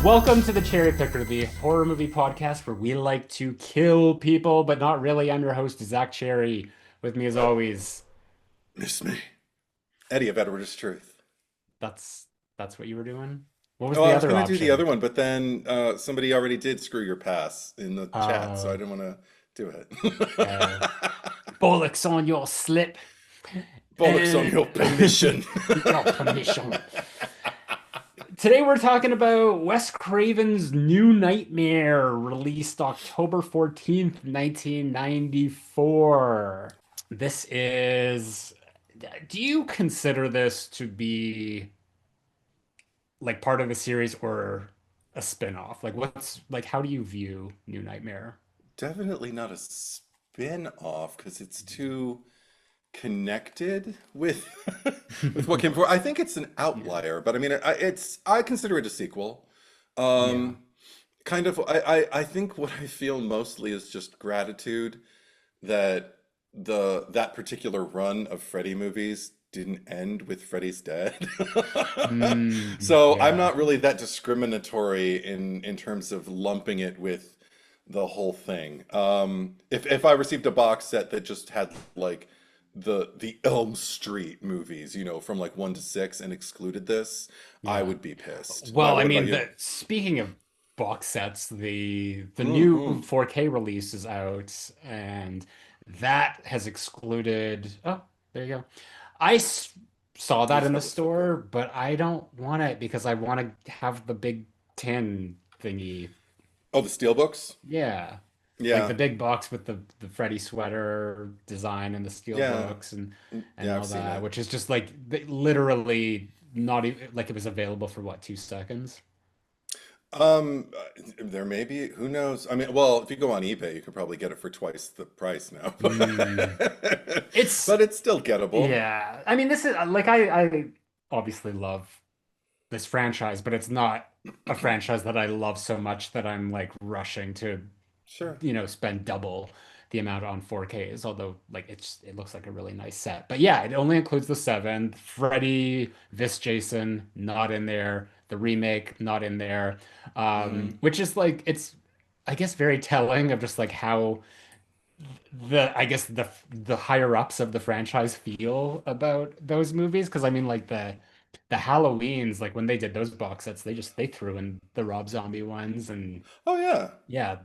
Welcome to the Cherry Picker, the horror movie podcast where we like to kill people, but not really. I'm your host, Zach Cherry. With me as always, Miss me. Eddie of Edward's Truth. that's that's what you were doing. What was Oh, I the was other going to do the option? other one, but then somebody already did screw your pass in the chat, so I Uh, didn't want to do it. uh, Bollocks on your slip Bollocks on and your permission. your permission. Today we're talking about Wes Craven's New Nightmare, released October 14th, 1994. This is, do you consider this to be like part of a series or a spin-off? Like how do you view New Nightmare? Definitely not a spin-off because it's too connected with with what came before. I think it's an Yeah. outlier, but I mean, I consider it a sequel. Yeah. Um, kind of. I think what I feel mostly is just gratitude that that particular run of Freddy movies didn't end with Freddy's dead. So I'm Yeah. not really that discriminatory in terms of lumping it with the whole thing. If I received a box set that just had like the Elm Street movies, from like 1 to 6 and excluded this, I Yeah. would be pissed. Well, I What about mean, you? speaking of box sets, the new Hmm. 4K release is out, and that has excluded. Oh, there you go. I saw I that in saw the this so cool. store, but I don't want it because I want to have the big tin thingy. Oh, the Steelbooks? Yeah. Like Yeah. the big box with the Freddy sweater design and the steel Yeah. books and Yeah, I've all seen that, it. which is just like literally not even like it was available for what, 2 seconds? There may be, who knows? I mean, well, if you go on eBay, you could probably get it for twice the price now. Mm. It's But it's still gettable. yeah. I mean, this is like I obviously love this franchise, but it's not a franchise that I love so much that I'm like rushing to, Sure. spend double the amount on 4Ks, although like it looks like a really nice set. But yeah, it only includes the seven. Freddy, this Jason, not in there. The remake, not in there. Hmm. Which is like it's I guess very telling of just like how I guess the higher ups of the franchise feel about those movies. Because I mean like the Halloweens, like when they did those box sets, they threw in the Rob Zombie ones and Oh, yeah. yeah.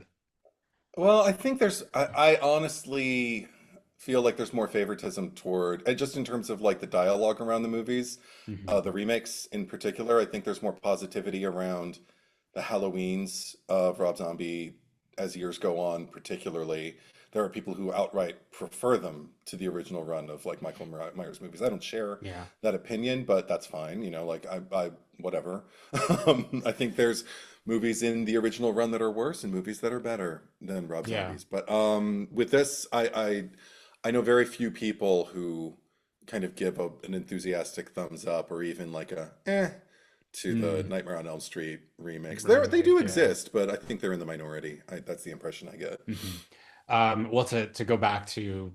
Well, I think I honestly feel like there's more favoritism toward, just in terms of like the dialogue around the movies, Mhm. the remakes in particular. I think there's more positivity around the Halloweens of Rob Zombie as years go on, particularly. There are people who outright prefer them to the original run of like Myers movies. I don't share Yeah. that opinion, but that's fine. Like whatever. I think there's movies in the original run that are worse and movies that are better than Rob Yeah. Zombie's. But with this, I know very few people who kind of give an enthusiastic thumbs up or even like a to the Mm. Nightmare on Elm Street remakes. They do Remake, yeah. exist, but I think they're in the minority. That's the impression I get. Hmm. Well, to go back to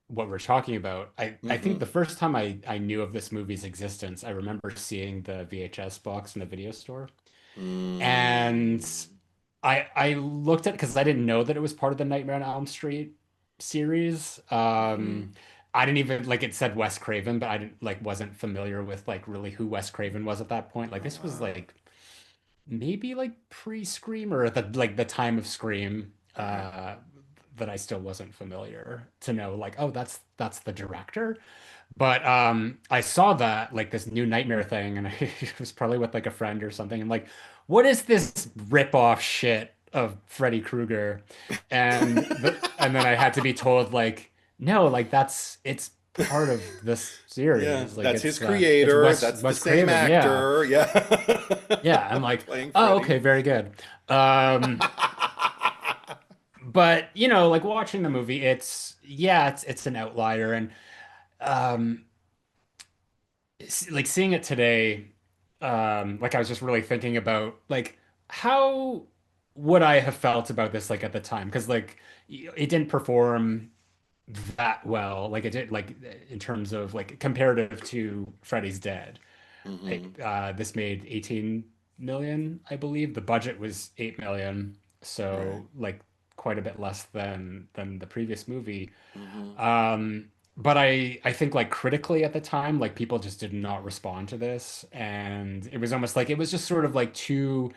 what we're talking about, I think Hmm. the first time I knew of this movie's existence, I remember seeing the VHS box in the video store. And Mm. I looked at because I didn't know that it was part of the Nightmare on Elm Street series. Hmm. I didn't even like it said Wes Craven, but I didn't like wasn't familiar with like really who Wes Craven was at that point. Like Oh this was wow. like maybe like pre-Scream or at the time of Scream, Right. that I still wasn't familiar to know like, oh, that's the director. But I saw that like this new Nightmare thing, and I was probably with like a friend or something, and like, what is this rip-off shit of Freddy Krueger? And then I had to be told like, no, like it's part of this Yeah, series. Like that's his it's creator. That's the Wes same Craven, yeah. actor. Yeah. Yeah, I'm like, Playing oh, Freddy. okay, very good. Um, but like watching the movie, it's an outlier, and um, like seeing it today, like I was just really thinking about like how would I have felt about this like at the time? Because like it didn't perform that well, like it did like in terms of like comparative to Freddy's Dead. Hmm. This made 18 million, I believe. The budget was 8 million, Right. so like quite a bit less than the previous movie. Hmm. But I think like critically at the time, like people just did not respond to this, and it was almost like it was just sort of like too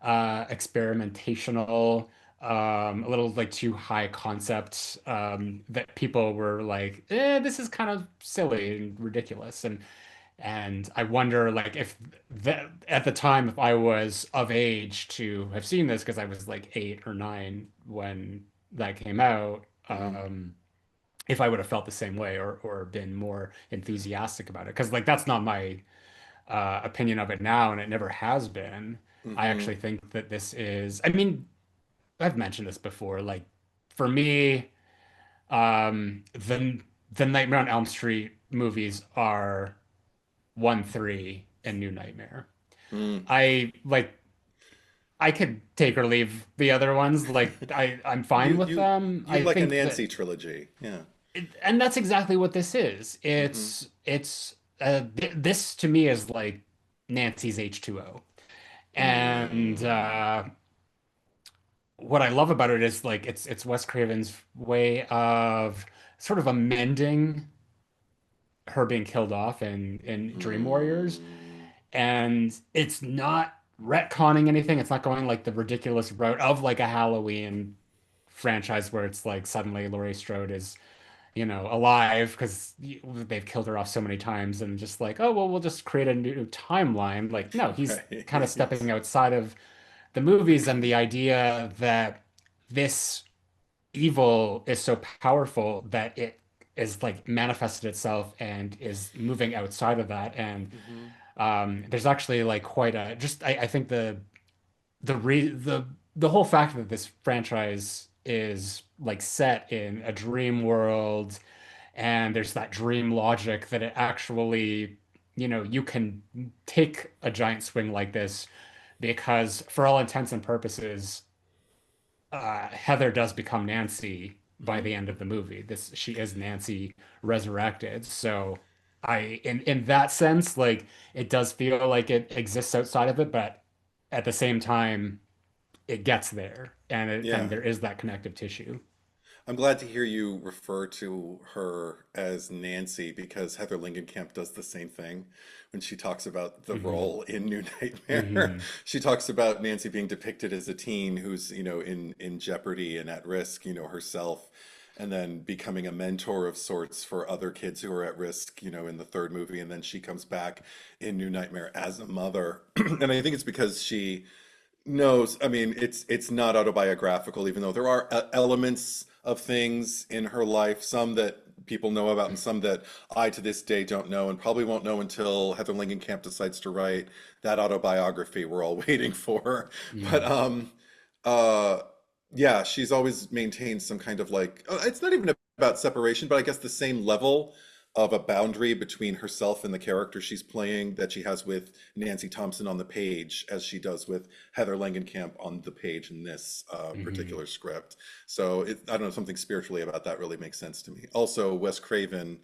experimentational, a little like too high concept, that people were like, this is kind of silly and ridiculous. And I wonder, like, if that at the time, if I was of age to have seen this, because I was like 8 or 9 when that came out, Hmm. if I would have felt the same way or been more enthusiastic about it. Because like that's not my opinion of it now, and it never has been. I Hmm. actually think that this is. I mean, I've mentioned this before. Like for me, the Nightmare on Elm Street movies are 1, 3, and New Nightmare. Mm. I like I could take or leave the other ones. Like I'm fine You with you them. you I like a think that Nancy trilogy. Yeah. and that's exactly what this is. Hmm. This to me is like Nancy's H2O. And Mm. what I love about it is like it's Wes Craven's way of sort of amending her being killed off in Dream Warriors. Mm. And it's not retconning anything. It's not going like the ridiculous route of like a Halloween franchise where it's like suddenly Laurie Strode is, alive because they've killed her off so many times and just like, oh, well, we'll just create a new timeline. Like, no, he's kind of Right. stepping outside of the movies and the idea that this evil is so powerful that it is like manifested itself and is moving outside of that. And Hmm. there's actually like quite a just I think the re the whole fact that this franchise is like set in a dream world and there's that dream logic that it actually, you can take a giant swing like this because for all intents and purposes, Heather does become Nancy by Hmm. the end of the movie. She is Nancy resurrected. So in that sense, like it does feel like it exists outside of it, but at the same time, it gets there, and Yeah. there is that connective tissue. I'm glad to hear you refer to her as Nancy because Heather Langenkamp does the same thing when she talks about the Hmm. role in New Nightmare. Hmm. She talks about Nancy being depicted as a teen who's, in jeopardy and at risk, herself, and then becoming a mentor of sorts for other kids who are at risk, in the third movie. And then she comes back in New Nightmare as a mother. And I think it's because she knows, I mean, it's not autobiographical, even though there are elements of things in her life, some that people know about and some that I to this day don't know and probably won't know until Heather Langenkamp decides to write that autobiography we're all waiting for. But Hmm. uh yeah, she's always maintained some kind of like it's not even about separation, but I guess the same level of a boundary between herself and the character she's playing that she has with Nancy Thompson on the page as she does with Heather Langenkamp on the page in this Hmm. particular script. So I don't know, something spiritually about that really makes sense to me. Also, Wes Craven,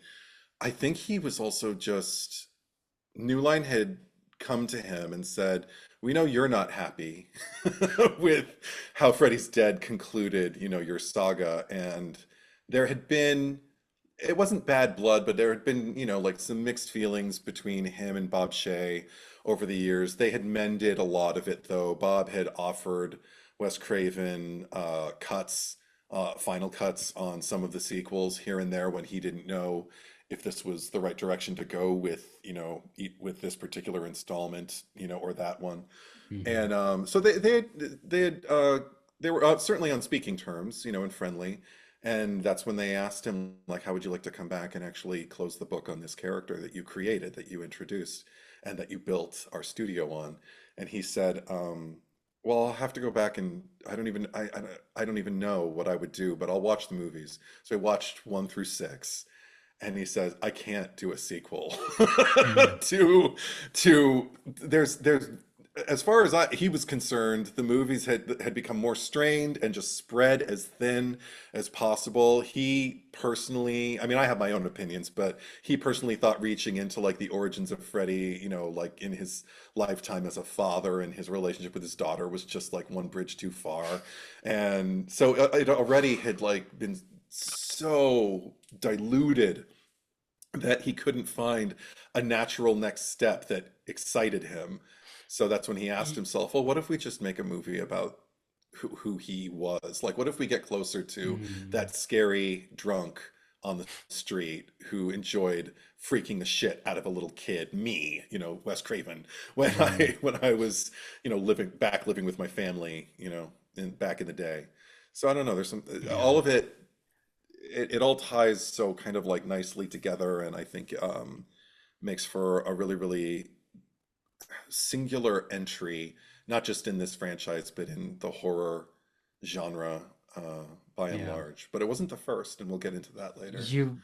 I think he was also just New Line had come to him and said, "We know you're not happy with how Freddy's Dead concluded, your saga." And there had been, it wasn't bad blood, but there had been, like some mixed feelings between him and Bob Shea over the years. They had mended a lot of it, though. Bob had offered Wes Craven final cuts on some of the sequels here and there when he didn't know if this was the right direction to go with, with this particular installment, or that one. Hmm. And so they were certainly on speaking terms, and friendly. And that's when they asked him, like, how would you like to come back and actually close the book on this character that you created, that you introduced, and that you built our studio on? And he said, well, I'll have to go back and I don't even know what I would do, but I'll watch the movies. So I watched 1 through 6, and he says, I can't do a sequel Hmm. to there's as far as he was concerned, the movies had become more strained and just spread as thin as possible. He personally, I mean, I have my own opinions, but he personally thought reaching into like the origins of Freddy, like in his lifetime as a father and his relationship with his daughter was just like one bridge too far. And so it already had like been so diluted that he couldn't find a natural next step that excited him. So that's when he asked himself, well, what if we just make a movie about who he was? Like, what if we get closer to Mm, that scary drunk on the street who enjoyed freaking the shit out of a little kid, me, Wes Craven, when mm, I was, living with my family, back in the day. So I don't know, there's yeah. all of it all ties so kind of like nicely together, and I think makes for a really, really singular entry, not just in this franchise, but in the horror genre by and Yeah. large. But it wasn't the first, and we'll get into that later. You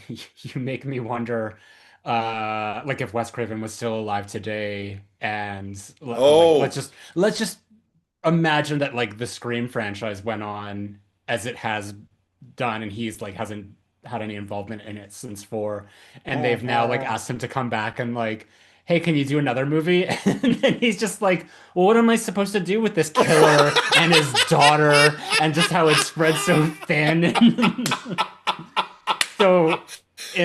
you make me wonder like if Wes Craven was still alive today and like Oh, let's just imagine that like the Scream franchise went on as it has done and he's like hasn't had any involvement in it since four and they've now like asked him to come back and like hey, can you do another movie? And then he's just like, well, what am I supposed to do with this killer and his daughter and just how it spread so thin? So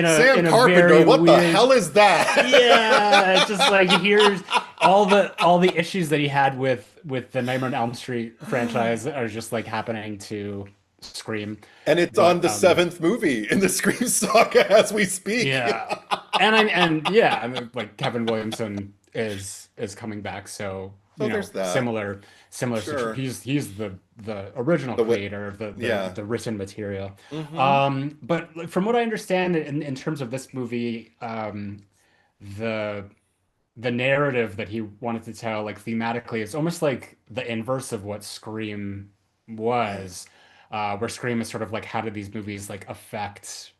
Sam in a Carpenter, very what the weird, hell is that? yeah, it's just like here's all the issues that he had with the Nightmare on Elm Street franchise are just like happening to Scream. And it's on But the seventh movie in the Scream saga as we speak. yeah. And yeah, I mean, like Kevin Williamson is coming back, so So there's that. similar situation. Sure. He's the original The wit. creator of Yeah. the written material. Hmm. But like, from what I understand in terms of this movie, the the narrative that he wanted to tell, like thematically, is almost like the inverse of what Scream Right. was, where Scream is sort of like how did these movies like affect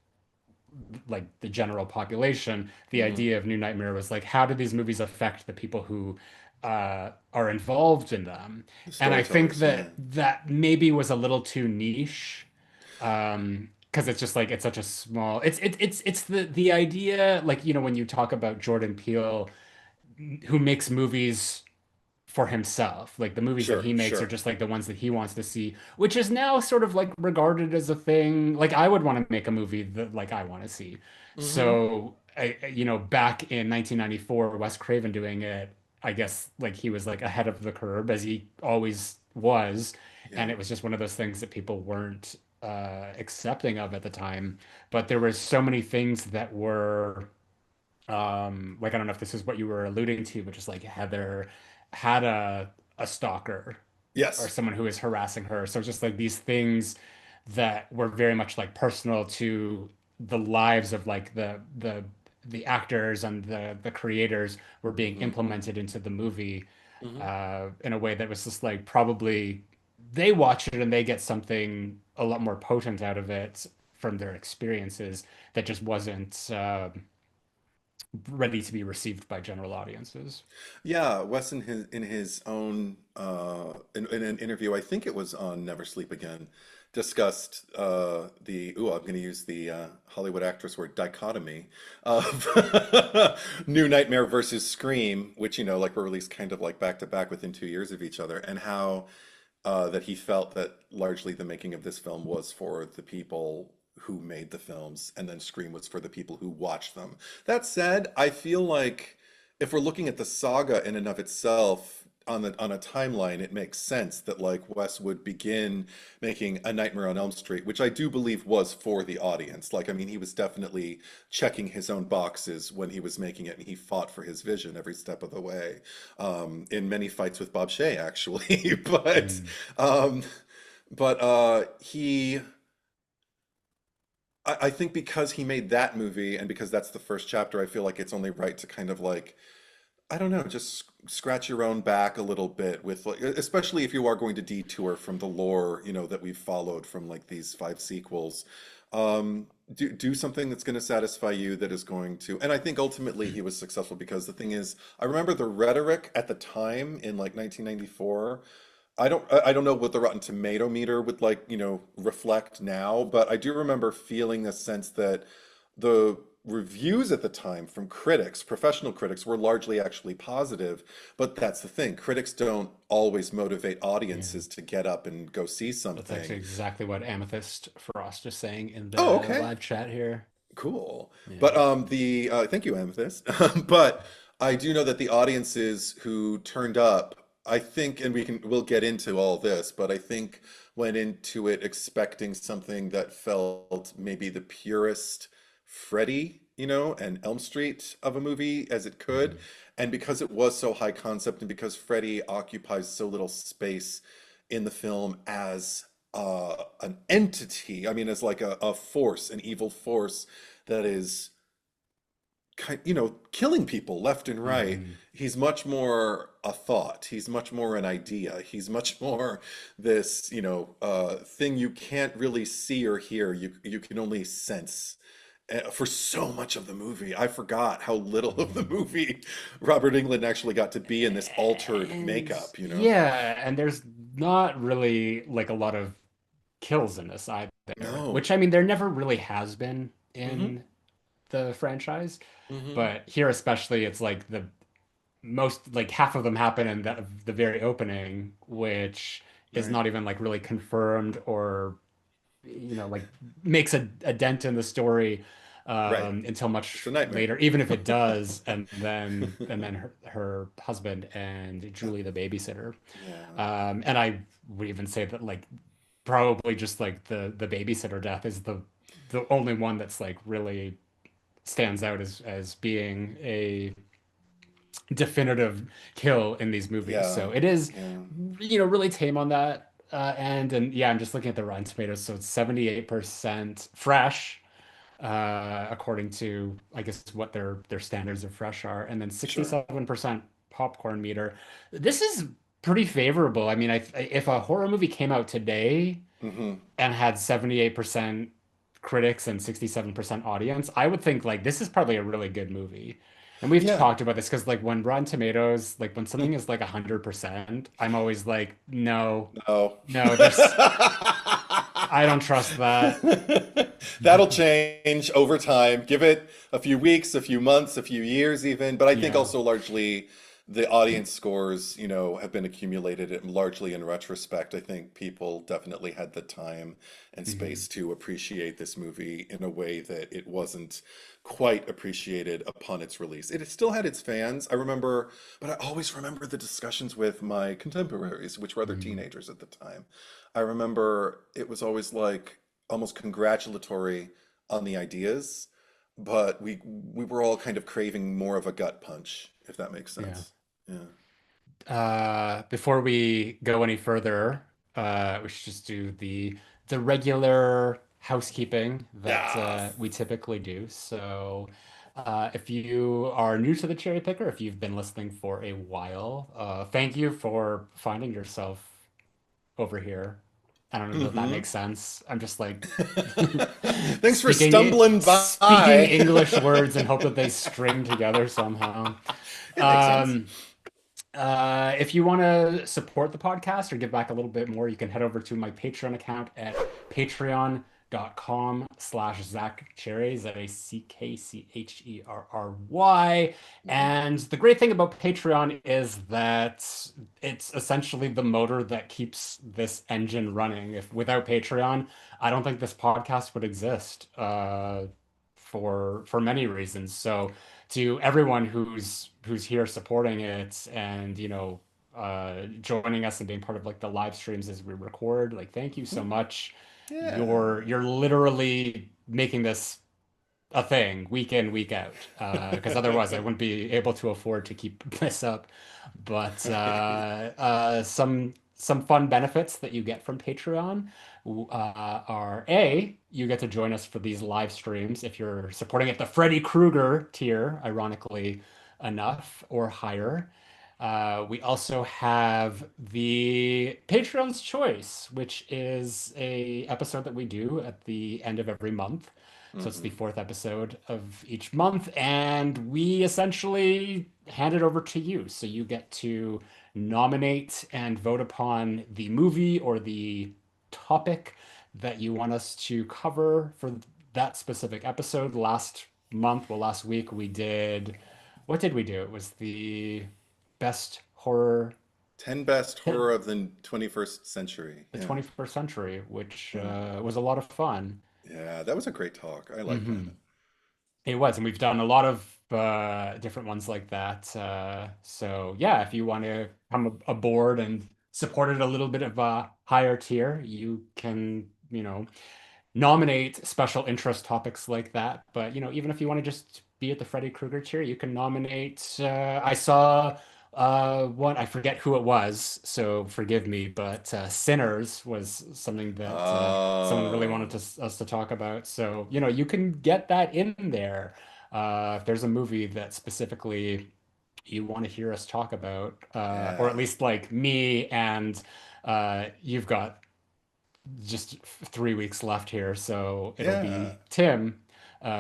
like the general population. The Hmm. idea of New Nightmare was like how do these movies affect the people who are involved in them? The And I think storytellers, yeah. that that maybe was a little too niche because it's just like it's such a small it's the idea like when you talk about Jordan Peele who makes movies for himself. Like the movies that Sure, he makes are sure. just like the ones that he wants to see, which is now sort of like regarded as a thing. Like I would want to make a movie that like I want to see. Hmm. So back in 1994, Wes Craven doing it, I guess like he was like ahead of the curve as he always was, Yeah. and it was just one of those things that people weren't accepting of at the time. But there were so many things that were like I don't know if this is what you were alluding to, but just like Heather had a stalker or Yes. someone who is harassing her. So just like these things that were very much like personal to the lives of like the actors and the creators were being Hmm. implemented into the movie Hmm. in a way that was just like probably they watch it and they get something a lot more potent out of it from their experiences that just wasn't ready to be received by general audiences. Yeah, Wes in his own in an interview, I think it was on Never Sleep Again, discussed I'm going to use the Hollywood actress word dichotomy of New Nightmare versus Scream, which like were released kind of like back to back within 2 years of each other, and how that he felt that largely the making of this film was for the people who made the films, and then Scream was for the people who watched them. That said, I feel like if we're looking at the saga in and of itself on a timeline, it makes sense that like Wes would begin making A Nightmare on Elm Street, which I do believe was for the audience. Like, I mean, he was definitely checking his own boxes when he was making it, and he fought for his vision every step of the way, in many fights with Bob Shea, actually. Mm. Um, he. I think because he made that movie and because that's the first chapter, I feel like it's only right to kind of like I don't know, just scratch your own back a little bit with like, especially if you are going to detour from the lore, that we've followed from like these five sequels. do something that's going to satisfy you, that is going to, and I think ultimately he was successful, because the thing is, I remember the rhetoric at the time in like 1994. I don't know what the Rotten Tomato meter would, like, reflect now, but I do remember feeling a sense that the reviews at the time from critics, professional critics, were largely actually positive. But that's the thing, critics don't always motivate Yeah. audiences to get up and go see That's actually something. exactly what Amethyst Frost is saying in Oh, the okay. live chat here. Cool. Yeah. But the thank you, Amethyst. But I do know that the audiences who turned up, I think, and we'll get into all this, but I think went into it expecting something that felt maybe the purest Freddy, and Elm Street of a movie as it could. Mhm. And because it was so high concept, and because Freddy occupies so little space in the film as an entity, I mean, as like a force, an evil force that is killing people left and right. Mhm. He's much more a thought. He's much more an idea. He's much more this, thing you can't really see or hear. You can only sense. For so much of the movie, I forgot how little of the Mhm. movie Robert Englund actually got to be in this altered And makeup. yeah, and there's not really like a lot of kills in this either, No. which I mean there never really has been Mm-hmm. in the franchise, Mm-hmm. but here especially it's like the most like half of them happen in the very opening, which is Right. not even like really confirmed or like makes a dent in the story Right. until It's much a nightmare. later, even if it does, and then her husband and Julie the babysitter. Yeah. And I would even say that like probably just like the babysitter death is the only one that's like really stands out as being a definitive kill in these movies. Yeah. So it is, Yeah. really tame on that end. And yeah, I'm just looking at the Rotten Tomatoes. So it's 78% fresh, according to, I guess, what their standards of fresh are, and then Sure. 67% popcorn meter. This is pretty favorable. I mean, if a horror movie came out today Mm-hmm. and had 78% critics and 67% audience, I would think like this is probably a really good movie. And we've Yeah. talked about this because like when Rotten Tomatoes, like when something is like 100%, I'm always like, no, No. no, there's I don't trust that. That'll change over time. Give it a few weeks, a few months, a few years even. But I think Yeah. also largely the audience scores, have been accumulated largely in retrospect. I think people definitely had the time and Mhm. space to appreciate this movie in a way that it wasn't quite appreciated upon its release. It still had its fans. I remember, but I always remember the discussions with my contemporaries, which were other Mhm. teenagers at the time. I remember it was always like almost congratulatory on the ideas, but we were all kind of craving more of a gut punch, if that makes Yeah. sense. Yeah. Before we go any further, we should just do the regular housekeeping that Yes. we typically do. So, if you are new to the Cherry Picker, if you've been listening for a while, thank you for finding yourself over here. I don't know if that Mm-hmm. makes sense. I'm just like Thanks for speaking stumbling speaking by. English words and hope that they string together somehow. It makes sense. Um, if you want to support the podcast or give back a little bit more, you can head over to my Patreon account at patreon.com/Zach Cherry, ZACKCHERRY. Mhm. And the great thing about Patreon is that it's essentially the motor that keeps this engine running. If without Patreon, I don't think this podcast would exist, for many reasons. So to everyone who's here supporting it and joining us and being part of like the live streams as we record, like thank you so Mhm. much. Yeah. You're literally making this a thing week in, week out. Because otherwise I wouldn't be able to afford to keep this up. But some fun benefits that you get from Patreon are A, you get to join us for these live streams if you're supporting at the Freddy Krueger tier, ironically enough, or higher. We also have the Patreon's Choice, which is a episode that we do at the end of every month. So it's Hmm. the fourth episode of each month, and we essentially hand it over to you. So you get to nominate and vote upon the movie or the topic that you want us to cover for that specific episode. Last week, we did, what did we do? It was the best horror, 10 best horror of the 21st century. the Yeah. 21st century, which Yeah. was a lot of fun. Yeah, that was a great talk. I like that. Hmm. It was, and we've done a lot of different ones like that. So yeah, if you want to come aboard and support it a little bit of a higher tier, you can, nominate special interest topics like that. But even if you want to just be at the Freddy Krueger tier, you can nominate. I saw one, I forget who it was, so forgive me, but Sinners was something that someone really wanted Oh, us to talk about. So you can get that in there. If there's a movie that specifically you want to hear us talk about, or at yeah. least like me and you've got just 3 weeks left here, so it'll Yeah. be Tim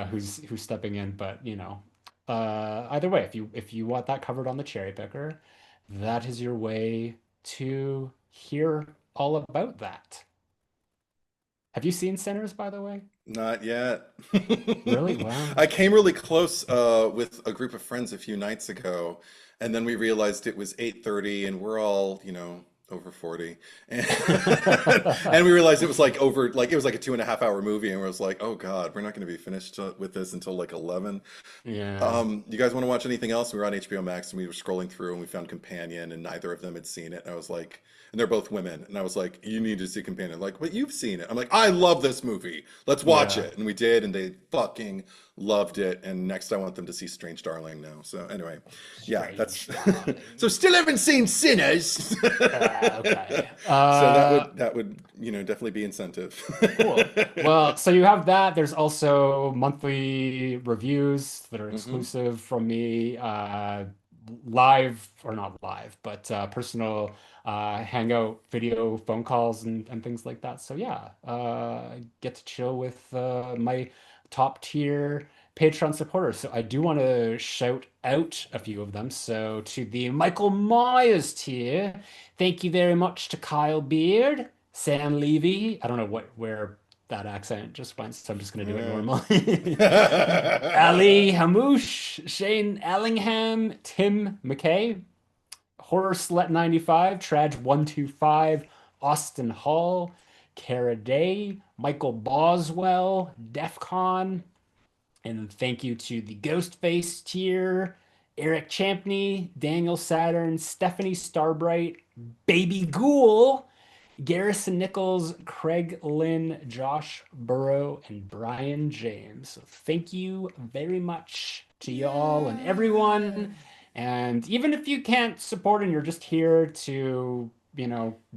who's stepping in. But either way, if you want that covered on the cherry picker, that is your way to hear all about that. Have you seen Sinners, by the way? Not yet. Really? Wow. I came really close with a group of friends a few nights ago, and then we realized it was 8:30 and we're all, over 40. And, and we realized it was like over, like it was like a 2.5 hour movie, and we was like, oh God, we're not going to be finished with this until like 11. Yeah. You guys want to watch anything else? We were on HBO Max and we were scrolling through and we found Companion, and neither of them had seen it. And I was like, and they're both women. And I was like, you need to see Companion. Like, but you've seen it. I'm like, I love this movie. Let's watch Yeah. it. And we did, and they fucking loved it. And next I want them to see Strange Darling now. So anyway, yeah, that's Strange darling. so still haven't seen Sinners. Okay. So that would, definitely be incentive. Cool. Well, so you have that. There's also monthly reviews that are Hmm. exclusive from me, live or not live, but personal hangout video phone calls and things like that. So yeah, get to chill with my top tier Patreon supporters. So I do want to shout out a few of them. So to the Michael Myers tier, thank you very much to Kyle Beard. Sam Levy. I don't know where that accent just went, so I'm just gonna do it Yeah. normally. Ali Hamouche, Shane Allingham, Tim McKay, Horror Slut 95, Traj 125, Austin Hall, Cara Day, Michael Boswell, Defcon, and thank you to the Ghostface tier, Eric Champney, Daniel Saturn, Stephanie Starbright, Baby Ghoul, Garrison Nichols, Craig Lynn, Josh Burrow, and Brian James. So thank you very much to y'all and Yeah. everyone. And even if you can't support and you're just here to,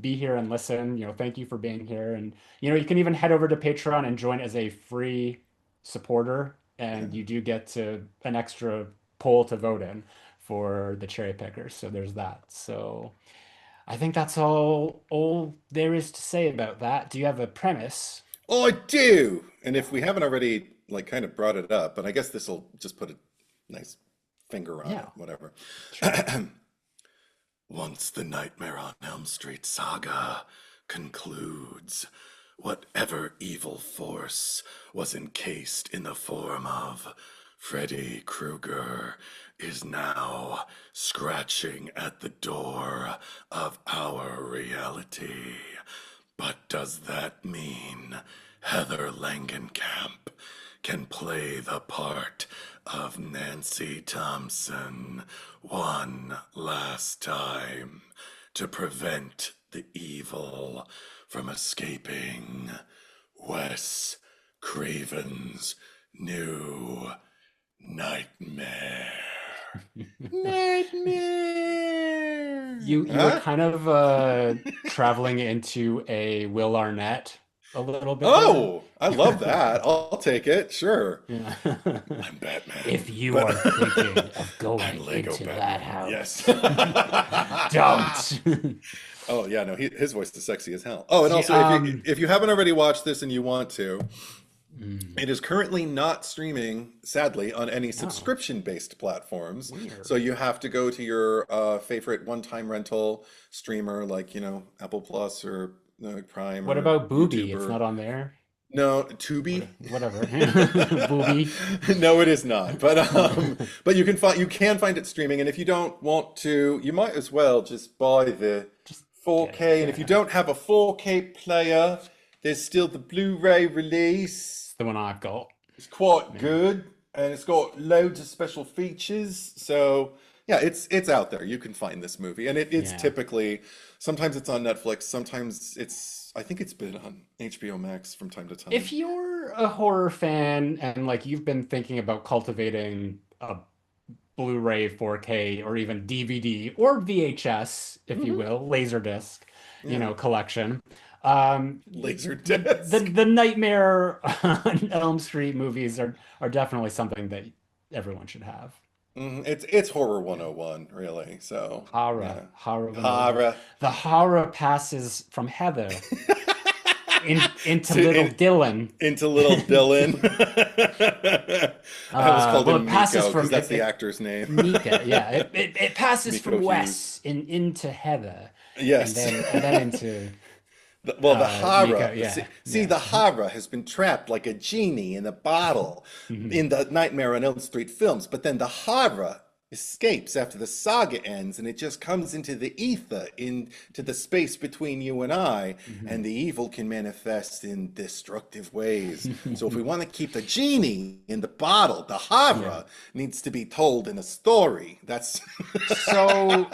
be here and listen, thank you for being here. And, you can even head over to Patreon and join as a free supporter. Yeah. And you do get to an extra poll to vote in for the cherry pickers. So there's that. So. I think that's all there is to say about that. Do you have a premise? Oh, I do. And if we haven't already, like, kind of brought it up, but I guess this will just put a nice finger on it, Yeah, whatever. sure. Once the Nightmare on Elm Street saga concludes, whatever evil force was encased in the form of Freddy Krueger is now scratching at the door of our reality. But does that mean Heather Langenkamp can play the part of Nancy Thompson one last time to prevent the evil from escaping Wes Craven's new nightmare? Nightmare! You were Huh? kind of traveling into a Will Arnett a little bit there. Oh, I love that. I'll take it. Sure. Yeah. I'm Batman, If you but are thinking of I'm going Lego into that Batman. house, Yes. don't. Oh yeah, no, his voice is sexy as hell. Oh, and Yeah, also if you haven't already watched this and you want to, Mm. It is currently not streaming, sadly, on any Oh, subscription-based platforms. So weird. you have to go to your favorite one-time rental streamer, like, Apple Plus or Prime What or about YouTube Booby? It's or not on there. no, What, Tubi. whatever. Booby. No, it is not. But Uh, you can find it streaming, and if you don't want to, you might as well just buy the just get it. 4K. And if you Yeah. don't have a 4K player, there's still the Blu-ray It's release. the one I've got. It's quite Yeah. good, and it's got loads of special features. So yeah, it's out there. You can find this movie, and it's Yeah. typically sometimes it's on Netflix, sometimes I think it's been on HBO Max from time to If time. you're a horror fan and like you've been thinking about cultivating a Blu-ray 4K or even DVD or VHS, if you Hmm. will, Laserdisc, Yeah, collection. laser The disc. Nightmare on Elm Street movies are definitely something that everyone should have. It's horror 101, really. So Horror, yeah, horror 101. horror The horror passes from Heather into to little Dylan. into little Dylan. I almost called Well, it him passes Miko because from that's it, the it actor's name. Mika, yeah. It passes Miko from Hughes. Wes into Heather, and Yes. then into Well, the Mika. Hara, see, Yeah, see, yeah. the Hara has been trapped like a genie in a bottle Mhm. in the Nightmare on Elm Street films, but then the Hara escapes after the saga ends and it just comes into the ether, into the space between you and I, and the evil can manifest in destructive ways. So if we Mhm. want to keep the genie in the bottle, the Yeah. Hara needs to be told in a story. That's So,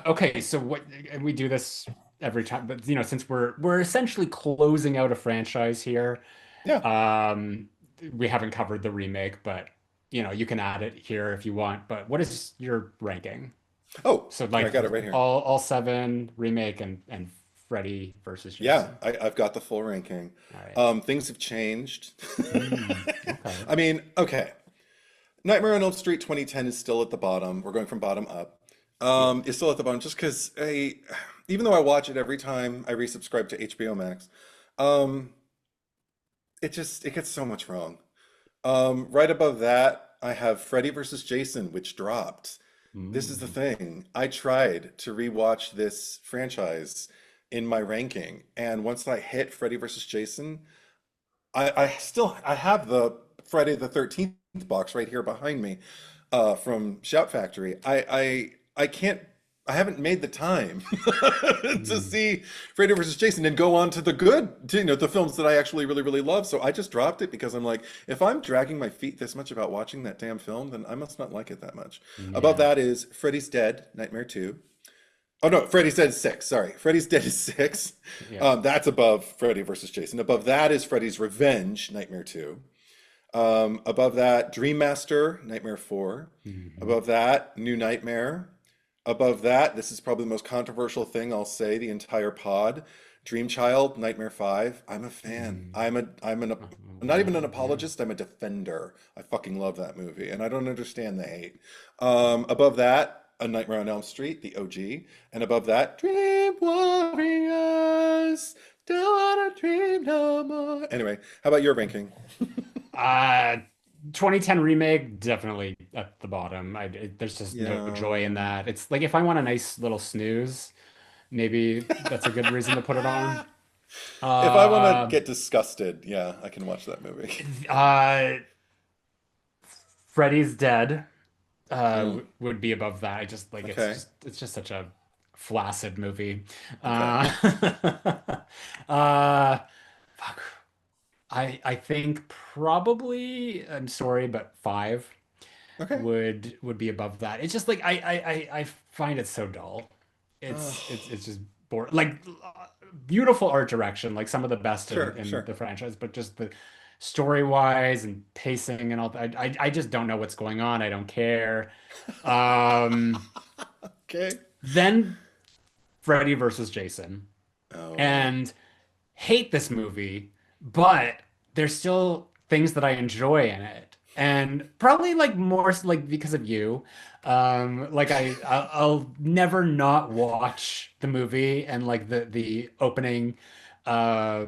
okay, so what and we do this every time, but since we're essentially closing out a franchise here, yeah. um, we haven't covered the remake, but you can add it here if you want. But what is your ranking? Oh, So here I like got it right here. all seven remake and Freddy versus Yeah, Jason. I've got the full ranking. All right. Things have changed. Okay. I mean, okay. Nightmare on Elm Street 2010 is still at the bottom. We're going from bottom up. Yeah. It's still at the bottom just because even though I watch it every time I resubscribe to HBO Max, um, it gets so much wrong. Right above that, I have Freddy versus Jason, which dropped. This is the Mm. thing. I tried to rewatch this franchise in my ranking, and once I hit Freddy versus Jason, I have the Friday the 13th box right here behind me, from Shout Factory. I can't I haven't made the time to Mm. see Freddy versus Jason and go on to the good, the films that I actually really, really love. So I just dropped it because I'm like, if I'm dragging my feet this much about watching that damn film, then I must not like it that much. Above Yeah. that is Freddy's Dead, Nightmare 2. Oh no, Freddy's Dead is 6. Sorry. Freddy's Dead is 6. Yeah. That's above Freddy versus Jason. Above that is Freddy's Revenge, Nightmare 2. Above that, Dream Master, Nightmare 4. Hmm. Above that, New Nightmare. Above that, this is probably the most controversial thing I'll say the entire pod. Dream Child, Nightmare 5. I'm a fan. Mm. I'm not even an Yeah. apologist, I'm a defender. I fucking love that movie, and I don't understand the hate. Above that, A Nightmare on Elm Street, the OG. And above that, Dream Warriors, don't wanna dream no more. Anyway, how about your ranking? Uh, 2010 remake definitely at the bottom. There's just no joy in Yeah. that. It's like if I want a nice little snooze, maybe that's a good reason to put it on. If I want to Uh, get disgusted, yeah, I can watch that movie. uh, Freddy's Dead Mm, would be above that. I just like okay. it's just such a flaccid movie. Okay. Uh, uh, fuck. I think probably I'm sorry, but five Okay. would be above that. It's just like I find it so dull. Oh, It's just boring. Like beautiful art direction, like some of the best sure, in sure. the franchise, but just the story wise and pacing and all that. I just don't know what's going on. I don't care. Um, Okay. then Freddy versus Jason. Oh, And hate this movie, but there's still things that I enjoy in it. And probably like more like because of you. Like I'll never not watch the movie and like the opening uh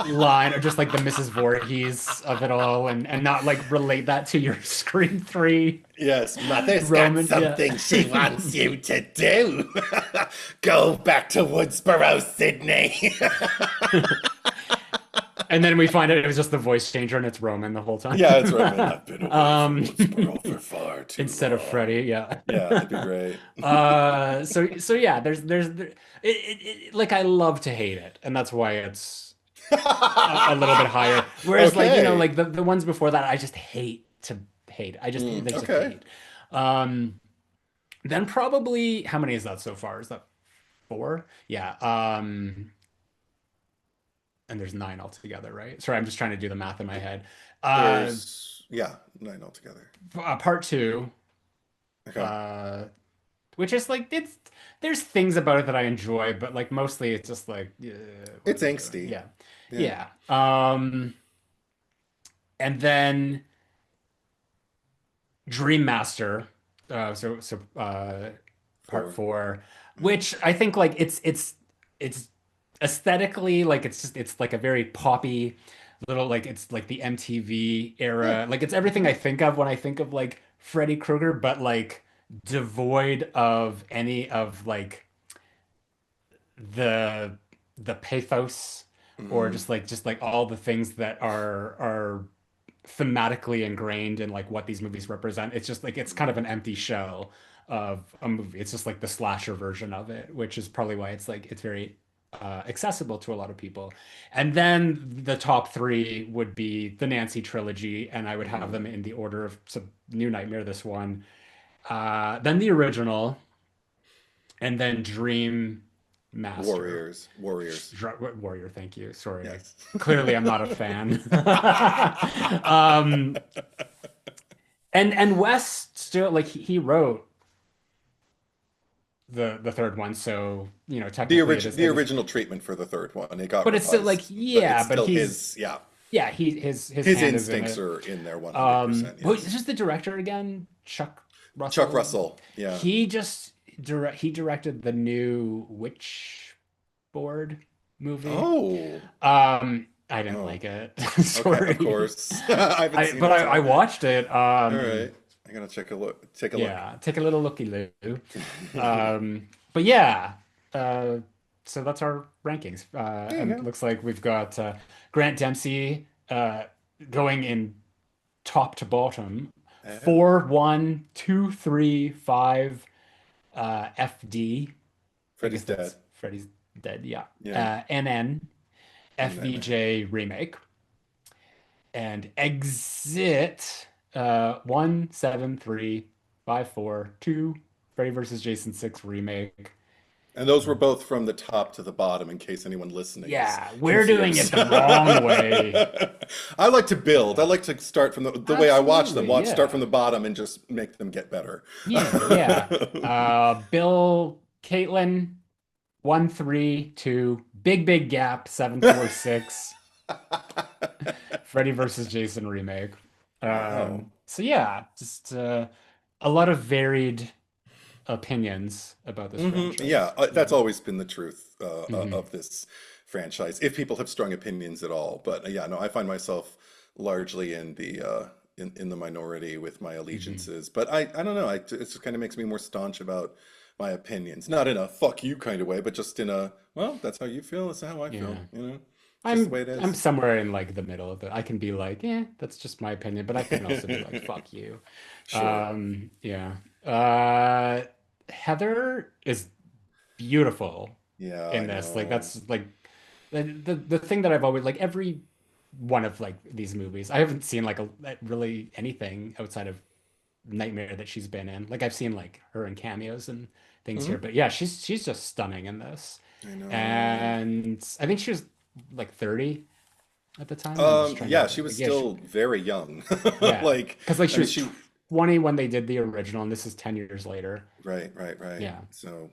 line, or just like the Mrs. Voorhees of it all, and not like relate that to your Scream 3 Yes, mother's got Roman. Yeah. something she wants you to do. Go back to Woodsboro, Sydney. And then we find out it was just the voice changer and it's Roman the whole time. Yeah, it's Roman. I've been away from um Woodsboro for far too Instead of long. Freddy, yeah. Yeah, that'd be great. So yeah, like I love to hate it, and that's why it's a little bit higher. Whereas like, Okay. like the ones before that, I just hate to hate. They just Okay. hate. Um, then probably how many is that so far? Is that four? Yeah. And there's nine altogether, right? Sorry, I'm just trying to do the math in my head. Uh, Yeah, nine altogether. Part two, Okay. uh, which is like there's things about it that I enjoy, but like mostly it's just like It's whatever. angsty. Yeah, Yeah. yeah. And then Dream Master, part Four. four, Yeah. which I think like it's aesthetically like it's like a very poppy little, like it's like the MTV Yeah. era. Like it's everything I think of when I think of like Freddy Krueger, but like devoid of any of like the the pathos, or Mm, just like all the things that are thematically ingrained in like what these movies represent. It's just like it's kind of an empty shell of a movie. It's just like the slasher version of it, which is probably why it's like it's very accessible to a lot of people. And then the top three would be the Nancy trilogy, and I would have mm. them in the order of, so New Nightmare, this one, then the original, and then Dream Master. Warriors. Warriors. Warrior, thank you. Sorry. Yes. Clearly, I'm not a fan. Um, and Wes still, like he wrote the third one, so technically The it is, original treatment for the third one, it got but it's still like, revised, but it's yeah, but still he's, his, yeah. yeah, his His hand is in instincts it. are in there 100%, Who's yes. just the director again? Chuck Chuck Russell. Russell, yeah. He just he directed the new Witchboard movie. Oh, I didn't oh, like it. okay, of Sorry. course. I haven't seen But it, I so. watched it. All right. I gotta check a look. Take a look. Yeah, take a little looky loo. But yeah, uh, so that's our rankings. There you And it go. looks like we've got Grant Dempsey going in top to bottom. Yeah. 4, 1, 2, 3, 5, FD. I Freddy's guess dead. that's Freddy's Dead, yeah. Yeah. NN, New Nightmare. FVJ remake, and Exit 1, 7, 3, 5, 4, 2, Freddy versus Jason 6 remake. And those were both from the top to the bottom, in case anyone listening is Yeah, we're doing it confused. the wrong way. I like to build. I like to start from the way I watch them. Absolutely, Watch start yeah. from the bottom and just make them get better. Yeah, yeah. Bill, Caitlin, 1, 3, 2, big gap, 7, 4, 6. Freddy versus Jason remake. Wow. So yeah, just a lot of varied opinions about this Yeah, franchise. that's always been the truth Mhm. of this franchise, if people have strong opinions at all. But yeah, no, I find myself largely in the in the minority with my Mhm. allegiances. But I don't know. It just kind of makes me more staunch about my opinions, not in a "fuck you" kind of way, but just in a, well, that's how you feel. That's how I feel. Yeah. It's just the way it I'm is. somewhere in like the middle of it. I can be like, yeah, that's just my opinion, but I can also be like, fuck you. Sure. Yeah. Uh, Heather is beautiful Yeah, in I this. Like know. that's like the thing that I've always like every one of like these movies. I haven't seen like really anything outside of Nightmare that she's been in. Like I've seen like her in cameos and things here, Hmm. but yeah, she's just stunning in this. I know. And I think she was like 30 at the time. I'm just trying to Yeah, like, she was yeah, still very young. yeah, Like, because like I she mean, was she, 20 when they did the original, and this is 10 years later. right. Yeah. So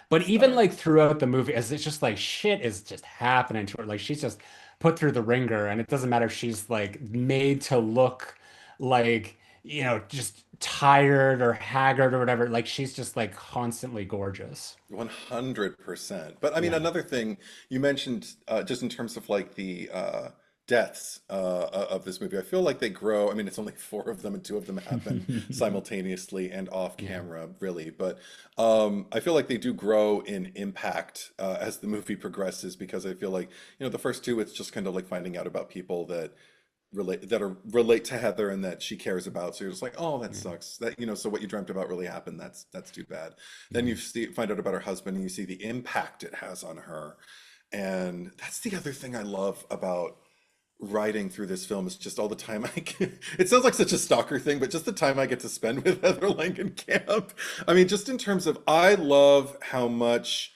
But even stunning. like throughout the movie, as it's just like shit is just happening to her. Like she's just put through the ringer, and it doesn't matter if she's like made to look like just tired or haggard or whatever. Like she's just like constantly gorgeous. 100%. But I mean, Yeah. another thing you mentioned, just in terms of like the deaths of this movie, I feel like they grow. I mean, it's only four of them, and two of them happen simultaneously and off Yeah. camera, really. But I feel like they do grow in impact as the movie progresses, because I feel like, the first two, it's just kind of like finding out about people that relate to Heather and that she cares about. So you're just like, oh, that Yeah. sucks. So what you dreamt about really happened. That's too bad. Then Mhm. find out about her husband, and you see the impact it has on her. And that's the other thing I love about writing through this film, is just all the time it sounds like such a stalker thing, but just the time I get to spend with Heather Langenkamp. I mean, just in terms of, I love how much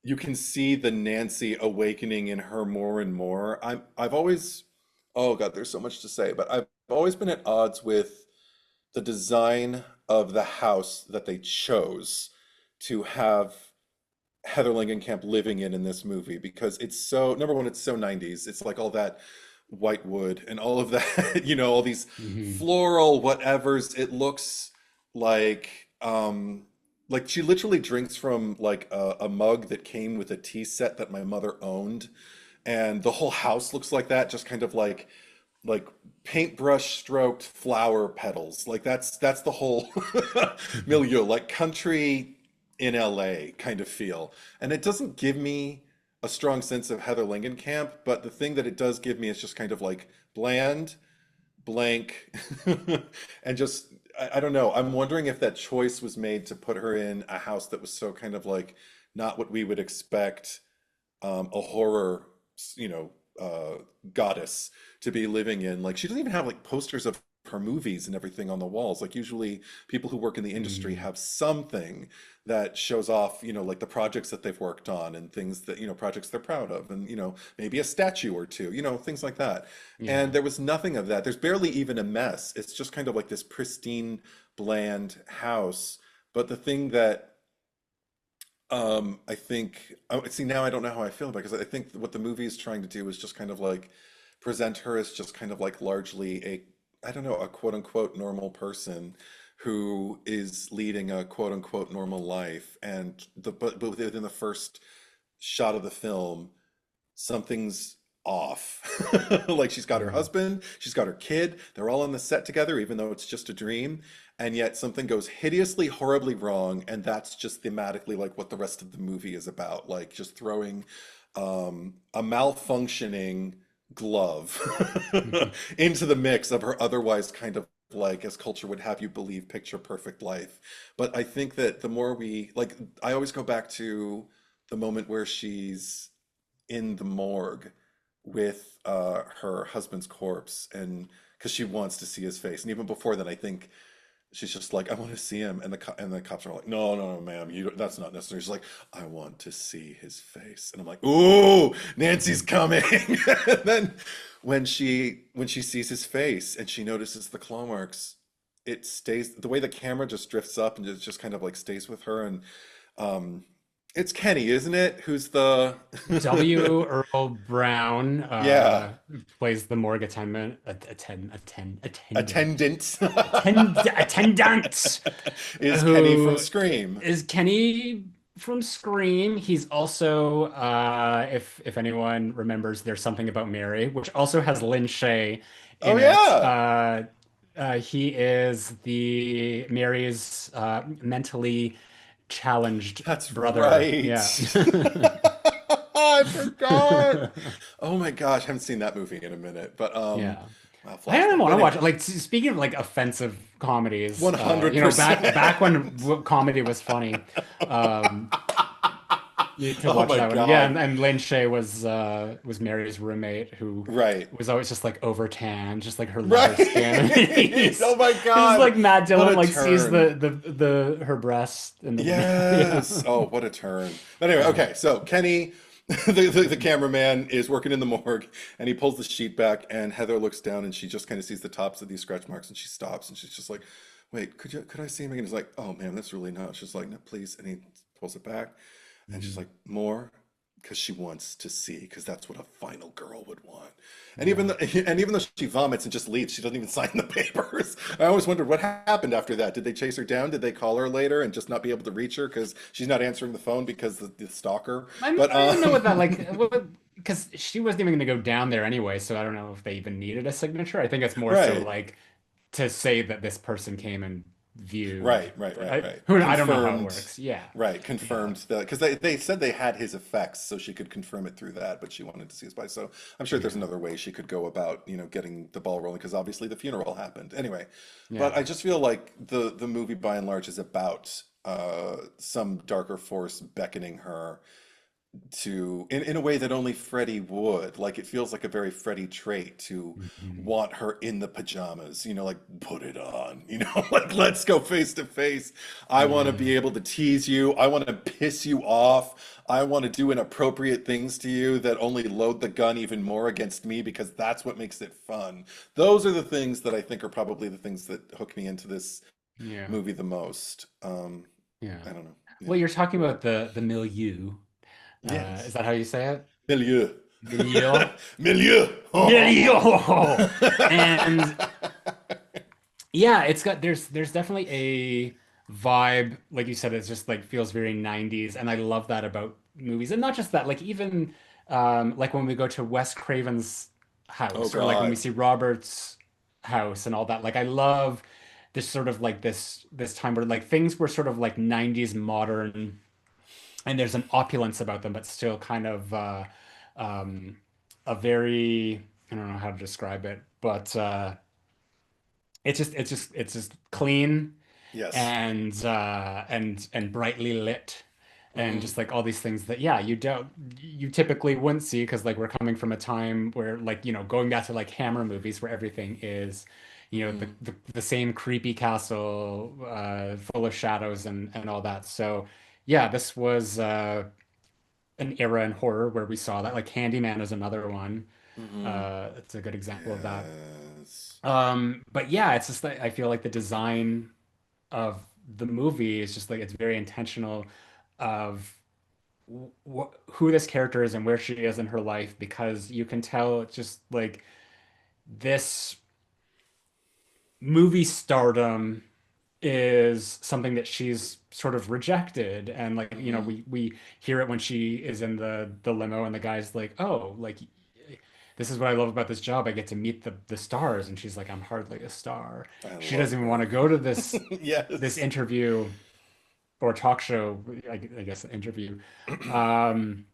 you can see the Nancy awakening in her more and more. I've always, oh God, there's so much to say, but I've always been at odds with the design of the house that they chose to have Heather Langenkamp living in this movie, because it's so, number one, it's so 90s. It's like all that white wood and all of that, all these Mhm. floral whatevers. It looks like like she literally drinks from like a mug that came with a tea set that my mother owned. And the whole house looks like that, just kind of like paintbrush stroked flower petals. Like that's the whole milieu, like country in LA kind of feel. And it doesn't give me a strong sense of Heather Langenkamp, but the thing that it does give me is just kind of like bland, blank, and just I don't know. I'm wondering if that choice was made to put her in a house that was so kind of like not what we would expect a horror, you know, goddess to be living in. Like she doesn't even have like posters of her movies and everything on the walls. Like usually people who work in the industry Mhm. have something that shows off, like the projects that they've worked on and things that, projects they're proud of, and, maybe a statue or two, things like that. Yeah. And there was nothing of that. There's barely even a mess. It's just kind of like this pristine, bland house. But the thing that I think, see, now I don't know how I feel about it, because I think what the movie is trying to do is just kind of like present her as just kind of like largely I don't know, a quote unquote normal person who is leading a quote unquote normal life. And but within the first shot of the film, something's off. Like she's got her Mhm. husband, she's got her kid, they're all on the set together, even though it's just a dream. And yet something goes hideously, horribly wrong. And that's just thematically like what the rest of the movie is about. Like just throwing a malfunctioning glove into the mix of her otherwise kind of, like, as culture would have you believe, picture perfect life. But I think that the more we like, I always go back to the moment where she's in the morgue with her husband's corpse, and because she wants to see his face. And even before that, I think she's just like, I want to see him. And the cops are like, no, no, no, ma'am, that's not necessary. She's like, I want to see his face. And I'm like, ooh, Nancy's coming. And then when she sees his face and she notices the claw marks, it stays, the way the camera just drifts up and just kind of like stays with her. And um it's Kenny, isn't it? Who's the W. Earl Brown yeah, plays the morgue attendant attendant. attendant Is Kenny from who Scream. is Kenny from Scream. He's also, if anyone remembers, There's Something About Mary, which also has Lin Shaye Oh in it. yeah, He is the Mary's mentally challenged that's brother. right. Yeah. I forgot. Oh my gosh, I haven't seen that movie in a minute. But Yeah. wow, I don't flashback. want But to watch anyway, it. Like speaking of like offensive comedies, 100%. back when comedy was funny, um, you need to Oh watch my that one. Yeah, God. and Lin Shaye was Mary's roommate who Right. was always just like over tan, just like her leather skin. Right. Oh my He's God. like Matt What Dillon a like sees turn. the her breast in the window. Yeah. Yes. Oh, what a turn. But anyway, Yeah. okay. So Kenny, the cameraman, is working in the morgue, and he pulls the sheet back, and Heather looks down and she just kind of sees the tops of these scratch marks, and she stops and she's just like, wait, could I see him again? He's like, oh man, that's really not. She's like, no, please. And he pulls it back, and she's Mhm. like, more. because she wants to see, because that's what a final girl would want. And Yeah. even though she vomits and just leaves, she doesn't even sign the papers. I always wondered what happened after that. Did they chase her down? Did they call her later and just not be able to reach her because she's not answering the phone because the stalker? But I don't even know what that like, because she wasn't even going to go down there anyway, so I don't know if they even needed a signature. I think it's more so right. like to say that this person came and viewed. Right. I don't know how it Confirmed, works. Yeah. right, Yeah. confirmed that, because they said they had his effects, so she could confirm it through that, but she wanted to see his body. So I'm sure there's Yeah. another way she could go about, getting the ball rolling, because obviously the funeral happened. Anyway, but I Yeah. just feel like the movie by and large is about some darker force beckoning her in a way that only Freddy would. Like, it feels like a very Freddy trait to Mhm. want her in the pajamas, like, put it on, like, let's go face to face. I want to Yeah. be able to tease you. I want to piss you off. I want to do inappropriate things to you that only load the gun even more against me, because that's what makes it fun. Those are the things that I think are probably the things that hook me into this Yeah. movie the most. Yeah. I don't know. Yeah. Well, you're talking about the milieu. Is Yes. that how you say it? Milieu. Milieu. Milieu. Milieu. And yeah, it's got there's definitely a vibe, like you said, it's just like feels very 90s, and I love that about movies. And not just that, like even like when we go to Wes Craven's Oh house, or like when we God. see Robert's house and all that. Like I love this sort of like this time where like things were sort of like 90s modern, and there's an opulence about them, but still kind of um a very, I don't know how to describe it, but it's just clean Yes. and brightly lit, and Hmm. just like all these things that, yeah, you typically wouldn't see, because like we're coming from a time where, like, going back to like Hammer movies where everything is, Hmm. the same creepy castle full of shadows and all that. So yeah, this was an era in horror where we saw that. Like Candyman is another one. Hmm. It's a good example of that. Yes. But yeah, it's just like I feel like the design of the movie is just like it's very intentional of who this character is and where she is in her life, because you can tell it's just like this movie stardom is something that she's sort of rejected. And like, Hmm. we hear it when she is in the limo and the guy's like, "Oh, like this is what I love about this job. I get to meet the stars." And she's like, "I'm hardly a star." I She love doesn't even want to her. go to this Yes. interview or talk show, I guess interview. Um,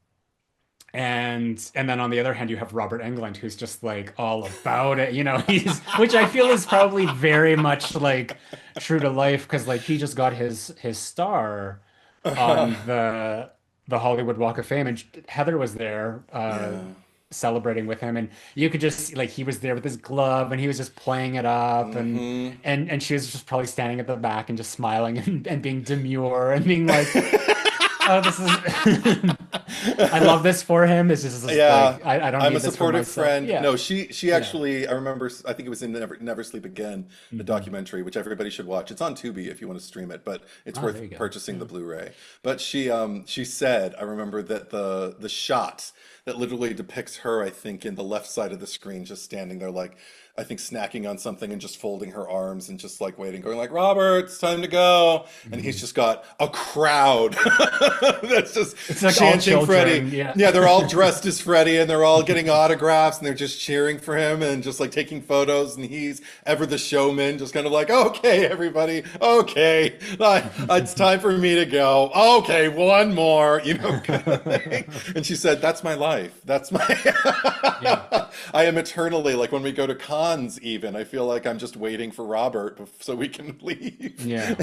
and then on the other hand, you have Robert Englund, who's just like all about it. He's, which I feel is probably very much like true to life, because like he just got his star on the Hollywood Walk of Fame, and Heather was there Yeah. celebrating with him, and you could just like he was there with his glove, and he was just playing it up, and Hmm. and she was just probably standing at the back and just smiling and being demure and being like, "Oh, this is." I love this for him. It's just Yeah, like I don't I'm a need this for supportive myself. friend. Yeah, No, she yeah. actually, I remember, I think it was in Never Sleep Again, the Hmm. documentary, which everybody should watch. It's on Tubi if you want to stream it, but it's Oh, there worth you go. purchasing the Yeah. Blu-ray. But she said, I remember that the shot that literally depicts her, I think, in the left side of the screen, just standing there, like, I think snacking on something and just folding her arms and just like waiting, going like, "Robert, it's time to go." And he's Hmm. just got a crowd that's just It's like all chanting Freddy. children. Yeah. Yeah, they're all dressed as Freddy and they're all getting autographs and they're just cheering for him and just like taking photos. And he's ever the showman, just kind of like, "Okay, everybody, okay, it's time for me to go. Okay, one more, kind of thing." And she said, "That's my life. That's my." Yeah. I am eternally, like when we go to cons, even I feel like I'm just waiting for Robert so we can leave. Yeah.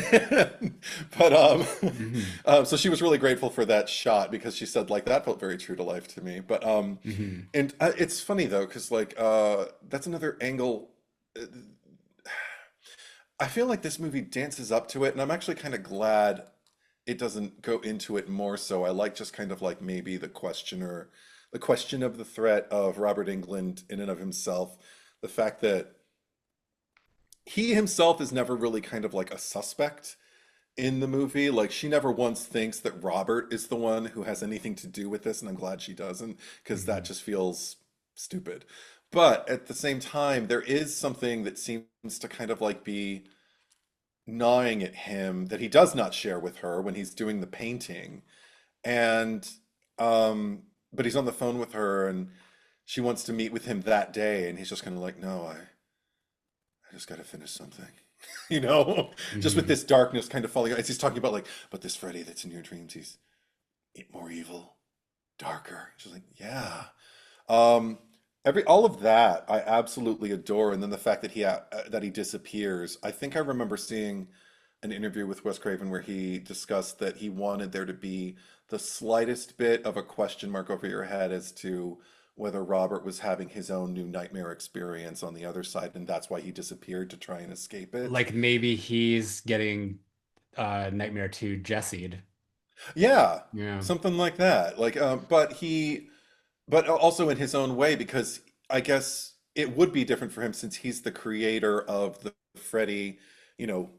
But Hmm. so she was really grateful for that shot because she said like that felt very true to life to me. But Hmm. and it's funny though because like that's another angle. uh, I feel like this movie dances up to it, and I'm actually kind of glad it doesn't go into it more so. I like just kind of like maybe the question of the threat of Robert Englund in and of himself, the fact that he himself is never really kind of like a suspect in the movie. Like she never once thinks that Robert is the one who has anything to do with this, and I'm glad she doesn't, because that Mhm. just feels stupid. But at the same time, there is something that seems to kind of like be gnawing at him that he does not share with her when he's doing the painting. And but he's on the phone with her and she wants to meet with him that day and he's just kind of like, no, I just got to finish something. You know, just with Mhm. this darkness kind of falling as he's talking about like, but this Freddy that's in your dreams, he's more evil, darker. She's like, yeah. Um, all of that I absolutely adore, and then the fact that he disappears. I think I remember seeing an interview with Wes Craven where he discussed that he wanted there to be the slightest bit of a question mark over your head as to whether Robert was having his own new nightmare experience on the other side, and that's why he disappeared to try and escape it. Like maybe he's getting Nightmare 2 Jessied. Yeah, Yeah. something like that. Like, but also in his own way, because I guess it would be different for him since he's the creator of the Freddy,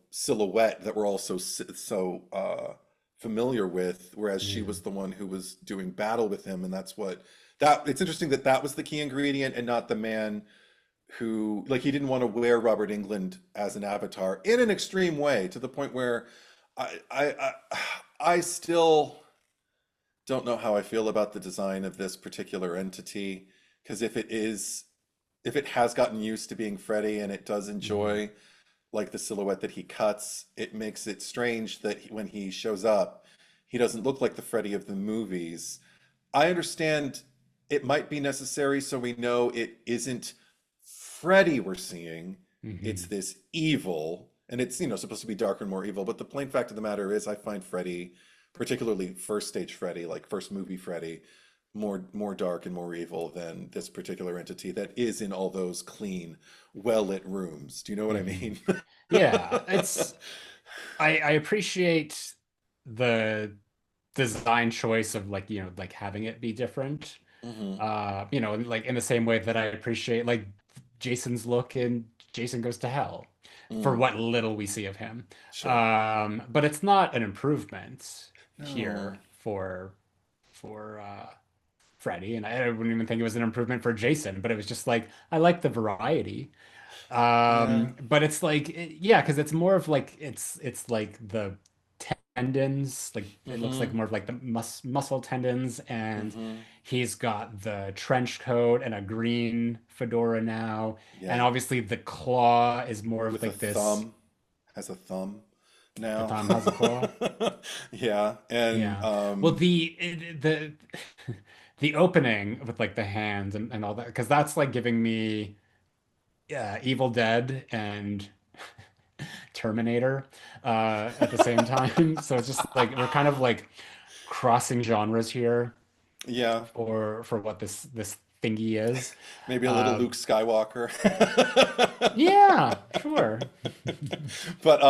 silhouette that we're all so familiar with, whereas she Yeah. was the one who was doing battle with him, and that's what that. It's interesting that that was the key ingredient and not the man who, like, he didn't want to wear Robert England as an avatar in an extreme way to the point where I still don't know how I feel about the design of this particular entity, because if it has gotten used to being Freddy and it does Mhm. enjoy like the silhouette that he cuts, it makes it strange that when he shows up, he doesn't look like the Freddy of the movies. I understand it might be necessary so we know it isn't Freddy we're seeing, it's Mhm. this evil, and it's, supposed to be darker and more evil, but the plain fact of the matter is I find Freddy, particularly first stage Freddy, like first movie Freddy, more dark and more evil than this particular entity that is in all those clean, well-lit rooms. Do you know what I Mhm. mean? Yeah, I appreciate the design choice of like, like having it be different. Hmm. Like in the same way that I appreciate like Jason's look in Jason Goes to Hell for Mm, what little we see of him. sure. But it's not an improvement No. here for Freddy, and I wouldn't even think it was an improvement for Jason, but it was just like I like the variety. Yeah. But it's like yeah, because it's more of like it's like the tendons, like it looks like Hmm. more of like the muscle tendons, and Hmm. he's got the trench coat and a green fedora now, and Yeah. obviously the claw is more of With a like this. thumb. Has a thumb The now. thumb has a claw. Yeah. And Yeah. Well, the the opening with like the hands and all that, because that's like giving me Evil Dead and Terminator at the same time. So it's just like we're kind of like crossing genres here yeah, for what this thingy is. maybe a little Luke Um, Skywalker. yeah, sure. But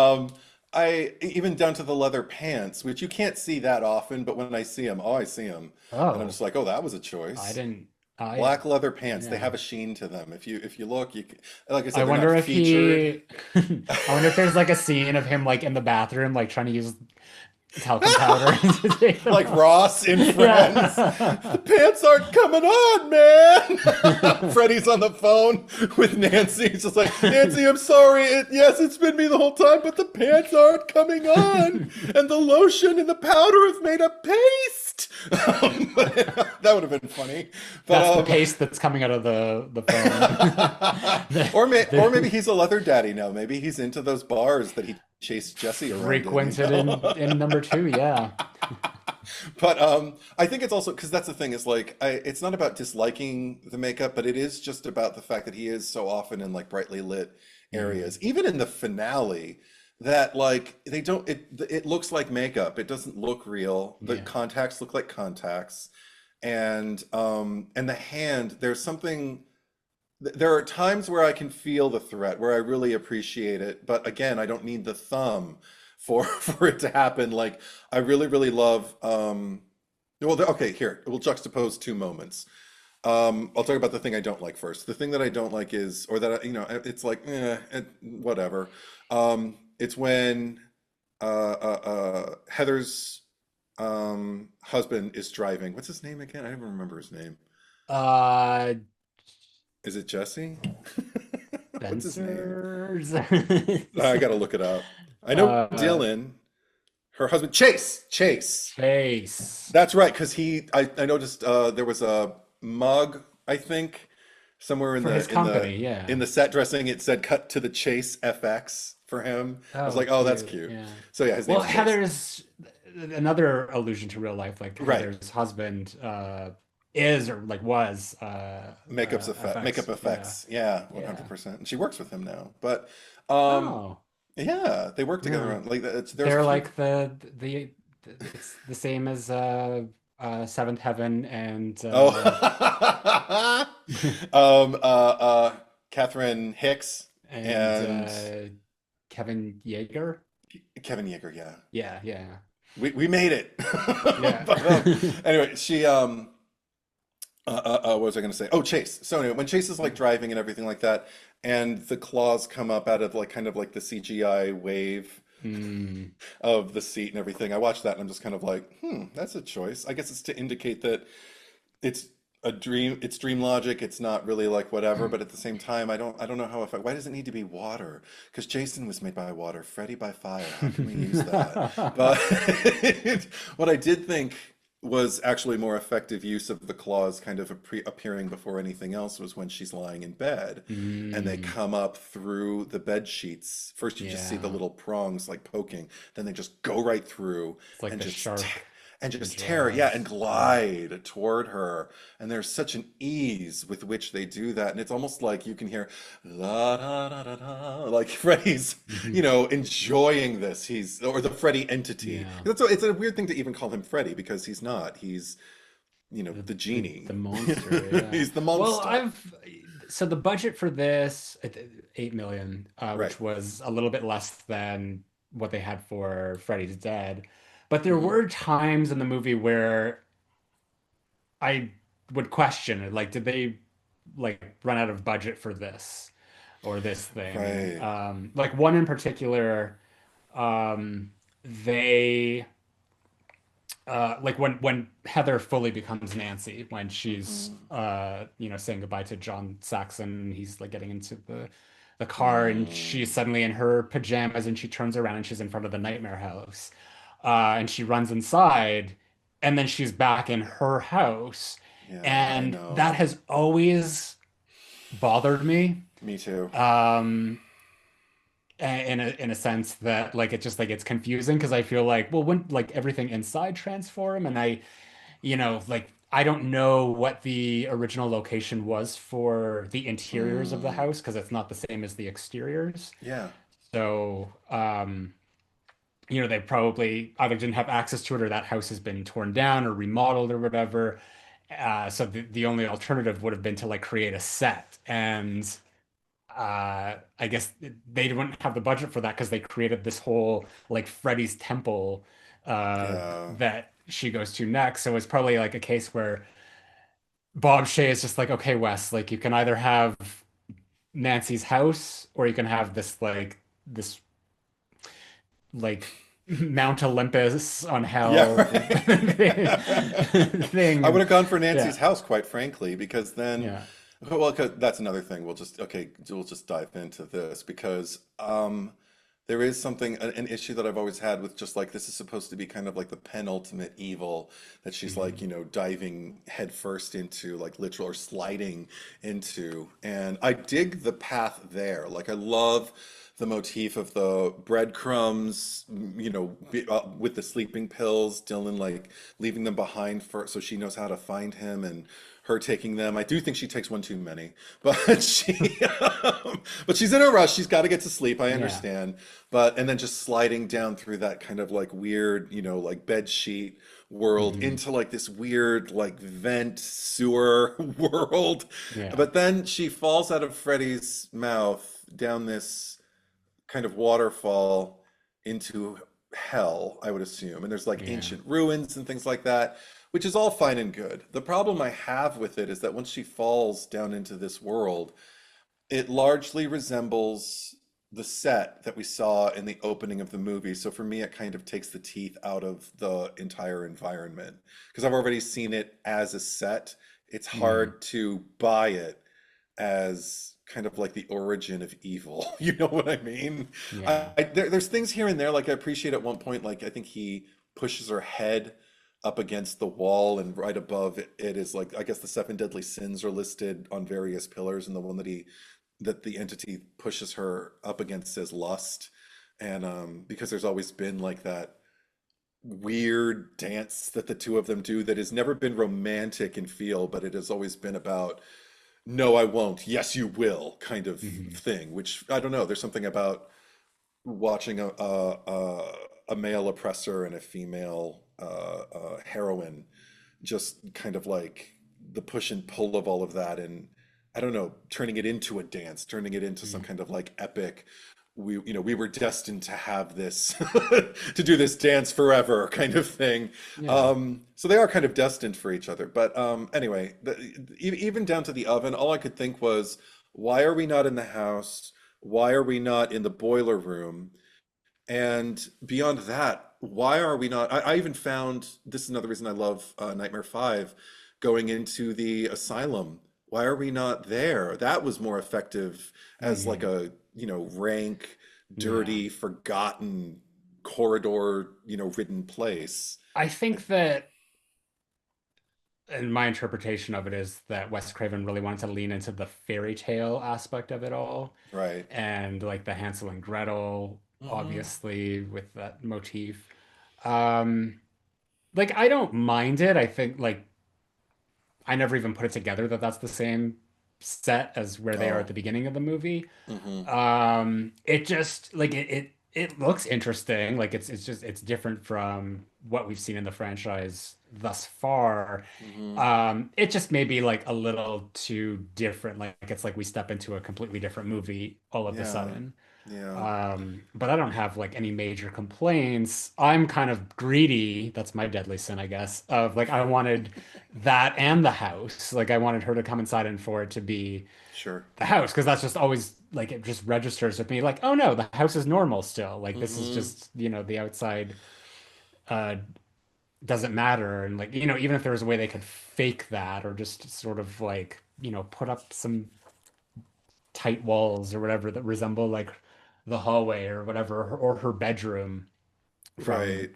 I even down to the leather pants, which you can't see that often, but when I see them, oh, I see them, and I'm Oh, just like, oh, that was a I choice. didn't. I Black leather pants, they Yeah. have a sheen to them. If you look, like I I said, they're not wonder if featured. he. I wonder if there's like a scene of him like in the bathroom, like trying to use talcum powder to take them Like off. Ross in Friends. The Yeah. pants aren't coming on, man. Freddie's on the phone with Nancy. He's just like, Nancy, I'm sorry. Yes, it's been me the whole time, but the pants aren't coming on. And the lotion and the powder have made a paste. That would have been funny. But That's the paste that's coming out of the phone. The, or maybe the he's a leather daddy now. Maybe he's into those bars that he chased Jesse around frequented in. in number two, yeah. But I think it's also because that's the thing is like it's not about disliking the makeup, but it is just about the fact that he is so often in like brightly lit Hmm. areas. Even in the finale, that like they don't it looks like makeup. It doesn't look real. The Yeah. contacts look like contacts, and the hand. There's something. There are times where I can feel the threat, where I really appreciate it, but again, I don't need the thumb for for it to happen. Like I really, really love. Okay, here we'll juxtapose two moments. I'll talk about the thing I don't like first. The thing that I don't like is, or that it's like, whatever. It's when Heather's husband is driving. What's his name again? I don't even remember his name. Uh, Is it Jesse? What's his name? Spencer's. I gotta look it up. I know uh, Dylan, her husband, Chase. Chase. Chase That's right, because I noticed there was a mug, I think, somewhere for his company. in Yeah. the set dressing it said cut to the Chase FX for him. I was Oh, like, oh, that's cute. cute. Yeah. So yeah, his Well, name's Chase. Heather's another allusion to real life. Like Right. Heather's husband is or like was Makeup FX. Yeah. effects. Yeah, Yeah. 100%. And she works with him now. But um Oh, yeah, they work together yeah. on like there's a They're few. like it's the same as Seventh Heaven and Oh. Catherine Hicks and and Kevin Yeager. Kevin Yeager, yeah. Yeah, yeah, We made it. yeah. But anyway, she what was I going to say? Oh, Chase. So anyway, when Chase is like driving and everything like that, and the claws come up out of like kind of like the CGI wave Mm, of the seat and everything, I watched that and I'm just kind of like, that's a choice. I guess it's to indicate that it's a dream, it's dream logic, it's not really like whatever, but at the same time, I don't know how if I, why does it need to be water? Because Jason was made by water, Freddy by fire. How can we use that? But what I did think was actually more effective use of the claws kind of appearing before anything else was when she's lying in bed and they mm, come up through the bed sheets. First you just see the yeah. little prongs like poking, then they just go right through It's like and the just shark and in just tear it, yeah, and Jaws. Yeah. glide toward her. And there's such an ease with which they do that. And it's almost like you can hear la da da da da, like Freddy's, Mhm. enjoying this. He's or the Freddy entity. Yeah. It's a weird thing to even call him Freddy because he's not. He's, the The genie. monster, yeah. He's the Well, monster. so the budget for this 8 million, Right. which was a little bit less than what they had for Freddy's Dead. But there Hmm. were times in the movie where I would question it, like, did they like run out of budget for this or this thing? Right. Like one in particular, they like when Heather fully becomes Nancy, when she's Hmm. saying goodbye to John Saxon, and he's like getting into the car, and she's Mm. suddenly in her pajamas, and she turns around and she's in front of the nightmare house, and she runs inside, and then she's back in her house, Yeah, I and that know. has always bothered me. Me too. Um, in a sense that like it just like it's confusing because I feel like, well, wouldn't like everything inside transform? And like I don't know what the original location was for the interiors of the Mm. house because it's not the same as the exteriors. Yeah. So, they probably either didn't have access to it or that house has been torn down or remodeled or whatever. So the only alternative would have been to like create a set. And I guess they didn't have the budget for that because they created this whole like Freddy's temple Yeah. that she goes to next. So it's probably like a case where Bob Shea is just like, okay, Wes, like you can either have Nancy's house or you can have this like Mount Olympus on Yeah, hell right. I would thing. have gone for Yeah, Nancy's house, quite frankly, because then, yeah. well, 'cause that's another thing. We'll just dive into this because there is something, an issue that I've always had with just like this is supposed to be kind of like the penultimate evil that she's like, Mhm. diving headfirst into, like literal or sliding into. And I dig the path there. Like I love the motif of the breadcrumbs, with the sleeping pills, Dylan like leaving them behind for so she knows how to find him and her taking them. I do think she takes one too many, but but she's in a rush. She's got to get to sleep. I Yeah. understand, but and then just sliding down through that kind of like weird, like bed sheet world Mhm. into like this weird like vent sewer world. Yeah. But then she falls out of Freddy's mouth down this kind of waterfall into hell, I would assume. And there's like Yeah. ancient ruins and things like that, which is all fine and good. The problem I have with it is that once she falls down into this world, it largely resembles the set that we saw in the opening of the movie. So for me, it kind of takes the teeth out of the entire environment because I've already seen it as a set. It's Mm, hard to buy it as kind of like the origin of evil. You know what I mean? yeah. There's things here and there, like I appreciate at one point, like I think he pushes her head up against the wall, and right above it is like I guess the seven deadly sins are listed on various pillars, and the one that the entity pushes her up against says lust. And because there's always been like that weird dance that the two of them do that has never been romantic in feel, but it has always been about no, I won't, yes, you will kind of Hmm. thing, which I don't know. There's something about watching a male oppressor and a female heroine, just kind of like the push and pull of all of that, and I don't know, turning it into a dance, turning it into some Mm, kind of like epic. We were destined to have this, to do this dance forever, kind of thing. yeah. So they are kind of destined for each other. But anyway, even down to the oven, all I could think was, why are we not in the house? Why are we not in the boiler room? And beyond that, why are we not? I even found this is another reason I love Nightmare 5, going into the asylum. Why are we not there? That was more effective as like Hmm. a, rank, Yeah. dirty, forgotten corridor, ridden place. I think that, and my interpretation of it is that Wes Craven really wanted to lean into the fairy tale aspect of it all, Right. and like the Hansel and Gretel, Hmm. obviously with that motif. Um, like I don't mind it. I think like I never even put it together that that's the same set as where they are at Oh. the beginning of the movie. Hmm. It just like it looks interesting. Like it's just it's different from what we've seen in the franchise thus far. Hmm. It just may be like a little too different. Like it's like we step into a completely different movie all of a Yeah. sudden. Yeah. But I don't have like any major complaints. I'm kind of greedy. That's my deadly sin, I guess, of like I wanted that and the house. Like I wanted her to come inside and for it to be Sure. the house because that's just always like it just registers with me like, oh no, the house is normal still. Like this is Hmm. just, the outside uh doesn't matter. And like, even if there was a way they could fake that or just sort of like, put up some tight walls or whatever that resemble like the hallway or whatever or her bedroom from Right.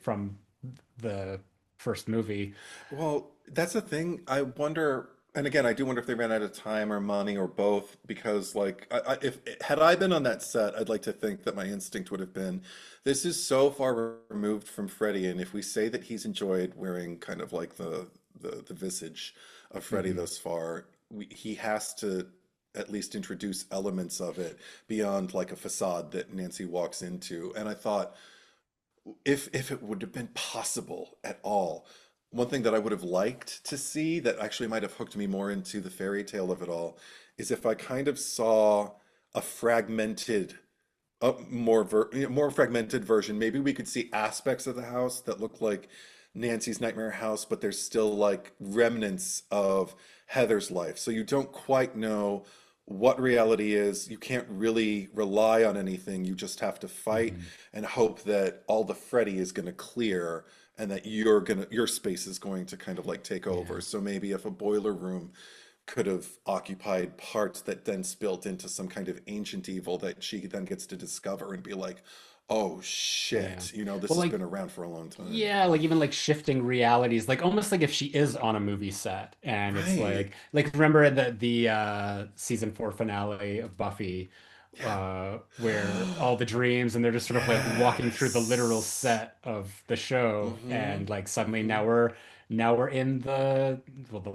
the first movie. Well, that's the thing. I wonder, and again, I do wonder if they ran out of time or money or both, because like, if had I been on that set, I'd like to think that my instinct would have been, this is so far removed from Freddy, and if we say that he's enjoyed wearing kind of like the visage of Freddy Hmm. thus far, he has to at least introduce elements of it beyond like a facade that Nancy walks into. And I thought, if it would have been possible at all. One thing that I would have liked to see that actually might have hooked me more into the fairy tale of it all is if I kind of saw a fragmented, more fragmented version. Maybe we could see aspects of the house that look like Nancy's nightmare house, but there's still like remnants of Heather's life. So you don't quite know what reality is. You can't really rely on anything. You just have to fight Hmm. and hope that all the Freddy is going to clear and that your space is going to kind of like take over. Yeah. So maybe if a boiler room could have occupied parts that then spilt into some kind of ancient evil that she then gets to discover and be like, oh Yeah. shit, this Well, has like, been around for a long time. yeah, like even like shifting realities, like almost like if she is on a movie set and it's Right. like remember the season 4 finale of Buffy, where Yeah. all the dreams and they're just sort of like walking through the literal Yes. set of the show Mm-hmm. and like suddenly Mm-hmm. now we're in the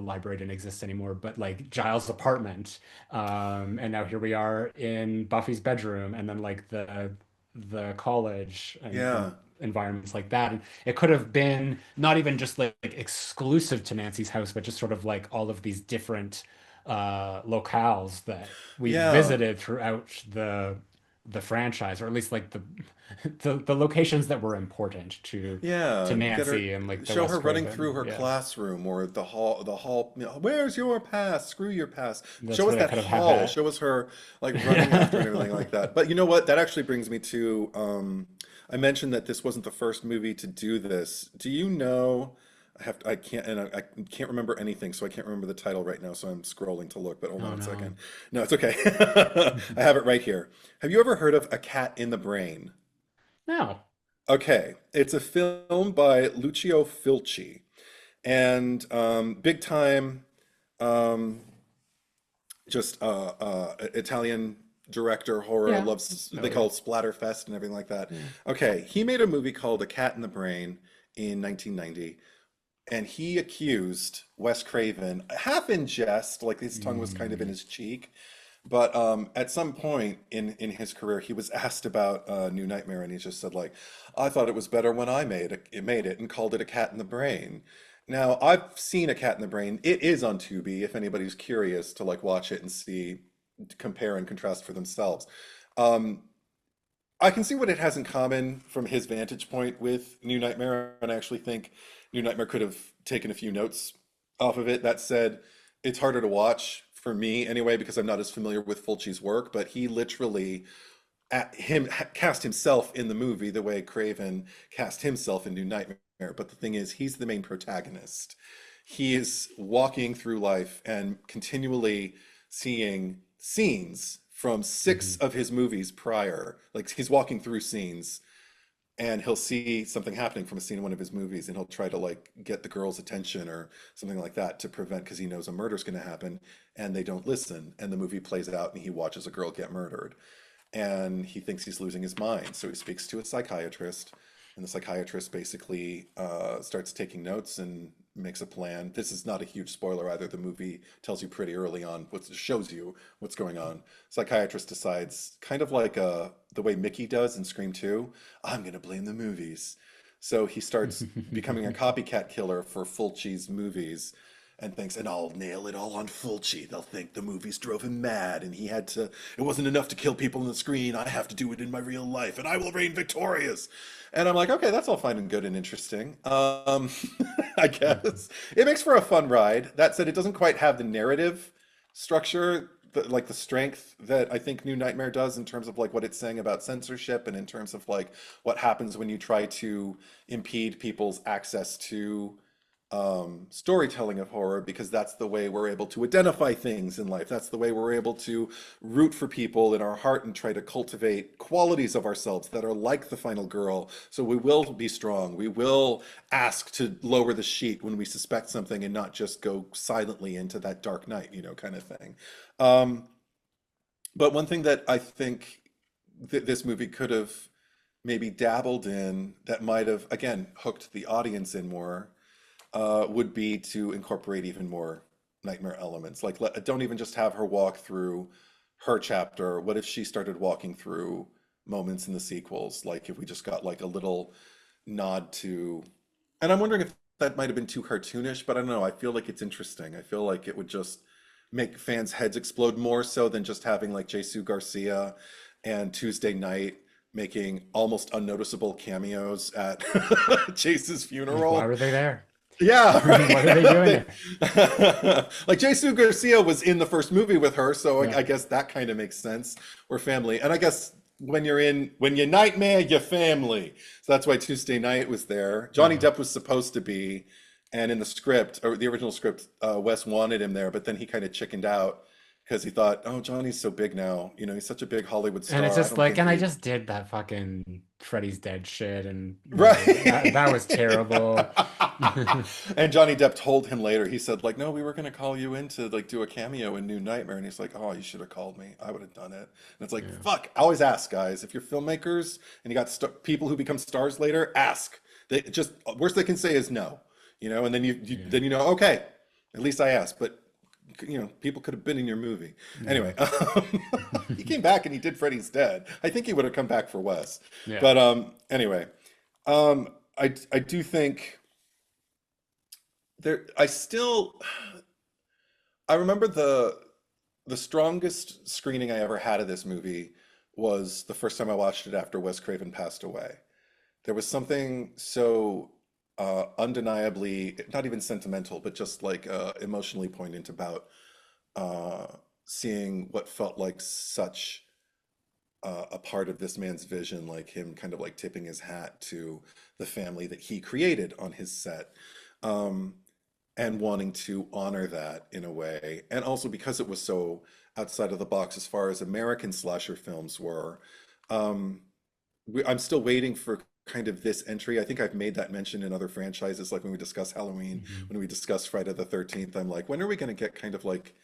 library didn't exist anymore, but like Giles' apartment. And now here we are in Buffy's bedroom and then like the college and Yeah. environments like that. And it could have been not even just like exclusive to Nancy's house, but just sort of like all of these different locales that we Yeah. visited throughout the franchise, or at least like the locations that were important to Yeah, get her, Nancy and like the show Wes her running through Craven. her Yeah, classroom or the hall. Where's your pass? Screw your pass. that's Show us where they that could have had hall. that. Show us her like running after and everything like that. But you know what? That actually brings me to, I mentioned that this wasn't the first movie to do this. Do you know? I can't, and I can't remember anything, so I can't remember the title right now. So I'm scrolling to look. But hold on Oh one second. no. No, it's okay. I have it right here. Have you ever heard of A Cat in the Brain? No. Okay, it's a film by Lucio Fulci, and big time, um, just Italian director, horror, Yeah. loves, Oh they call yeah. it Splatterfest and everything like that. Yeah. Okay, he made a movie called A Cat in the Brain in 1990, and he accused Wes Craven, half in jest, like his tongue was kind of in Mm. his cheek, but at some point in his career, he was asked about New Nightmare, and he just said like, "I thought it was better when made it, and called it A Cat in the Brain." Now I've seen A Cat in the Brain. It is on Tubi if anybody's curious to like watch it and see, compare and contrast for themselves. Um, I can see what it has in common from his vantage point with New Nightmare, and I actually think New Nightmare could have taken a few notes off of it. That said, it's harder to watch for me anyway because I'm not as familiar with Fulci's work, but he literally cast himself in the movie the way Craven cast himself in New Nightmare. But the thing is, he's the main protagonist. He is walking through life and continually seeing scenes from six Mhm. of his movies prior. Like he's walking through scenes and he'll see something happening from a scene in one of his movies and he'll try to like get the girl's attention or something like that to prevent because he knows a murder's going to happen and they don't listen and the movie plays out and he watches a girl get murdered and he thinks he's losing his mind. So he speaks to a psychiatrist, and the psychiatrist basically starts taking notes and makes a plan. This is not a huge spoiler either. The movie tells you pretty early on, what shows you what's going on. Psychiatrist decides, kind of like the way Mickey does in Scream 2, I'm going to blame the movies. So he starts becoming a copycat killer for Fulci's movies and thinks, and I'll nail it all on Fulci. They'll think the movies drove him mad, and he had to. It wasn't enough to kill people on the screen. I have to do it in my real life, and I will reign victorious. And I'm like, okay, that's all fine and good and interesting. I guess it makes for a fun ride. That said, it doesn't quite have the narrative structure, like the strength that I think New Nightmare does in terms of like what it's saying about censorship and in terms of like what happens when you try to impede people's access to storytelling of horror because that's the way we're able to identify things in life. That's the way we're able to root for people in our heart and try to cultivate qualities of ourselves that are like the final girl. So we will be strong. We will ask to lower the sheet when we suspect something and not just go silently into that dark night, kind of thing. Um, but one thing that I think this movie could have maybe dabbled in that might have, again, hooked the audience in more would be to incorporate even more nightmare elements. Like, don't even just have her walk through her chapter. What if she started walking through moments in the sequels? Like, if we just got like a little nod to, and I'm wondering if that might have been too cartoonish, but I don't know. I feel like it's interesting. I feel like it would just make fans' heads explode more so than just having like Jesus Garcia and Tuesday Night making almost unnoticeable cameos at Chase's Like, why funeral. were they there? Yeah, What are they right. doing there? Like Jesus Garcia was in the first movie with her, so I, Yeah. I guess that kind of makes sense. We're family, and I guess when you nightmare, you're family. So that's why Tuesday Night was there. Johnny Uh-huh. Depp was supposed to be, and in the script or the original script, Wes wanted him there, but then he kind of chickened out because he thought, oh, Johnny's so big now. He's such a big Hollywood And it's star. I just don't like, think and I he. just did that fucking Freddy's Dead shit, and that Right. was terrible. And Johnny Depp told him later, he said, like, no, we were gonna call you in to like do a cameo in New Nightmare. And he's like, oh, you should have called me. I would have done it. And it's like, Yeah. fuck, I always ask guys, if you're filmmakers and you got people who become stars later, ask. They just worst they can say is no, and then Yeah. then okay, at least I asked. But people could have been in your movie. Yeah. Anyway, he came back and he did Freddy's Dead. I think he would have come back for Wes. Yeah. But anyway, I do think I still I remember the strongest screening I ever had of this movie was the first time I watched it after Wes Craven passed away. There was something so undeniably, not even sentimental, but just like emotionally poignant about uh, seeing what felt like such a part of this man's vision, like him kind of like tipping his hat to the family that he created on his set, um, and wanting to honor that in a way. And also because it was so outside of the box as far as American slasher films were, um, I'm still waiting for kind of this entry. I think I've made that mention in other franchises, like when we discuss Halloween, Mhm. when we discuss Friday the 13th. I'm like, when are we going to get kind of like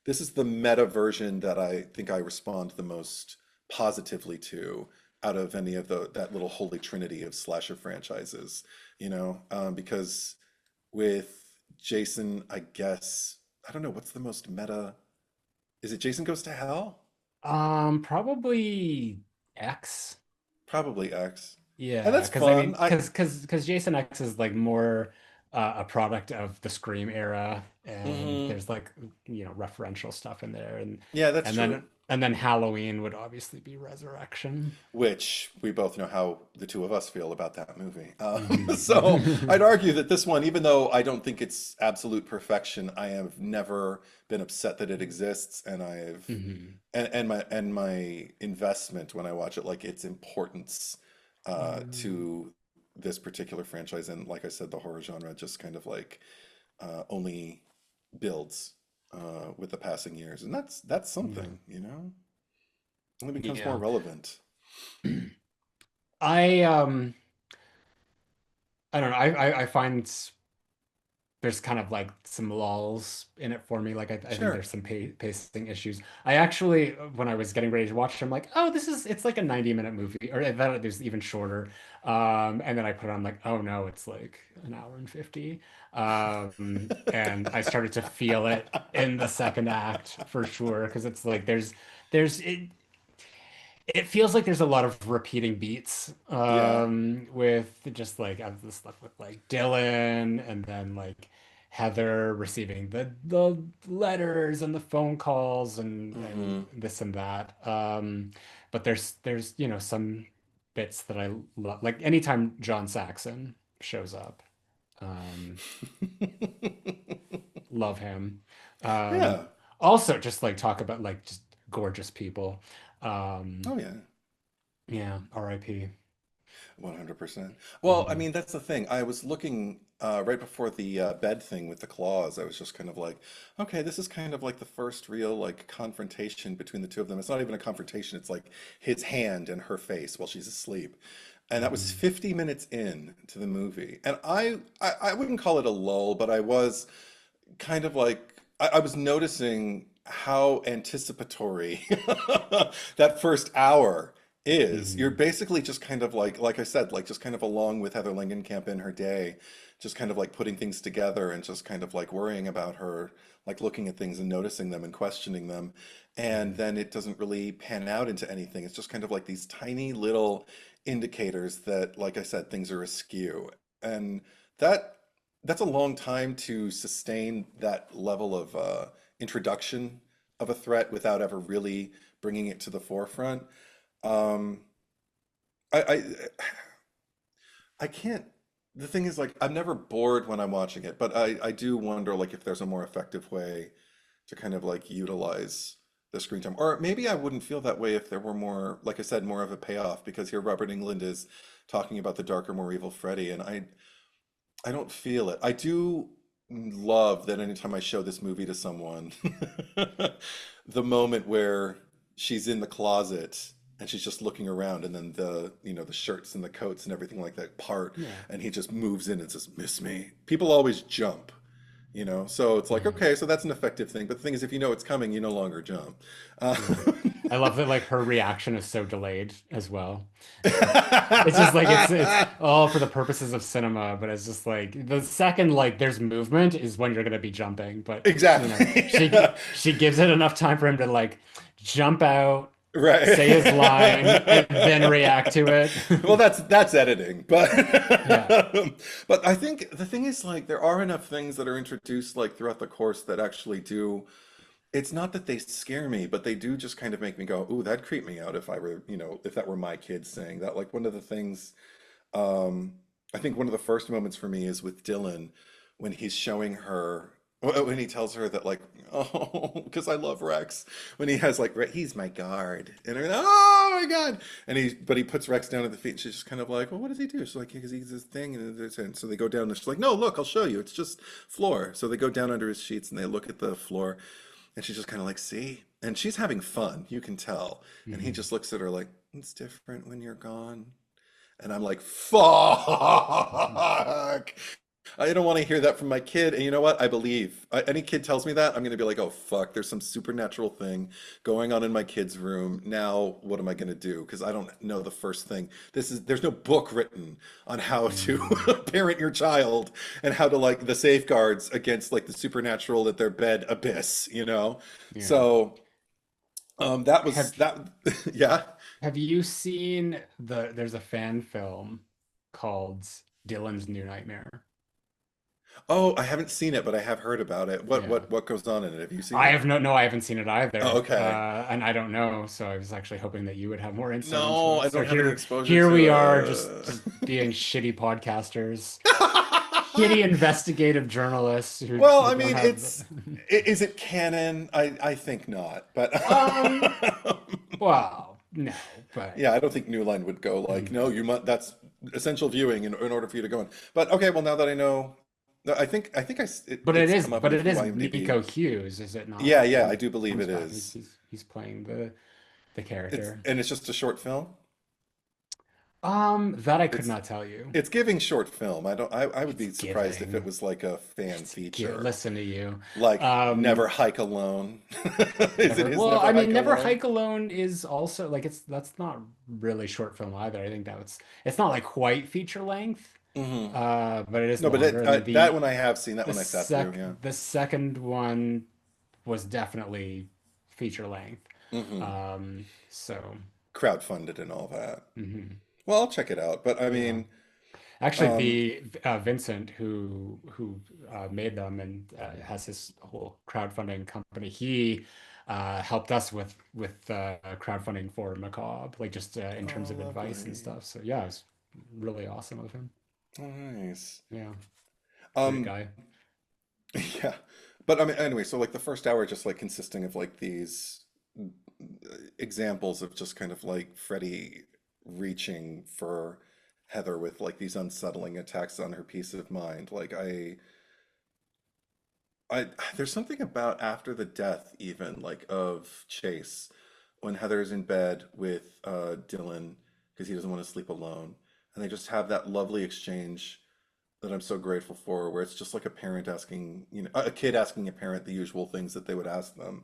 this is the meta version that I think I respond the most positively to out of any of the that little holy trinity of slasher franchises, because with Jason, I guess I don't know what's the most meta. Is it Jason Goes to Hell? Probably X. Probably X, and Yeah, that's because I fun. mean, because Jason X is like more a product of the Scream era, and Hmm. there's like referential stuff in there, Yeah, that's and true. then Halloween would obviously be Resurrection. Which we both know how the two of us feel about that movie. So I'd Hmm. argue that this one, even though I don't think it's absolute perfection, I have never been upset that it exists, and Hmm. and my investment when I watch it, like its importance to this particular franchise, and like I said, the horror genre just kind of like only builds with the passing years, and that's Yeah. something, only becomes more Yeah. relevant. I I don't know. I find there's kind of like some lulls in it for me. Like I think Sure. there's some pacing issues. I actually, when I was getting ready to watch it, I'm like, oh, it's like a 90-minute movie, or I thought it was even shorter. And then I put it on like, oh no, it's like an hour and 50. And I started to feel it in the second act for sure, because it's like there's it feels like there's a lot of repeating beats Yeah. with just like the stuff with like Dylan and then like Heather receiving the letters and the phone calls and Hmm. this and that. But there's some bits that I love, like anytime John Saxon shows up. Um, love him. Yeah. Also just like talk about like just gorgeous people. Um, Oh yeah. yeah, RIP. 100%. Well, I Mhm. mean, that's the thing. I was looking right before the bed thing with the claws. I was just kind of like, okay, this is kind of like the first real like confrontation between the two of them. It's not even a confrontation. It's like his hand and her face while she's asleep. And that was Mhm. 50 minutes in to the movie. And I wouldn't call it a lull, but I was kind of like I was noticing how anticipatory that first hour is. You're Mhm. basically just kind of like I said, like just kind of along with Heather Langenkamp in her day, just kind of like putting things together and just kind of like worrying about her, like looking at things and noticing them and questioning them. And Mhm. then it doesn't really pan out into anything. It's just kind of like these tiny little indicators that, like I said, things are askew. And that that's a long time to sustain that level of introduction of a threat without ever really bringing it to the forefront. Um, I I can't. The thing is, like, I'm never bored when I'm watching it, but I do wonder, like, if there's a more effective way to kind of like utilize the screen time, or maybe I wouldn't feel that way if there were more, like I said, more of a payoff. Because here Robert Englund is talking about the darker, more evil Freddy, and I don't feel it. I do love that anytime I show this movie to someone, the moment where she's in the closet and she's just looking around, and then the shirts and the coats and everything like that part, Yeah. and he just moves in and says, "Miss me." People always jump, so it's like, Yeah. okay, so that's an effective thing. But the thing is, if you know it's coming, you no longer jump. Yeah. I love that like her reaction is so delayed as well. It's just like it's all for the purposes of cinema, but it's just like the second like there's movement is when you're gonna be jumping. But Exactly. she gives it enough time for him to like jump out, say his line, and then Right. react to it. Well, that's editing, but Yeah. but I think the thing is like there are enough things that are introduced like throughout the course that actually do. it's not that they scare me, but they do just kind of make me go, "Ooh, that'd creep me out if I were, if that were my kids saying that." Like one of the things, um, I think one of the first moments for me is with Dylan when he's showing her, when he tells her that like, oh, because I love Rex, when he has like, he's my guard, and I'm like, oh my God, but he puts Rex down at the feet, and she's just kind of like, well, what does he do? She's like, because he's this thing, and so they go down, and she's like, no, look, I'll show you, it's just floor. So they go down under his sheets, and they look at the floor, and she's just kind of like, see, and she's having fun, you can tell, and he Mhm. just looks at her like, it's different when you're gone. And I'm like, fuck. I don't want to hear that from my kid. And you know what? I believe. Any kid tells me that, I'm going to be like, oh, fuck, there's some supernatural thing going on in my kid's room. Now, what am I going to do? Because I don't know the first thing. There's no book written on how to Mhm. parent your child and how to like the safeguards against like the supernatural at their bed abyss, you know? Yeah. So, that was Have that. Yeah. have you seen there's a fan film called Dylan's New Nightmare? Oh, I haven't seen it, but I have heard about it. What Yeah. what what goes on in it? Have you seen I it? have no, I haven't seen it Oh, either. okay. And I don't know, so I was actually hoping that you would have more insight into No, it. I So don't have any exposure here we are to just being shitty podcasters, it. shitty investigative journalists Well, who I don't mean, have is it canon? I think not, but um well, no, but yeah, I don't think New Line would go like, no, you must. That's essential viewing in order for you to go in. But okay, well, now that I know, no, it's come up but in a it few is IMDb. Nico Hughes, is it not? Yeah, Like yeah, I do believe comes it back. is. He's playing the It's character. and it's just a short film. That I could It's not tell you. it's giving short film. I would It's be surprised if it giving. was like a fan feature. Listen to you. Like Never Um, Hike Alone. Is it Never. his Well, I Never mean, Hike Never Alone? Hike Alone is also like that's not really short film either. I think it's not like quite feature length, Hmm. but it is No, but longer. And then that one I have seen. That one I sat through. Yeah. the second one was definitely feature length. Hmm. So Crowdfunded and all that. mhm. Well, I'll check it out. But I Yeah. mean, Actually, um, the Vincent who made them and has his whole crowdfunding company, he helped us with crowdfunding for Macabre, like just in terms oh, of advice and lovely. stuff. So yeah, it's really awesome of him. Oh, nice. Yeah, great Um, guy. yeah. But I mean, anyway, so like the first hour just like consisting of like these examples of just kind of like Freddy reaching for Heather with like these unsettling attacks on her peace of mind. Like I there's something about after the death even like of Chase when Heather's in bed with Dylan because he doesn't want to sleep alone and they just have that lovely exchange that I'm so grateful for where it's just like a parent asking, a kid asking a parent the usual things that they would ask them.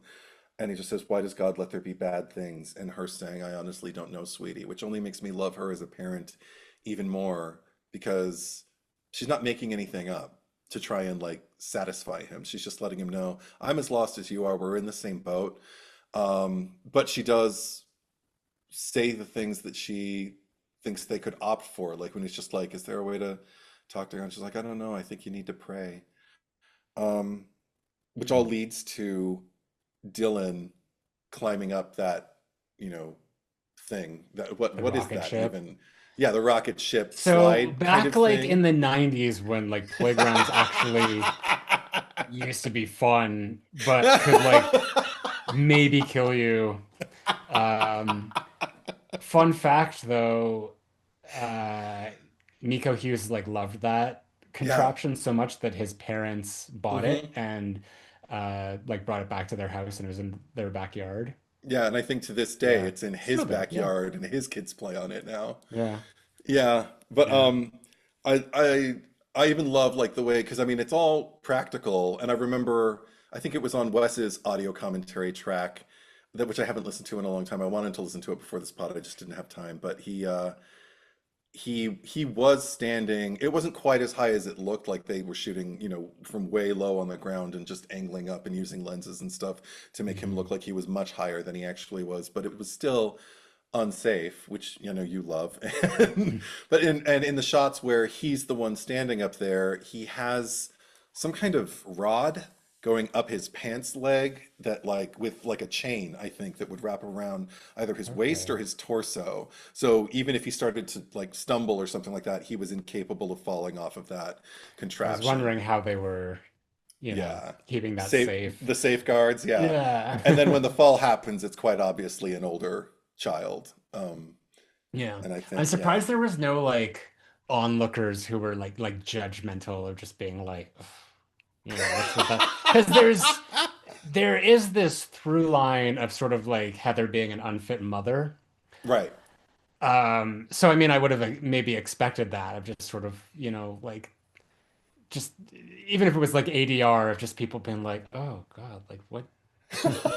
And he just says, "Why does God let there be bad things?" And her saying, "I honestly don't know, sweetie," which only makes me love her as a parent even more because she's not making anything up to try and like satisfy him. She's just letting him know, "I'm as lost as you are. We're in the same boat." But she does say the things that she thinks they could opt for. Like when he's just like, "Is there a way to talk to her?" And she's like, "I don't know. I think you need to pray." Um, which all Mhm. leads to Dylan climbing up that, you know, thing. That The what is rocket that ship. even? Yeah, the rocket ship So slide kind back of like in thing. the 90s when like playgrounds actually used to be fun, but could like maybe kill you. Um, Fun fact though, uh, Nico Hughes like loved that Yeah. contraption so much that his parents bought it Hmm. and like brought it back to their house and it was in their backyard. Yeah, and I think to this day Yeah. it's in his Still there. Yeah. backyard and his kids play on it now. Yeah. Yeah, but Yeah. I even love like the way because I mean it's all practical and I remember I think it was on Wes's audio commentary track that which I haven't listened to in a long time. I wanted to listen to it before this pod, I just didn't have time. But he was standing. It wasn't quite as high as it looked like they were shooting, from way low on the ground and just angling up and using lenses and stuff to make him Hmm. look like he was much higher than he actually was. But it was still unsafe, which you love. But in the shots where he's the one standing up there, he has some kind of rod going up his pants leg that like with like a chain, I think, that would wrap around either his waist or Okay. his torso. So even if he started to like stumble or something like that, he was incapable of falling off of that I was contraption. wondering how they were, Yeah. keeping that Safe safe. the safeguards, yeah. Yeah. And then when the fall happens, it's quite obviously an older child. Yeah. And I I'm think, yeah. surprised there was no like onlookers who were like judgmental or just being like, "Ugh, what's with that?" Because there is this through line of sort of like Heather being an unfit mother. Right. So I mean, I would have maybe expected that of just sort of, like just even if it was like ADR of just people being like, "Oh God, like what?"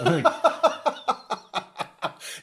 Like,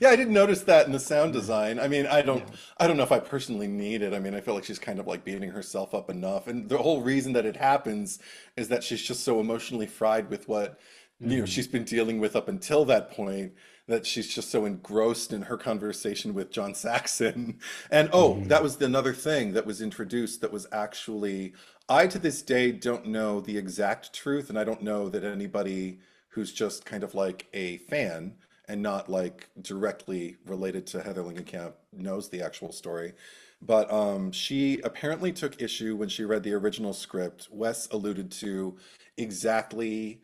Yeah, I didn't notice that in the sound yeah, design. I mean, yeah. I don't know if I personally need it. I mean, I feel like she's kind of like beating herself up enough. And the whole reason that it happens is that she's just so emotionally fried with what, Hmm. she's been dealing with up until that point that she's just so engrossed in her conversation with John Saxon. And oh, that Hmm. was another thing that was introduced that was actually, I to this day don't know the exact truth, and I don't know that anybody who's just kind of like a fan and not like directly related to Heather Langenkamp knows the actual story. But she apparently took issue when she read the original script. Wes alluded to exactly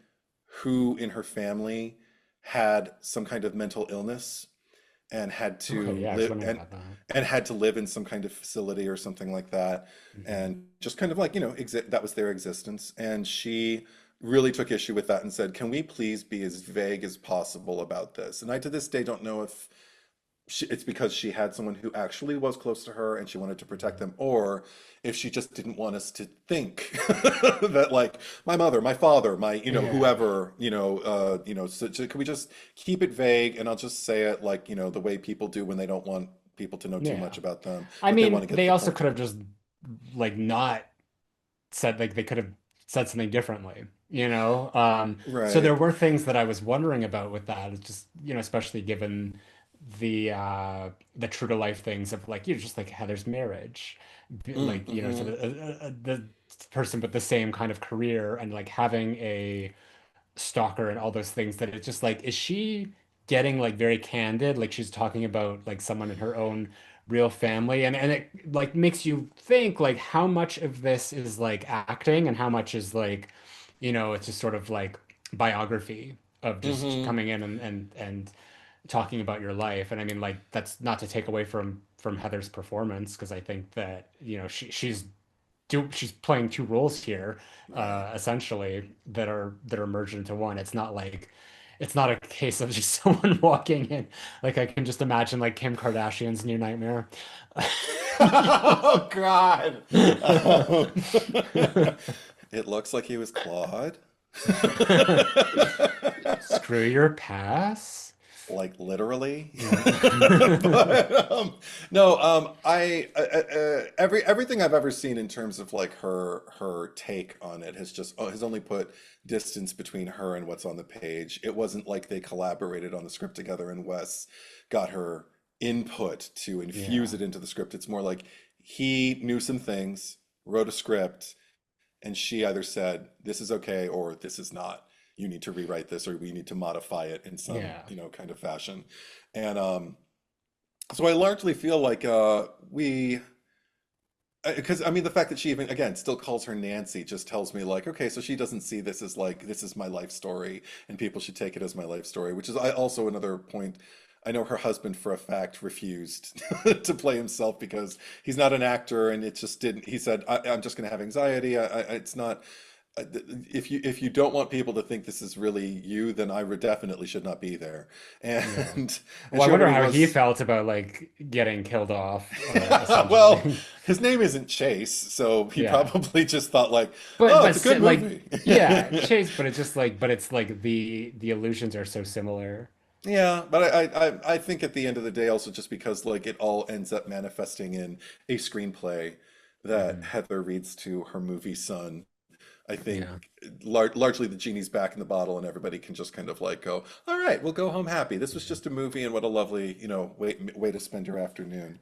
who in her family had some kind of mental illness and had Okay, to yeah, I was live wondering about that. and had to live in some kind of facility or something like that, Hmm. and just kind of like that was their existence, and she really took issue with that and said, can we please be as vague as possible about this? And I to this day don't know if it's because she had someone who actually was close to her and she wanted to protect them, or if she just didn't want us to think that like my mother, my father, my Yeah, whoever, so can we just keep it vague, and I'll just say it like the way people do when they don't want people to know too yeah. much about them, I but they want to mean, get they the also point could have across. just like not said like they could have said something differently, you know? So there Right. were things that I was wondering about with that. It's just, especially given the true to life things of like, just like Heather's marriage, like, Mm-hmm. sort of the person with the same kind of career and like having a stalker and all those things that it's just like, is she getting like very candid? Like she's talking about like someone in her own real family and it like makes you think like how much of this is like acting and how much is like, it's just sort of like biography of just Mm-hmm. coming in and talking about your life. And I mean like that's not to take away from Heather's performance because I think that, she's playing two roles here, Right. essentially that are merged into one. It's not a case of just someone walking in. Like I can just imagine like Kim Kardashian's new nightmare. Oh God. Um, it looks like he was clawed. Screw your pass. Like literally. Yeah. But no, everything I've ever seen in terms of like her take on it has just has only put distance between her and what's on the page. It wasn't like they collaborated on the script together and Wes got her input to infuse Yeah. it into the script. It's more like he knew some things, wrote a script, and she either said, this is okay or this is not. You need to rewrite this or we need to modify it in some, Yeah. kind of fashion. And so I largely feel like we because I mean the fact that she even again still calls her Nancy just tells me like okay, so she doesn't see this as like this is my life story and people should take it as my life story, which is I also another point. I know her husband for a fact refused to play himself because he's not an actor and it just didn't. He said, I'm just going to have anxiety. It's not. If you don't want people to think this is really you, then I would definitely should not be there. Yeah. And and Well, I she wonder already how he was. felt about like getting killed off, Well, essentially. his name isn't Chase, so he Yeah. probably just thought like, But "Oh, but it's a good like movie." yeah, Chase, but it's like the illusions are so similar. Yeah, but I think at the end of the day, also just because like it all ends up manifesting in a screenplay that Hmm. Heather reads to her movie son. I think Yeah. largely the genie's back in the bottle, and everybody can just kind of like go, "All right, we'll go home happy. This was Yeah. just a movie, and what a lovely, way to spend your afternoon."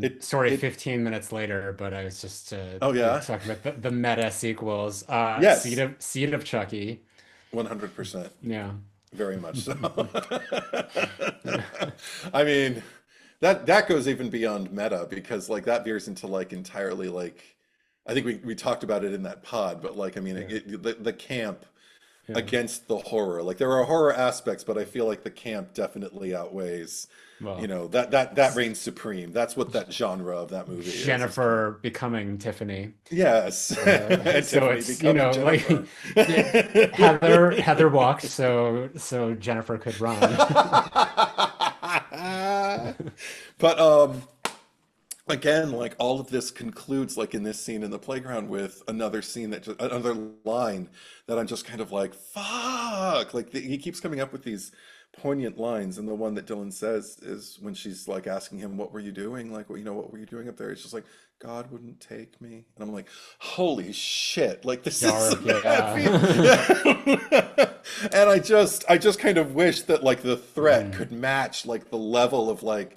It Sorry, it 15 minutes later, but I was just oh yeah. talking about the meta sequels. Yes. Seed of Chucky. 100%. Yeah. Very much so. I mean, that goes even beyond meta because like that veers into like entirely like I think we talked about it in that pod, but like I mean Yeah. the camp Yeah. against the horror. Like there are horror aspects, but I feel like the camp definitely outweighs, Well, that reigns supreme. That's what that genre of that movie is camp. Jennifer becoming Tiffany. Yes. And So Tiffany it's, becoming like Jennifer. Heather walked so Jennifer could run. But again, like all of this concludes like in this scene in the playground with another scene that just another line that I'm just kind of like, fuck. Like he keeps coming up with these poignant lines, and the one that Dylan says is when she's like asking him, "What were you doing? Like, what were you doing up there?" It's just like, "God wouldn't take me," and I'm like, "Holy shit! Like this is Dark, some heavy." yeah. And I just kind of wish that like the threat Mhm. could match like the level of like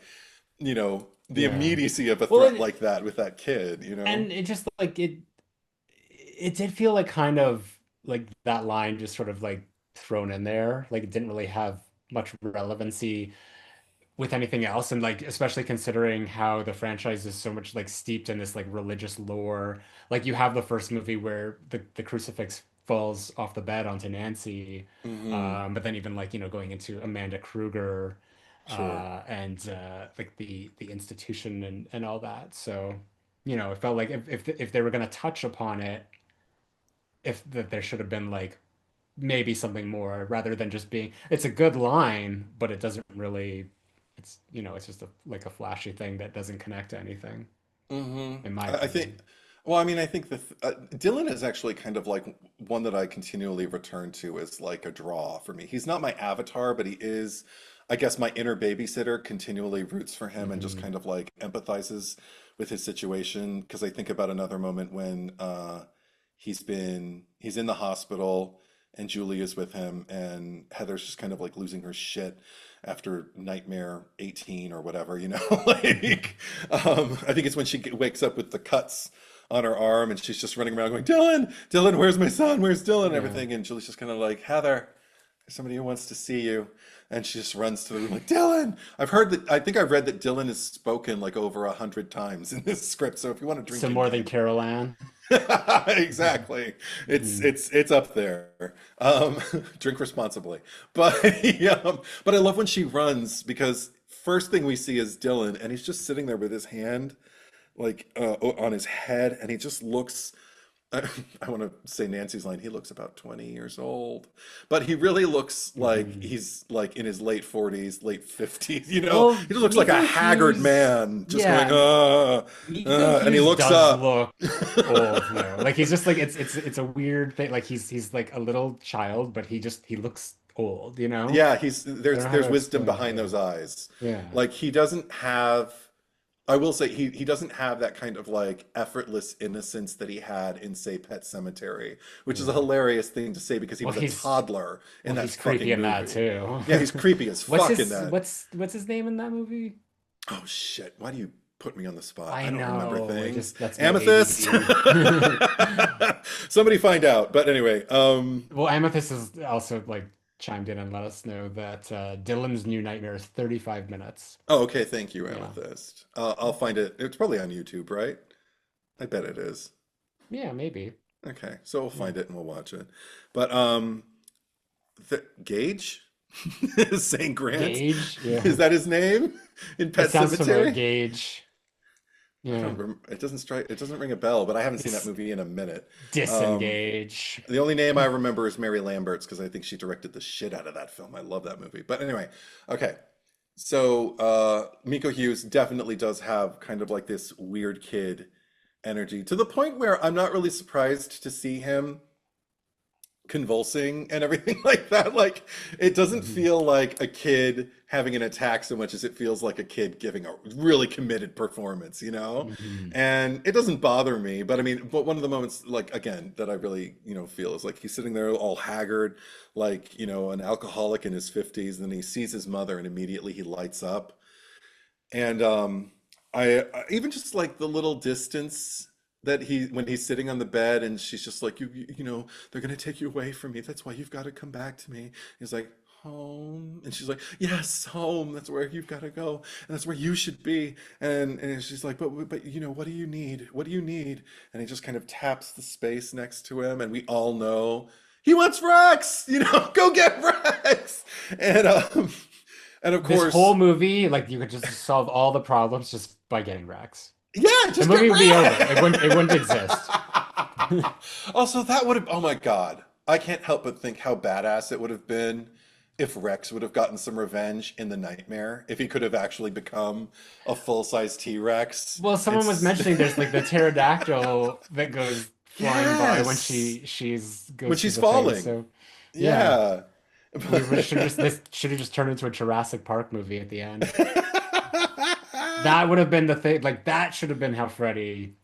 the Yeah. immediacy of a Well, threat like that with that kid, you know? and it just like it did feel like kind of like that line just sort of like thrown in there. Like it didn't really have much relevancy with anything else, and like especially considering how the franchise is so much like steeped in this like religious lore. Like you have the first movie where the crucifix falls off the bed onto Nancy, Hmm. but then even like going into Amanda Kruger, Sure. and like the institution and all that. So it felt like if they were gonna touch upon it, if that there should have been like maybe something more rather than just being it's a good line, but it doesn't really it's just like a flashy thing that doesn't connect to anything, Hmm. in my I think, opinion. well, I mean, I think Dylan is actually kind of like one that I continually return to as like a draw for me. He's not my avatar, but he is, I guess, my inner babysitter continually roots for him and just Hmm. kind of like empathizes with his situation. Because I think about another moment when he's in the hospital and Julie is with him and Heather's just kind of like losing her shit after Nightmare 18 or whatever, like I think it's when she wakes up with the cuts on her arm and she's just running around going, Dylan, Dylan, where's my son? Where's Dylan? And Yeah. everything. And Julie's just kind of like, Heather, there's somebody who wants to see you. And she just runs to the room like, Dylan. I think I've read that Dylan is spoken like over 100 times in this script. So if you want a So drinking more than game, Carol Ann. exactly. Mhm. It's up there. Drink responsibly. But but I love when she runs because first thing we see is Dylan and he's just sitting there with his hand like on his head and he just looks I want to say Nancy's line, he looks about 20 years old, but he really looks like Mhm. he's like in his late 40s, late 50s, Well, he just looks like a Miko haggard Hughes, man just going, yeah, Miko and he Hughes looks does up. look old though. Like he's just like it's a weird thing. Like he's like a little child, but he looks old, you know? Yeah, I don't know how there's to wisdom explain it. behind those eyes. Yeah. Like he doesn't have I will say he doesn't have that kind of like effortless innocence that he had in say Pet Cemetery, which is a Yeah. hilarious thing to say because he Well, was a toddler in that he's creepy fucking in that movie. too. Yeah, he's creepy as fuck in that. What's his name in that movie? Oh shit, why do you put me on the spot? I I don't remember know. things. That's my Amethyst? ADD. Somebody find out. But anyway, Well, Amethyst has also like chimed in and let us know that Dylan's New Nightmare is 35 minutes. oh, okay, thank you, Yeah. Amethyst. I'll find it. It's probably on YouTube, right? I bet it is. Yeah, maybe. Okay, so we'll Yeah. find it and we'll watch it. But Gage, St. Grant, Gage. is Yeah. that his name in It Pet sounds familiar. Cemetery? Gage. I Yeah. don't remember. It doesn't ring a bell, but I haven't seen that It's movie in a minute. Um, disengage. the only name I remember is Mary Lambert's because I think she directed the shit out of that film. I love that movie. But anyway, okay. So Miko Hughes definitely does have kind of like this weird kid energy to the point where I'm not really surprised to see him convulsing and everything like that. Like it doesn't Mhm. feel like a kid having an attack so much as it feels like a kid giving a really committed performance, you know? Mhm. And it doesn't bother me, but I mean, but one of the moments like again that I really, feel is like he's sitting there all haggard, like, an alcoholic in his 50s, and then he sees his mother and immediately he lights up. And I even just like the little distance that he when he's sitting on the bed and she's just like you know they're gonna take you away from me. That's why you've got to come back to me. He's like home, and she's like yes, home. That's where you've got to go, and that's where you should be. And she's like but you know what do you need? What do you need? And he just kind of taps the space next to him, and we all know he wants Rex. You know, go get Rex. And and of This whole course movie, like you could just solve all the problems just by getting Rex. yeah, The just get movie would be over. Rex. It wouldn't exist. Also, that would have, oh my God. I can't help but think how badass it would have been if Rex would have gotten some revenge in the nightmare, if he could have actually become a full-size T-Rex. Well, someone was It's mentioning there's like the pterodactyl that goes flying by when yes, she's when goes through she's the thing. falling. So yeah, Yeah. we should just this should have just turned into a Jurassic Park movie at the end. That would have been the thing. Like that should have been how Freddy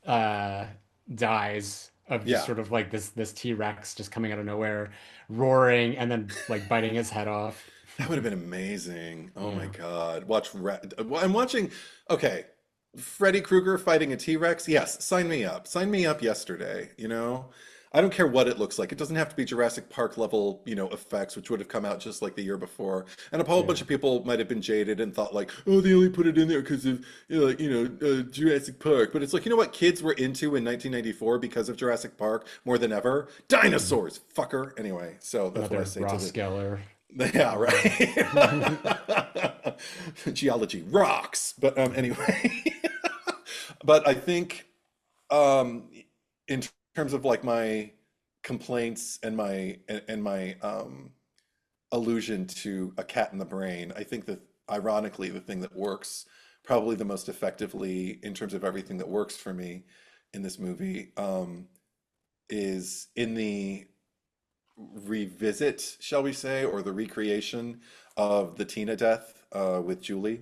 uh dies of just Yeah. sort of like this T-Rex just coming out of nowhere, roaring and then like biting his head off. That would have been amazing. Oh my Yeah. God. I'm watching, okay, Freddy Krueger fighting a T-Rex. Yes, sign me up. Sign me up yesterday, you know? I don't care what it looks like. It doesn't have to be Jurassic Park level, you know, effects, which would have come out just like the year before. And a whole bunch Yeah. of people might have been jaded and thought like, oh, they only put it in there because of, you know, like, Jurassic Park. But it's like, you know what kids were into in 1994 because of Jurassic Park more than ever? Mhm. Dinosaurs, fucker. Anyway, so that's what I Another say to Ross the Geller. yeah, Mhm. right. Geology rocks. But anyway, but I think um, in terms of like my complaints and my allusion to a cat in the brain, I think that ironically the thing that works probably the most effectively in terms of everything that works for me in this movie is in the revisit, shall we say, or the recreation of the Tina death with Julie.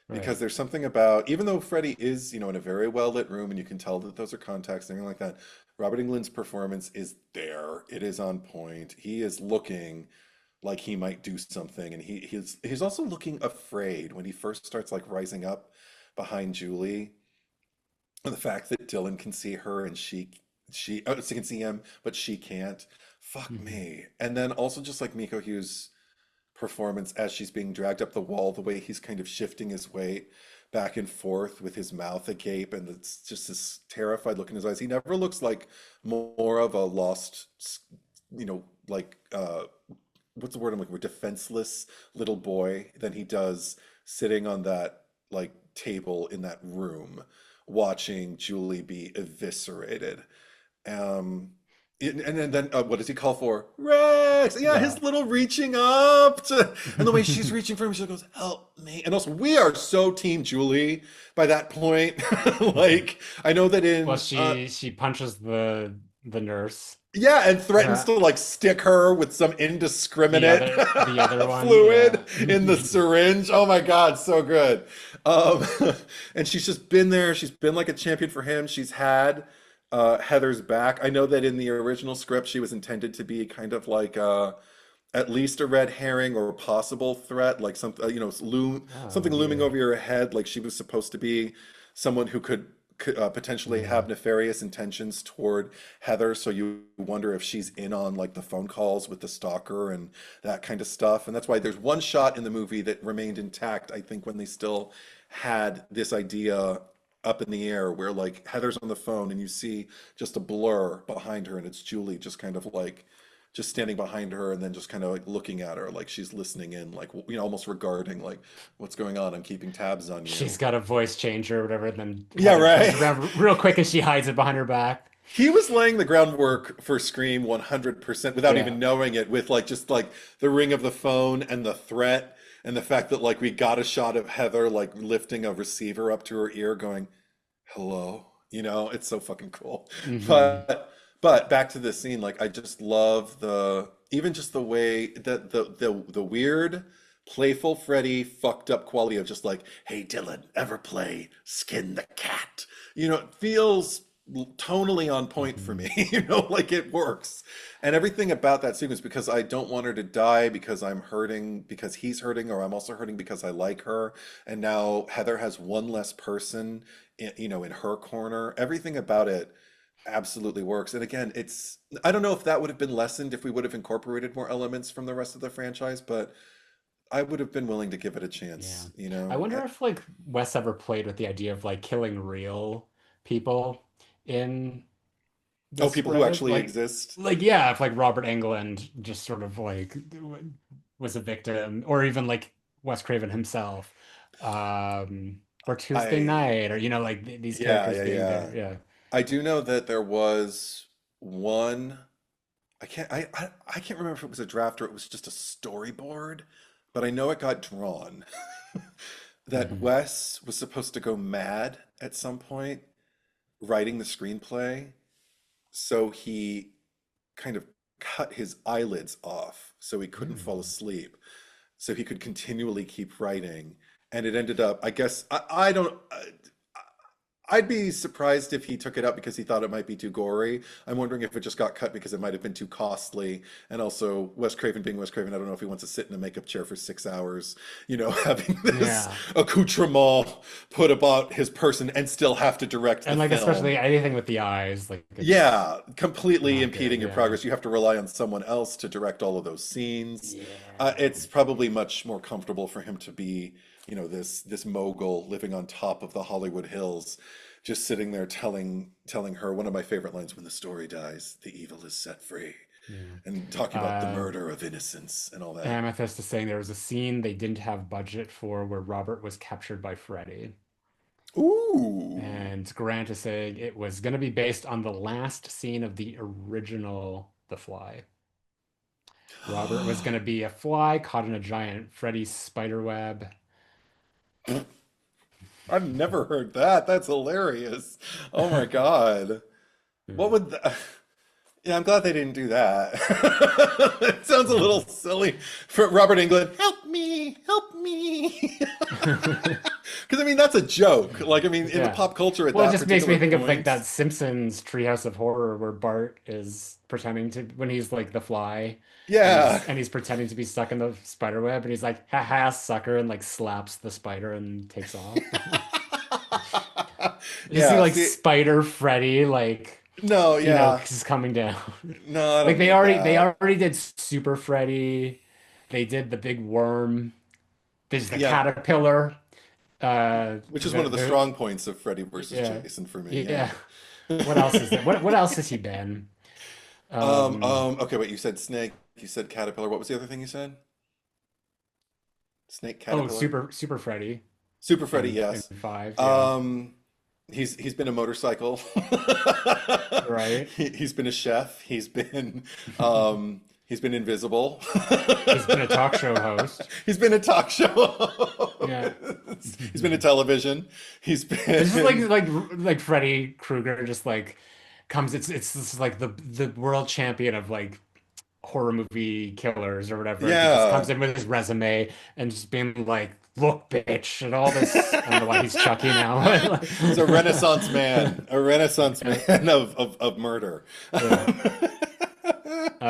Right. Because there's something about, even though Freddy is, you know, in a very well lit room and you can tell that those are contacts and everything like that, Robert Englund's performance is there. It is on point. He is looking like he might do something, and he's also looking afraid when he first starts like rising up behind Julie. And the fact that Dylan can see her and she can see him, but she can't. Fuck Mhm. me. And then also just like Miko Hughes' performance as she's being dragged up the wall, the way he's kind of shifting his weight back and forth with his mouth agape, and it's just this terrified look in his eyes. He never looks like more of a lost, you know, like what's the word I'm looking for? Defenseless little boy than he does sitting on that like table in that room watching Julie be eviscerated. Um, and then what does he call for? Rex! Yeah, Yeah. his little reaching up to, and the way she's reaching for him, she goes, "Help me!" And also, we are so Team Julie by that point. Mhm. Like, I know that Well, in she punches the nurse. yeah, and threatens Yeah. to like stick her with some indiscriminate The other one, fluid yeah. in the syringe. Oh my God, so good. Um, and she's just been there. She's been like a champion for him. She's had Heather's back. I know that in the original script, she was intended to be kind of like at least a red herring or a possible threat, like something, you know, Oh, something looming over weird. your head. Like she was supposed to be someone who could potentially Mm. have nefarious intentions toward Heather. So you wonder if she's in on like the phone calls with the stalker and that kind of stuff. And that's why there's one shot in the movie that remained intact, I think, when they still had this idea up in the air where like Heather's on the phone and you see just a blur behind her and it's Julie just kind of like just standing behind her and then just kind of like looking at her like she's listening in like you know almost regarding like what's going on, I'm keeping tabs on She's you. got a voice changer or whatever, then Yeah, Heather turns right. around real quick and she hides it behind her back. He was laying the groundwork for Scream 100% without Yeah. even knowing it, with like just like the ring of the phone and the threat and the fact that like we got a shot of Heather like lifting a receiver up to her ear going, "Hello." You know, it's so fucking cool. Hmm. But back to this scene, like I just love the even just the way that the weird playful Freddy fucked up quality of just like, "Hey Dylan, ever play Skin the Cat?" You know, it feels tonally on point for Mhm. me. Like it works. And everything about that sequence, because I don't want her to die, because I'm hurting, because he's hurting, or I'm also hurting because I like her. And now Heather has one less person, in her corner. Everything about it absolutely works. And again, I don't know if that would have been lessened if we would have incorporated more elements from the rest of the franchise, but I would have been willing to give it a Yeah. chance. I wonder if like Wes ever played with the idea of like killing real people in the Oh, people who spread. actually exist. Like yeah, if like Robert Englund just sort of like was a victim, or even like Wes Craven himself, or Tuesday I Night, or like these Yeah, characters yeah, being yeah. there. Yeah. I do know that there was one. I can't remember if it was a draft or it was just a storyboard, but I know it got drawn that Mhm. Wes was supposed to go mad at some point writing the screenplay, so he kind of cut his eyelids off so he couldn't fall Mm. asleep, so he could continually keep writing. And it ended up, I guess, I don't. I'd be surprised if he took it out because he thought it might be too gory. I'm wondering if it just got cut because it might have been too costly. And also, Wes Craven being Wes Craven, I don't know if he wants to sit in a makeup chair for 6 hours, having this Yeah. accoutrement put about his person and still have to direct the And like film. especially anything with the eyes, like it's Yeah, completely not good. impeding your Yeah. progress. You have to rely on someone else to direct all of those scenes. Yeah. It's probably much more comfortable for him to be, this mogul living on top of the Hollywood hills, just sitting there telling her one of my favorite lines, "When the story dies, the evil is set free," Yeah. and talking about the Uh, murder of innocence and all that. Amethyst is saying there was a scene they didn't have budget for where Robert was captured by Freddy. Ooh. And Grant is saying it was going to be based on the last scene of the original The Fly. Robert was going to be a fly caught in a giant Freddy spider web. I've never heard that. That's hilarious. Oh my God. What would the... Yeah, I'm glad they didn't do that. It sounds a little silly for Robert Englund. Help me. Because I mean, that's a joke. Like, I mean, in the Yeah. pop culture at Well, it that just makes particular me think of like point. that Simpsons Treehouse of Horror where Bart is pretending to when he's like the fly and Yeah. he's pretending to be stuck in the spider web and he's like, haha, sucker, and like slaps the spider and takes off. You see Yeah. like See, Spider Freddy like no, yeah. just coming down. No, I Like don't need they that. already did Super Freddy. They did the big worm. There's the Yeah. caterpillar. Which is one of the The strong points of Freddy versus yeah. Jason for me. Yeah. Yeah. What else is there? What else has he been? Okay, wait, you said snake, you said caterpillar. What was the other thing you said? Snake Oh, caterpillar? Super Freddy Super Freddy, in yes. five. Yeah. Um, he's been a motorcycle. Right. He's been a chef. He's been invisible. He's been a talk show host. He's been a talk show. Yeah. He's been a television. He's It's just been like Freddy Krueger just like comes it's just like the world champion of like horror movie killers or whatever, and he just yeah. comes in with his resume and just being like, "Look, bitch," and all this. I don't know why he's Chucky now. He's a renaissance Yeah, man of murder. yeah.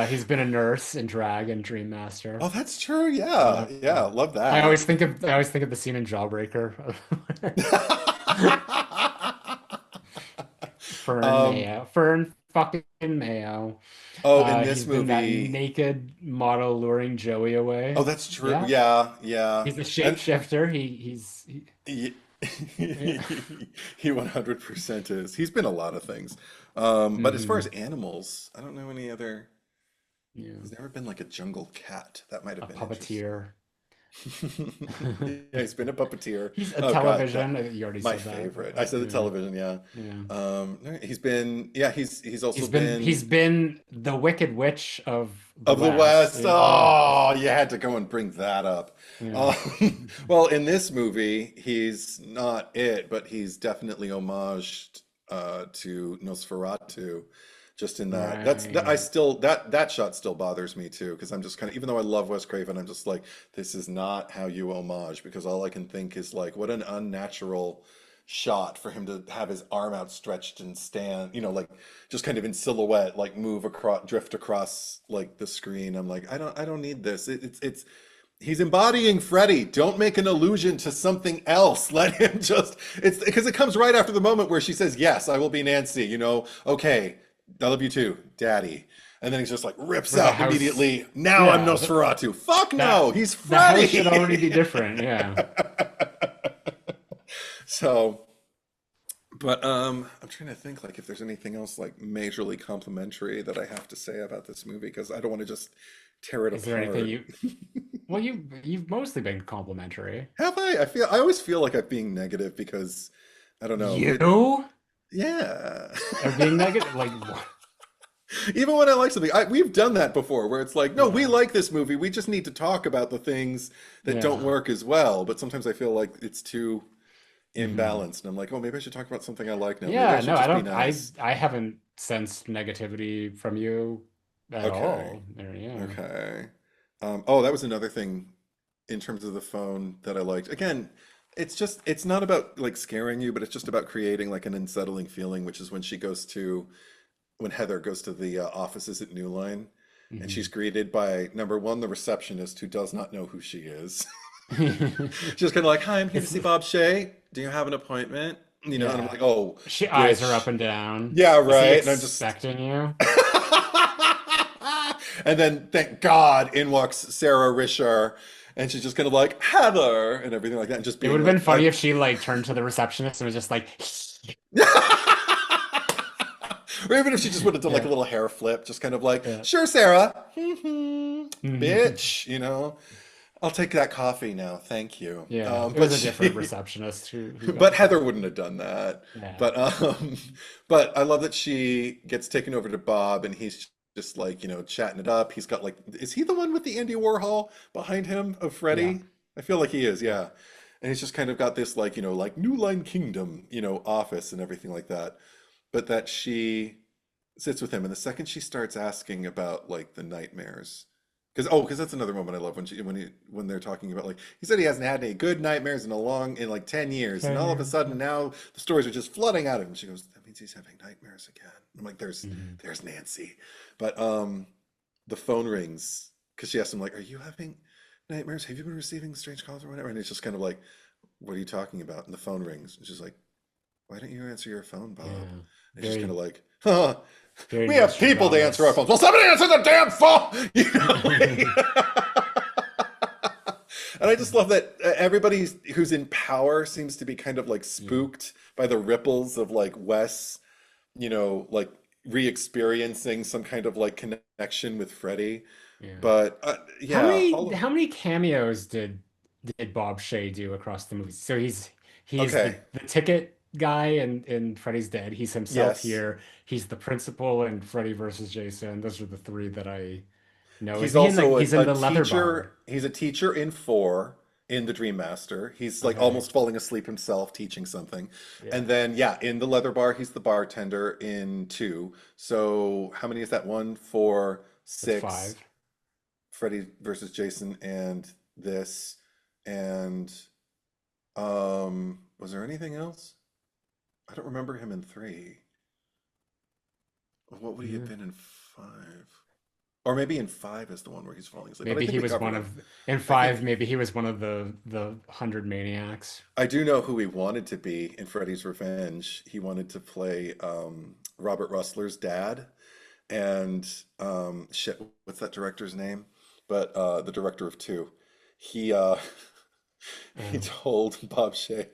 He's been a nurse in Drag and Dream Master. Oh, that's true. Yeah, Yeah, yeah, love that. I always think of the scene in Jawbreaker. Fern Um, Mayo, Fern fucking Mayo. oh, in He's this been that movie, naked model luring Joey oh, away. that's true. Yeah, Yeah, yeah. he's a And shapeshifter. he, Yeah. he 100% is. He's been a lot of things. But as far as Hmm. animals, I don't know any other. Yeah. He's never been like a jungle cat. That might have A been interesting. puppeteer. Yeah, he's been a puppeteer. He's a Oh God, television. You already my said that, favorite. I but said the yeah, television, yeah. yeah. No, he's been, yeah, he's also been He's been the Wicked Witch of the of the West. West. Yeah, Oh, you had to go and bring that up. yeah. Well, in this movie, he's not it, but he's definitely homaged to Nosferatu. Just in that, I Right. still that shot still bothers me too, because I'm just kind of, even though I love Wes Craven, I'm just like, this is not how you homage, because all I can think is like, what an unnatural shot for him to have his arm outstretched and stand, like just kind of in silhouette, like move across, drift across like the screen. I'm like, I don't need this. It's he's embodying Freddy. Don't make an allusion to something else. Let him just, it's because it comes right after the moment where she says, yes, I will be Nancy, okay, I love you too, Daddy. And then he's just like rips For the out house. immediately. Now I'm Yeah, Nosferatu. Fuck that no, he's the house should Freddy. already be different. Yeah. So, but I'm trying to think like if there's anything else like majorly complimentary that I have to say about this movie because I don't want to just tear it Is there anything apart. you? Well, you've mostly been complimentary. Have I? I always feel like I'm being negative because I don't know. You Yeah. are being negative. Like, what? Even when I like something, we've done that before where it's like, no, we Yeah. like this movie. We just need to talk about the things that don't Yeah. work as well. But sometimes I feel like it's too Hmm. imbalanced. And I'm like, oh, maybe I should talk about something I like now. Maybe I Yeah. No, should I just be don't. nice. I haven't sensed negativity from you at Okay. all. There. Yeah. Okay. Oh, that was another thing in terms of the phone that I liked. Again, it's not about like scaring you, but it's just about creating like an unsettling feeling, which is when Heather goes to the offices at New Line, and she's Hmm. greeted by number one, the receptionist who does not know who she is. She's kind of like, "Hi, I'm here to It's see Bob Shay. Do you have an appointment?" And I'm yeah. like, "Oh, She eyes her up bitch, and down. yeah, Is he right." And I'm just, expecting you? and then thank God in walks Sarah Risher, and she's just kind of like Heather and everything like that, and just It would being have been like, funny if she like turned to the receptionist and was just like, or even if she just would have done like a yeah, little hair flip, just kind of like, yeah. sure, Sarah, Mhm. bitch, I'll take that coffee now, thank you. Yeah, it was But a different she, receptionist who but got Heather that. wouldn't have done that. Yeah. But but I love that she gets taken over to Bob, and he's just like chatting it up. He's got like, is he the one with the Andy Warhol behind him of Yeah. Freddy? I feel like he is, Yeah. yeah. And he's just kind of got this like like New Line Kingdom office and everything like that. But that she sits with him, and the second she starts asking about like the nightmares, because that's another moment I love when they're talking about like he said he hasn't had any good nightmares in like 10 years, and 10 all of a years. sudden Yeah. now the stories are just flooding out of him. She goes, that means he's having nightmares again. I'm like, Mhm. there's Nancy. But the phone rings because she asked him like, are you having nightmares? Have you been receiving strange calls or whatever? And it's just kind of like, what are you talking about? And the phone rings, and she's like, why don't you answer your phone, Bob? Yeah. And she's kind of Very, like, huh, very we have people to answer our Nostradamus. phones. Well, somebody answer the damn phone. And I just love that everybody who's in power seems to be kind of like Yeah. spooked by the ripples of like Wes, like re-experiencing some kind of like connection with Freddy. Yeah. But How yeah, many all of, how many cameos did Bob Shay do across the movies? So he's okay, the ticket guy in Freddy's Dead. He's himself yes. here. He's the principal in Freddy versus Jason. Those are the three that I know. He's Isn't he in the also he's in a the leather bar? teacher. He's a teacher in four in the Dream Master. He's like Okay. almost falling asleep himself teaching something. And Yeah. then, yeah, in the leather bar, he's the bartender in two. So how many is that? One, four, That's six, five. Freddy versus Jason, and this. And was there anything else? I don't remember him in three. What would he have Yeah. been in five? Or maybe in five is the one where he's falling asleep. But I Maybe think he we was covered one him. of in I five, think maybe he was one of the 100 maniacs. I do know who he wanted to be in Freddy's Revenge. He wanted to play Robert Russler's dad, and shit, what's that director's name? But the director of two, he he Oh, told Bob Shay,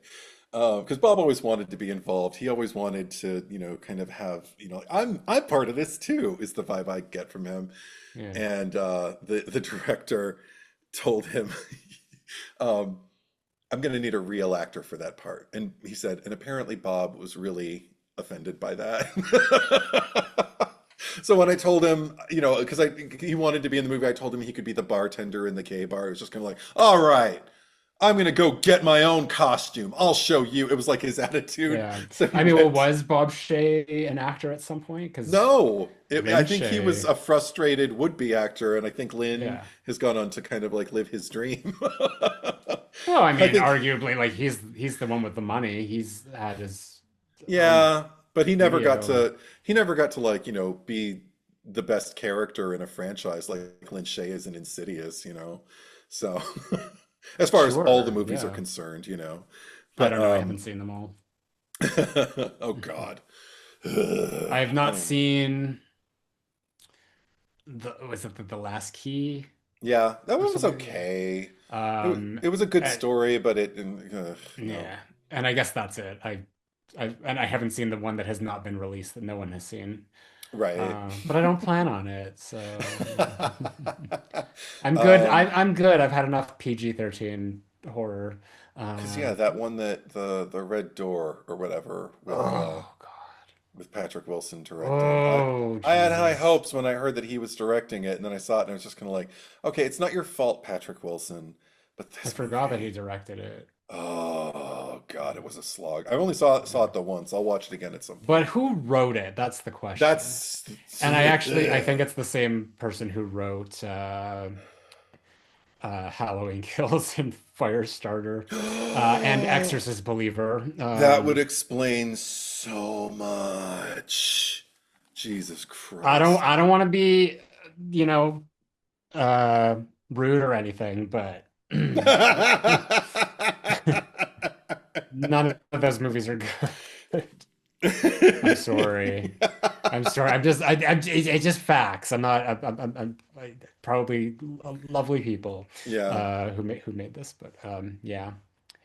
because Bob always wanted to be involved. He always wanted to, kind of have, I'm part of this too, is the vibe I get from him. yeah. And the director told him, um, I'm going to need a real actor for that part. And he said, and apparently Bob was really offended by that. So when I told him, because he wanted to be in the movie, I told him he could be the bartender in the gay bar. It was just kind of like, all right, I'm going to go get my own costume. I'll show you. It was like his attitude. Yeah. So he I mean, well, went, was Bob Shay an actor at some point? Because no, I Lynn think he was Shay, a frustrated would-be actor, and I think Lynn yeah. has gone on to kind of like live his dream. Well, I I mean, think, arguably, like he's the one with the money. He's had his own yeah, but studio. he never got to like, be the best character in a franchise like Lin Shaye is in Insidious, you know. So as far as all the Sure, movies are yeah. concerned, you know. I But don't know. I haven't seen them all. oh God. I have I not don't seen was it the Last Key Yeah, that or one was something? okay. Um, It was a good and, story, but no. yeah, and I guess that's it. I haven't seen the one that has not been released that no one has seen. Right. But I don't plan on it, so I'm good. Um, I'm good. I've had enough PG-13 horror. 'Cause yeah, that one that the Red Door or whatever Oh God. with Patrick Wilson directing. Oh I had high Jesus. hopes when I heard that he was directing it, and then I saw it and I was just kind of like, okay, it's not your fault, Patrick Wilson, but I this forgot that he movie. directed it. Oh God, it was a slog. I only saw it the once. I'll watch it again at some But point. who wrote it? That's the question. That's And I think it's the same person who wrote Halloween Kills and Firestarter and Exorcist Believer. That would explain so much. Jesus Christ. I don't want to be, you know, uh, rude or anything, but none of those movies are good. I'm sorry. I'm sorry. It's just facts. I'm not. Probably lovely people Yeah. who made this, but yeah,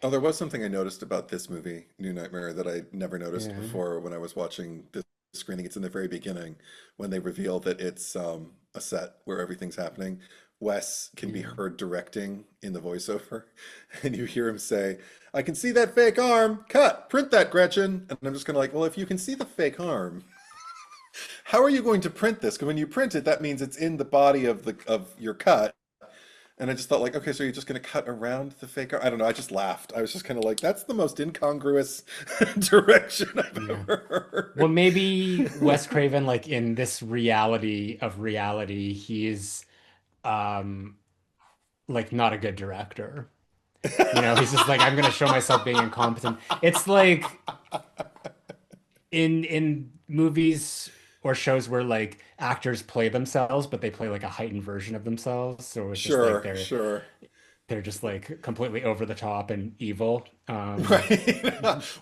Oh, there was something I noticed about this movie, New Nightmare, that I never noticed yeah. before when I was watching this screening. It's in the very beginning when they reveal that it's a set where everything's happening. Wes can be Yeah. heard directing in the voiceover, and you hear him say, "I can see that fake arm. Cut. Print that, Gretchen." And I'm just kind of like, well, if you can see the fake arm, how are you going to print this? Because when you print it, that means it's in the body of your cut. And I just thought like, okay, so you're just going to cut around the fake arm? I don't know. I just laughed. I was just kind of like, that's the most incongruous direction I've Yeah. Well, ever maybe Wes heard. Craven, like in this reality of reality, he's um like not a good director. He's just like, I'm gonna show myself being incompetent. It's like in movies or shows where like actors play themselves, but they play like a heightened version of themselves. So it's just like Sure, sure. they're just like completely over the top and evil. Right.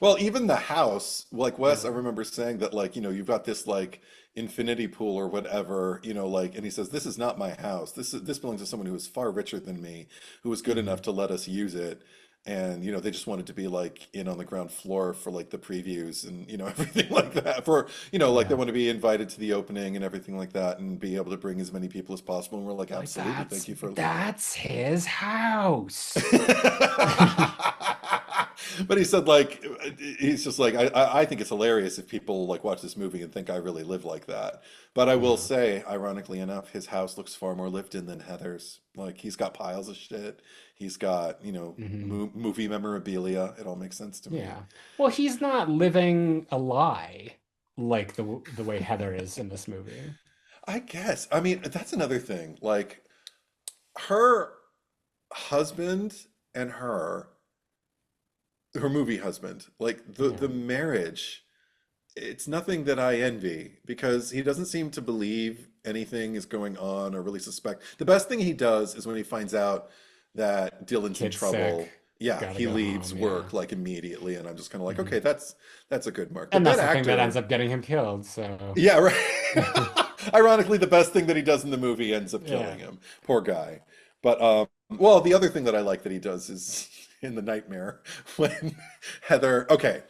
Well, even the house, like Wes, I Yeah. remember saying that, like, you've got this like infinity pool or whatever, like, and he says, "This is not my house. This belongs to someone who is far richer than me, who was good enough Mhm. to let us use it." And, they just wanted to be like in on the ground floor for like the previews and, everything like that. For, like they Yeah. want to be invited to the opening and everything like that and be able to bring as many people as possible. And we're like, Like absolutely, thank you for that's his house. But he said like he's just like I think it's hilarious if people like watch this movie and think I really live like that. But I will Yeah. say, ironically enough, his house looks far more lived in than Heather's. Like he's got piles of shit. He's got, Hmm. movie memorabilia. It all makes sense to me. Yeah. Well, he's not living a lie like the way Heather is in this movie. I guess. I mean, that's another thing. Like her husband and her movie husband, like the Yeah. marriage, it's nothing that I envy because he doesn't seem to believe anything is going on or really suspect. The best thing he does is when he finds out that Dylan's in Kid's sick. trouble. Yeah, Gotta he go leaves home. Yeah. work like immediately, and I'm just kind of like, okay, Hmm. that's a good mark. But And that that's the thing that ends actor, up getting him killed. So, yeah, right. Ironically, the best thing that he does in the movie ends up yeah. killing him. Poor guy. But well, the other thing that I like that he does is in the nightmare when okay,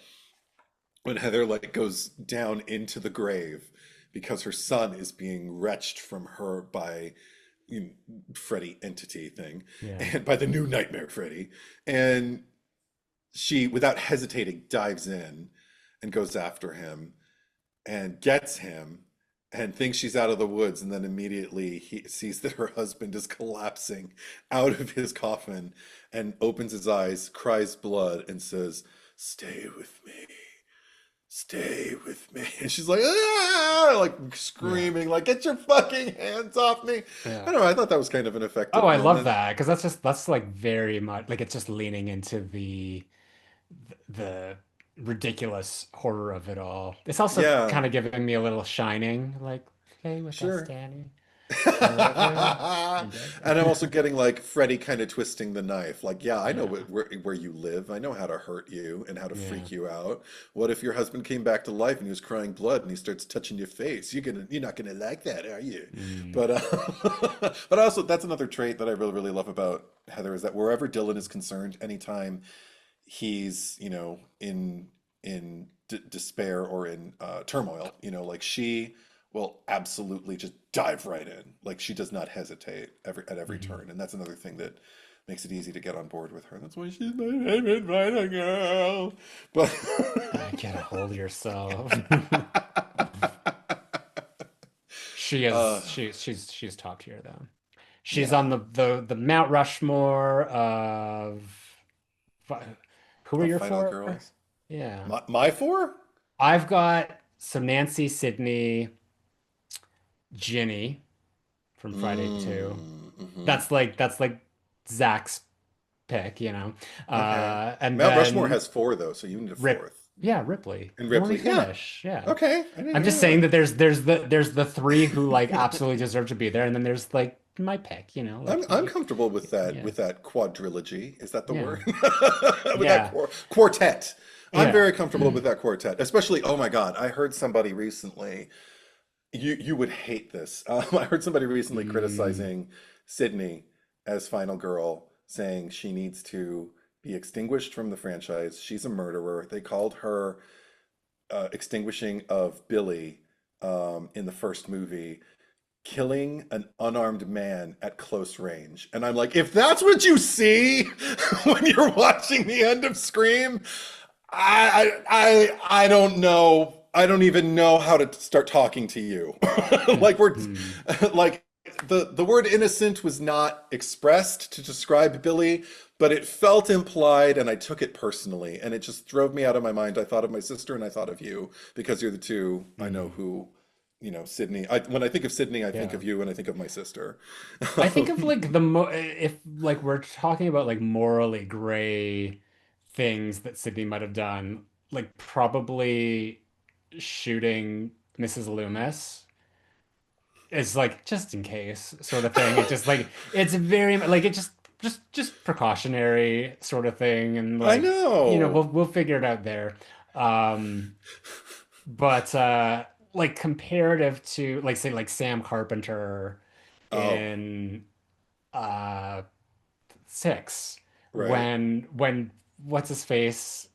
when Heather like goes down into the grave because her son is being wrenched from her by you know, Freddy entity thing Yeah. and by the new nightmare Freddy, and she without hesitating dives in and goes after him and gets him and thinks she's out of the woods, and then immediately he sees that her husband is collapsing out of his coffin and opens his eyes, cries blood, and says, "Stay with me. Stay with me." And she's like, ah! like Yeah. screaming, like, get your fucking hands off me. I Yeah. don't know, I thought that was kind of an Oh, effective I love moment. that because that's like very much like it's just leaning into the ridiculous horror of it all. It's also Yeah, kind of giving me a little Shining, like play with us, sure. Danny, forever and And I'm also ever. getting like Freddy kind of twisting the knife. Like, yeah, I know Yeah, where you live. I know how to hurt you and how to yeah. freak you out. What if your husband came back to life and he was crying blood and he starts touching your face? You're not gonna like that, are you? Mm. But but also that's another trait that I really really love about Heather is that wherever Dylan is concerned, anytime he's in despair or in turmoil, like she will absolutely just dive right in, like she does not hesitate at every Hmm. turn, and that's another thing that makes it easy to get on board with her. That's why she's my favorite fighter girl. But I get a hold of yourself. She is uh she's top tier though. She's yeah, on the Mount Rushmore of fi- who are of your Final four? Girls. Yeah. My four. I've got some Nancy, Sydney, Ginny from Friday 2. Mm-hmm. That's like Zach's pick, you know. Okay. And Mount Rushmore then has four though, so you need a Rip fourth. yeah, Ripley. And Let me Ripley, yeah. finish. Yeah. Okay, I didn't I'm just hear saying that. that there's the three who like absolutely deserve to be there, and then there's like my pick, you know, like I'm comfortable with that yeah. quadrilogy. Is that the Yeah. word? With that Yeah. quartet. I'm Yeah. very comfortable with that quartet. Especially, oh my God, I heard somebody recently. You would hate this. I heard somebody recently Mm, criticizing Sydney as final girl, saying she needs to be extinguished from the franchise. She's a murderer. They called her extinguishing of Billy in the first movie killing an unarmed man at close range. And I'm like, if that's what you see when you're watching the end of Scream, I don't know. I don't even know how to start talking to you. mm, Like we're mm. like the word innocent was not expressed to describe Billy, but it felt implied and I took it personally and it just drove me out of my mind. I thought of my sister and I thought of you because you're the two I know Mm. who, Sydney. When I think of Sydney, I think Yeah. of you and I think of my sister. I think of like the mo if like we're talking about like morally gray things that Sydney might have done, like probably shooting Mrs. Loomis is like just in case sort of thing. It just like it's very like it just precautionary sort of thing, and I like know. we'll figure it out there. Um, but like comparative to like say like Sam Carpenter Oh, in uh 6 right. when what's his face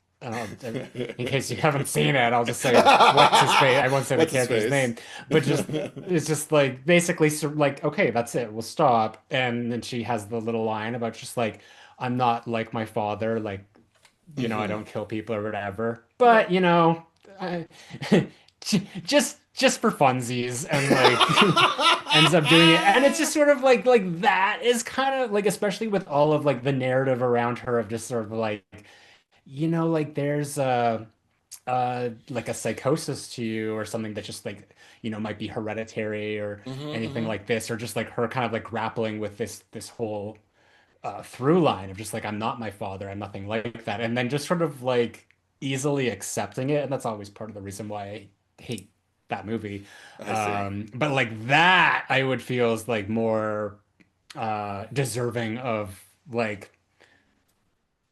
in case you haven't seen it, I'll just say what's his face. I won't say the What's his character's face? name, but just it's just like basically like okay, that's it, we'll stop. And then she has the little line about just like I'm not like my father, like I Hmm. don't kill people or whatever, but Right. I, just for funsies and like ends up doing it. And it's just sort of like that is kind of like especially with all of like the narrative around her of just sort of like like there's like a psychosis to you or something that just like might be hereditary or Hmm. anything Hmm. like this, or just like her kind of like grappling with this whole through line of just like I'm not my father, I'm nothing like that, and then just sort of like easily accepting it, and that's always part of the reason why I hate that movie. I see. But like that I would feel is like more deserving of like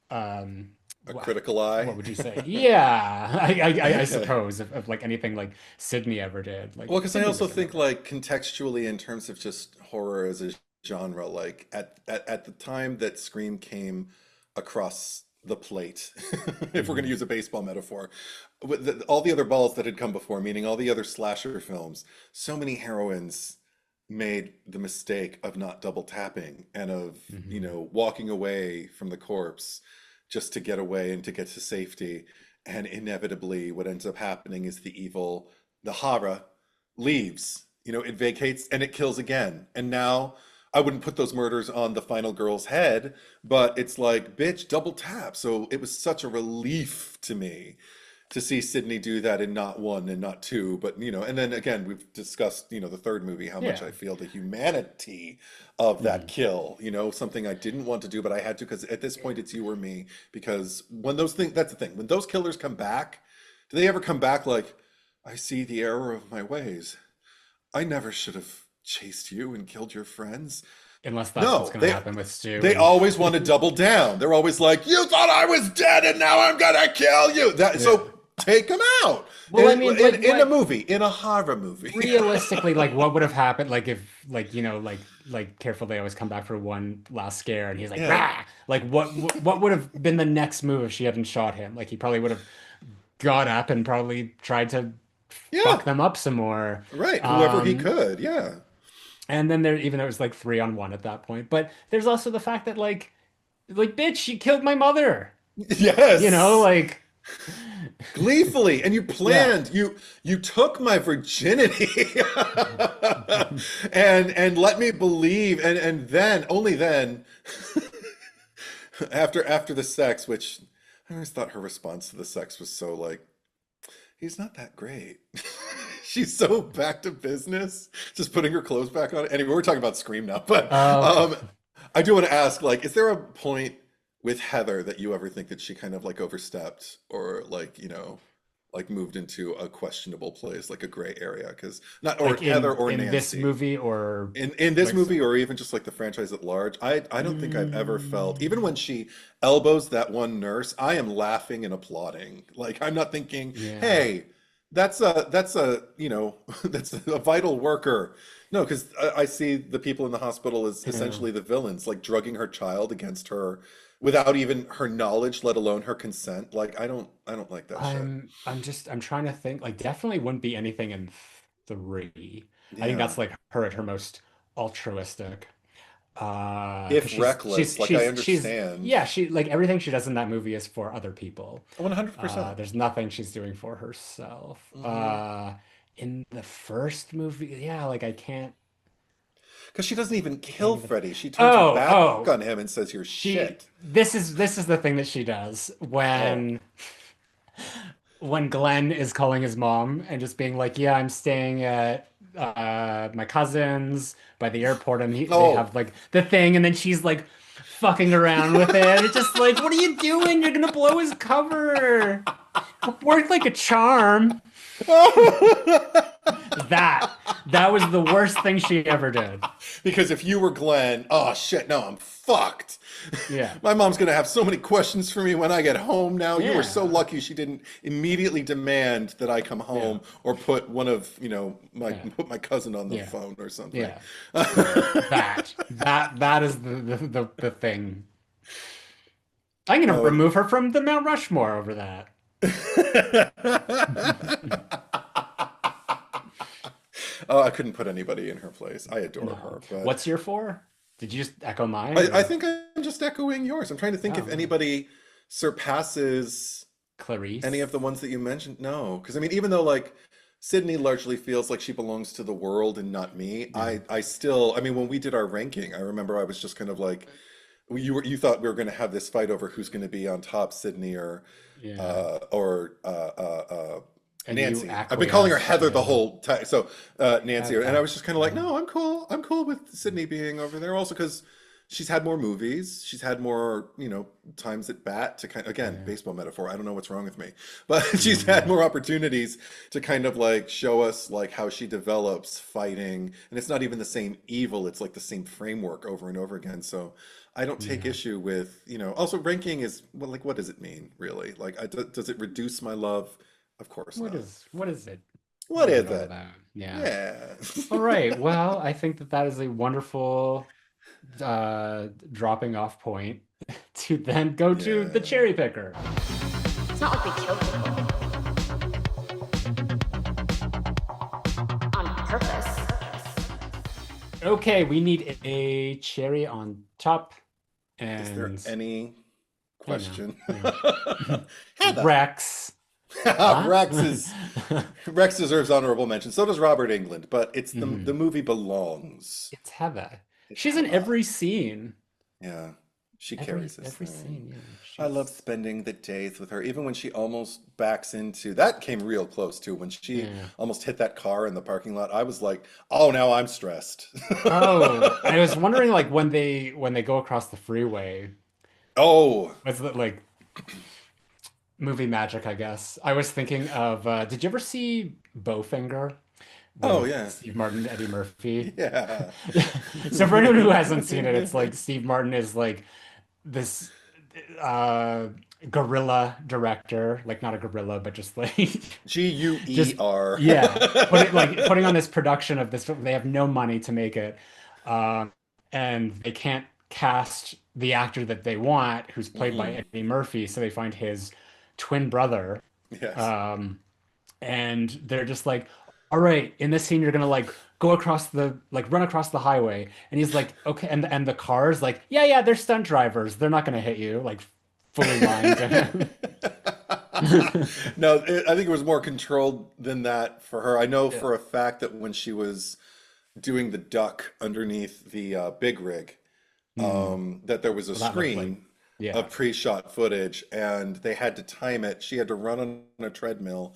um A what critical what eye. would you say? Yeah, I Okay. suppose of like anything like Sydney ever did. Like Well, because I Sydney also was a think murderer. like contextually in terms of just horror as a genre, like at the time that Scream came across the plate, if we're going to Hmm. use a baseball metaphor, with all the other balls that had come before, meaning all the other slasher films, so many heroines made the mistake of not double tapping and of, Hmm. walking away from the corpse just to get away and to get to safety. And inevitably, what ends up happening is the horror leaves. It vacates and it kills again. And now I wouldn't put those murders on the final girl's head, but it's like, bitch, double tap. So it was such a relief to me to see Sydney do that in not one and not two, but and then again we've discussed, the third movie, how much Yeah. I feel the humanity of that Mhm. kill, something I didn't want to do, but I had to because at this point it's you or me. Because when those things, that's the thing, when those killers come back, do they ever come back like, I see the error of my ways. I never should have chased you and killed your friends. Unless that's what's No, going to they happen with Stu. they And always want to double down. They're always like, "You thought I was dead, and now I'm gonna kill you." That yeah. so take them out Well, I mean, like, in a what movie, in a horror movie. realistically, like, what would have happened, like, if, like, careful, they always come back for one last scare, and he's like, Yeah, rah! Like, what would have been the next move if she hadn't shot him? Like, he probably would have got up and probably tried to yeah, fuck them up some more. right. Whoever he Um, could. Yeah. and then there, even though it was like 3-on-1 at that point, but there's also the fact that like, bitch, you killed my mother. Yes. Like, Gleefully, and you yeah. planned, you took my virginity and let me believe, and then only then after the sex, which I always thought her response to the sex was so like, he's not that great. She's so back to business, just putting her clothes back on. Anyway, we're talking about Scream now, but Okay. I do want to ask, like, is there a point with Heather that you ever think that she kind of like overstepped or like, like moved into a questionable place, like a gray area? Because not, or Like Heather in or in this Nancy. movie, or In this like, movie, or even just like the franchise at large, I don't think I've ever felt, even mm, when she elbows that one nurse, I am laughing and applauding. Like I'm not thinking, yeah. hey, that's a that's a vital worker. No, because I see the people in the hospital as Yeah. essentially the villains, like drugging her child against her without even her knowledge, let alone her consent. Like I don't like that shit. I'm trying to think. Like, definitely wouldn't be anything in three. I think Yeah. that's like her at her most altruistic. If Because reckless, like I understand. yeah, she, like, everything she does in that movie is for other people. 100%. There's nothing she's doing for herself. Hmm. In the first movie, yeah, like, Because she doesn't even I can't kill even. Freddy. She turns her Oh, back oh, on him and says, "You're she. shit." This is the thing that she does Oh. when Glenn is calling his mom and just being like, "Yeah, I'm staying at my cousin's by the airport," and they Oh. have like the thing, and then she's like fucking around with it. It's just like, what are you doing? You're gonna blow his cover. Worked like a charm. That that was the worst thing she ever did. Because if you were Glenn, oh shit, no, I'm fucked. Yeah, My mom's gonna have so many questions for me when I get home now. You were so yeah, lucky she didn't immediately demand that I come yeah, home or put one of, my yeah, put my cousin on the yeah, phone or something. yeah. That is the thing. I'm gonna Oh. remove her from the Mount Rushmore over that. Oh, I couldn't put anybody in her place. I adore No. her, but What's your four? Did you just echo mine, I or think I'm just echoing yours. I'm trying to think if oh, anybody surpasses any of Clarice? the ones that you mentioned. No, because I mean, even though like Sydney largely feels like she belongs to the world and not me, Yeah, I still, I mean, when we did our ranking, I remember I was just kind of like, you thought we were going to have this fight over who's going to be on top, Sydney yeah. or And you Nancy. I've been calling her acquiesced. Heather the Yeah. whole time. So Nancy, and I was just kind of like, Yeah. no, I'm cool. I'm cool with Sydney being over there. Also, because she's had more movies. She's had more, times at bat to kind again, Yeah. baseball metaphor. I don't know what's wrong with me, but she's had Mhm. more opportunities to kind of like show us like how she develops fighting, and it's not even the same evil. It's like the same framework over and over again. So I don't take Yeah. issue with, also ranking is well, like, what does it mean really? Like, does it reduce my love? Of course not. What is it? What What is is it all it? about? Yeah. Yeah. All right. Well, I think that is a wonderful dropping off point to then go to the Yeah. cherry picker. It's not like we kill people on purpose. Okay, we need a cherry on top, Is there and any I know, question? yeah. Heather. Rex. Huh? Rex is Rex deserves honorable mention. So does Robert England, but it's the Mhm. movie belongs. It's Heather. It's She's in Heather. every scene. Yeah. She Every carries this every thing. scene, yeah. I love She's spending the days with her, even when she almost backs into that came real close too. When she yeah. almost hit that car in the parking lot, I was like, oh, now I'm stressed. Oh, I was wondering like when they go across the freeway, Oh, was it like movie magic, I guess. I was thinking of did you ever see Bowfinger oh with yeah. Steve Martin, Eddie Murphy? Yeah. So for anyone who hasn't seen it, it's like Steve Martin is like this uh guerrilla director, like not a gorilla, but just like just Guer. yeah, putting on this production of this film. They have no money to make it. Um and they can't cast the actor that they want, who's played by Hmm. Eddie Murphy, so they find his twin brother. Yes. Um and they're just like, all right, in this scene you're gonna like go across the like run across the highway, and he's like, okay, and the cars like, yeah, yeah, they're stunt drivers, they're not gonna hit you, like fully lying to him. No, I think it was more controlled than that for her. I know Yeah. for a fact that when she was doing the duck underneath the big rig, Hmm. that there was a Well, that looked like, screen yeah. of pre-shot footage, and they had to time it. She had to run on a treadmill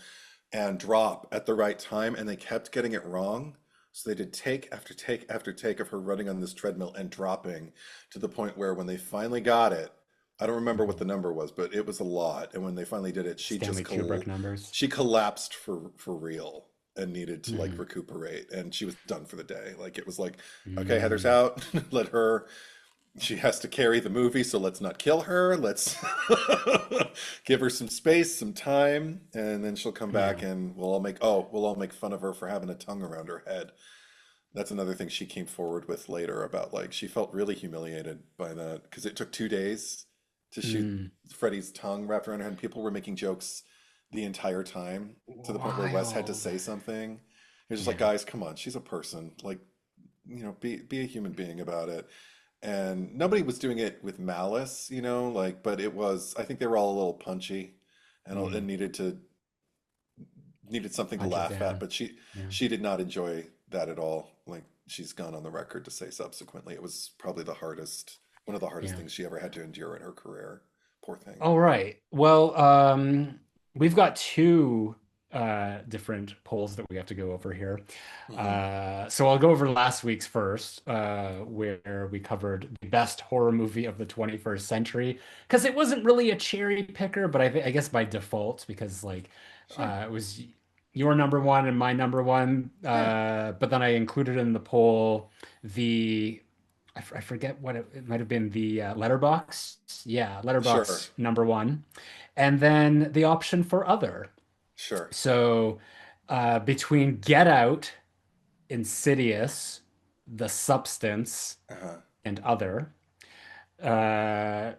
and drop at the right time, and they kept getting it wrong. So they did take after take after take of her running on this treadmill and dropping to the point where when they finally got it, I don't remember what the Mhm. number was, but it was a lot. And when they finally did it, Stanley Kubrick numbers. she collapsed for real and needed to like Hmm. recuperate, and she was done for the day. Like it was like, okay, Heather's Hmm. out. Let her she has to carry the movie, so let's not kill her. Let's give her some space, some time, and then she'll come back Yeah. and we'll all make fun of her for having a tongue around her head. That's another thing she came forward with later about like she felt really humiliated by that because it took 2 days to shoot Mm. Freddie's tongue wrapped around her head, and people were making jokes the entire time to the point where Wes had to Wild. say something. He was just like, Yeah. guys, come on, she's a person. Like, be a human being about it. And nobody was doing it with malice, like, but it was, I think they were all a little punchy and Mm. needed something to Punch it laugh at, down. but she Yeah. she did not enjoy that at all. Like she's gone on the record to say subsequently it was probably one of the hardest Yeah. things she ever had to endure in her career. Poor thing. All right. Well, we've got two different polls that we have to go over here. Hmm. So I'll go over last week's first, where we covered the best horror movie of the 21st century, because it wasn't really a cherry picker, but I guess by default, because like Sure. it was your number one and my number one. Yeah. But then I included in the poll the I forget what it might have been, the letterbox. Yeah, Sure. letterbox number one. And then the option for other. Sure. So between Get Out, Insidious, The Substance, Uh-huh. and other, uh,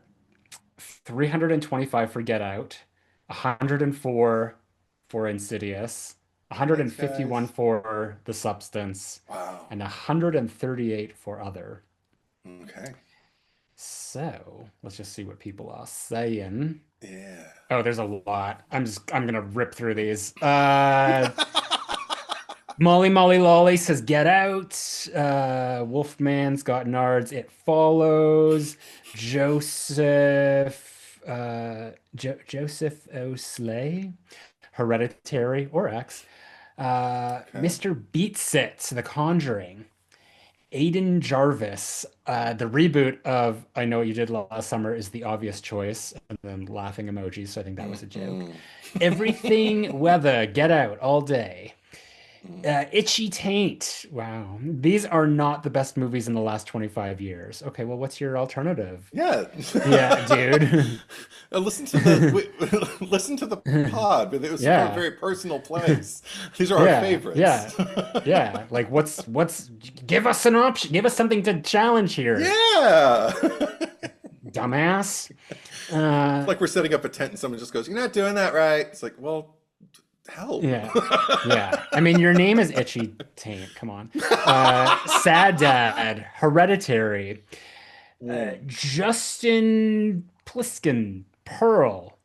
325 for Get Out, 104 for Insidious, Thanks, 151 guys. for The Substance, Wow. and 138 for other. Okay. So let's just see what people are saying. Yeah. Oh, there's a lot. I'm gonna rip through these. Molly Molly Lolly says Get Out. Wolfman's got Nards. It Follows. Joseph O'Slay. Hereditary or X. Okay. Mr. Beats It. The Conjuring. Aiden Jarvis. The reboot of I Know What You Did Last Summer is the obvious choice, and then laughing emojis. So I think that was a joke. Mm-mm. Everything Weather. Get Out all day. Mm. Itchy Taint. Wow. These are not the best movies in the last 25 years. Okay, well, what's your alternative? Yeah. Yeah, dude. Listen to listen to the pod, but it was from a Yeah. very personal place. These are our Yeah. favorites. Yeah. Yeah. Like what's give us an option. Give us something to challenge here, Yeah. dumbass. It's like we're setting up a tent and someone just goes, "You're not doing that right." It's like, well, help. Yeah. Yeah. I mean, your name is Itchy Taint. Come on. Sad Dad, Hereditary, Mm. Justin Pliskin, Pearl,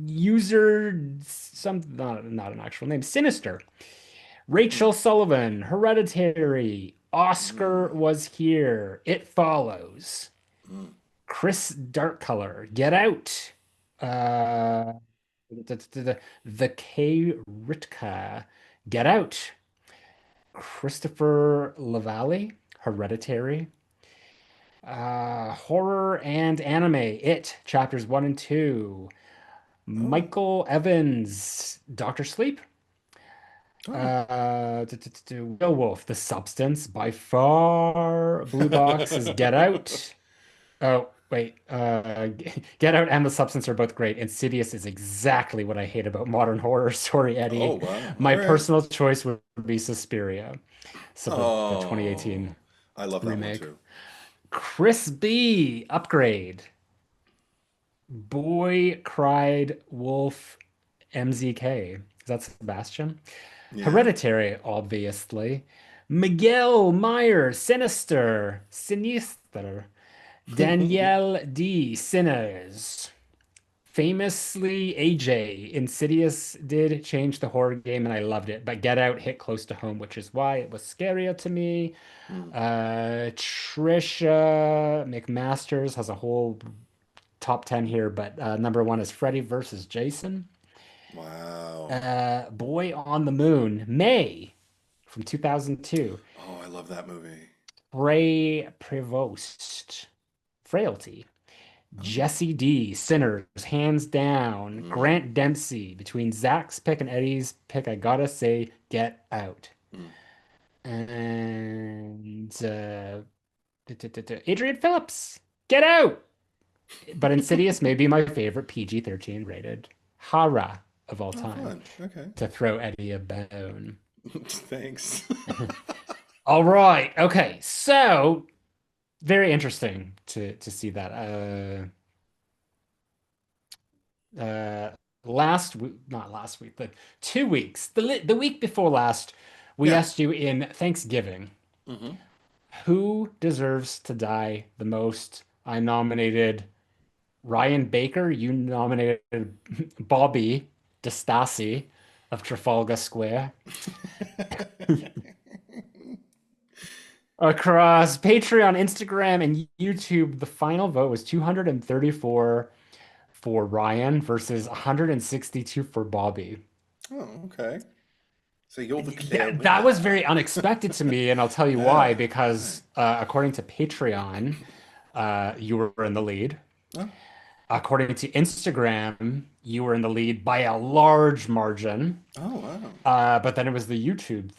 user some not an actual name, Sinister, Rachel Sullivan, Hereditary, Oscar Mm. Was Here, It Follows, Chris Darkcolor, Get Out. Uh, the K. Ritka, Get Out. Christopher Lavalley, Hereditary. Horror and anime, It, chapters one and two. Oh, Michael Evans, Doctor Sleep. oh. Werewolf, The Substance, by far. Blue Box is Get Out. Oh, wait. Get Out and The Substance are both great. Insidious is exactly what I hate about modern horror. Sorry, Oh, Eddie. wow. My All right. personal choice would be Suspiria. So the Oh, 2018 I love that one remake. too. Chris B. Upgrade. Boy Cried Wolf MZK. Is that Sebastian? Yeah. Hereditary, obviously. Miguel Meyer, Sinister. Sinister. Danielle D. Sinners. Famously, AJ. Insidious did change the horror game and I loved it, but Get Out hit close to home, which is why it was scarier to me. Mm. Trisha McMasters has a whole top 10 here, but number one is Freddy versus Jason. Wow. Boy on the Moon, May from 2002. Oh, I love that movie. Ray Prevost, Frailty. Oh. Jesse D, Sinners, hands down. Mm, Grant Dempsey, between Zach's pick and Eddie's pick, I gotta say, Get Out. mm. And Adrian Phillips, Get Out. But Insidious may be my favorite PG-13 rated horror of all Oh, time. fun. Okay. To throw Eddie a bone. Thanks. All right. Okay. So very interesting to see that. Last week, not last week, but 2 weeks, the week before last, we Yeah. asked you in Thanksgiving, Hmm. who deserves to die the most? I nominated Ryan Baker. You nominated Bobby DeStassi of Trafalgar Square. Across Patreon, Instagram, and YouTube, the final vote was 234 for Ryan versus 162 for Bobby. Oh, okay. So you're the clear That was winner. very unexpected to me, and I'll tell you why. Yeah. Right. Because according to Patreon, you were in the lead. Oh, According to Instagram, you were in the lead by a large margin. oh, wow. But then it was the YouTube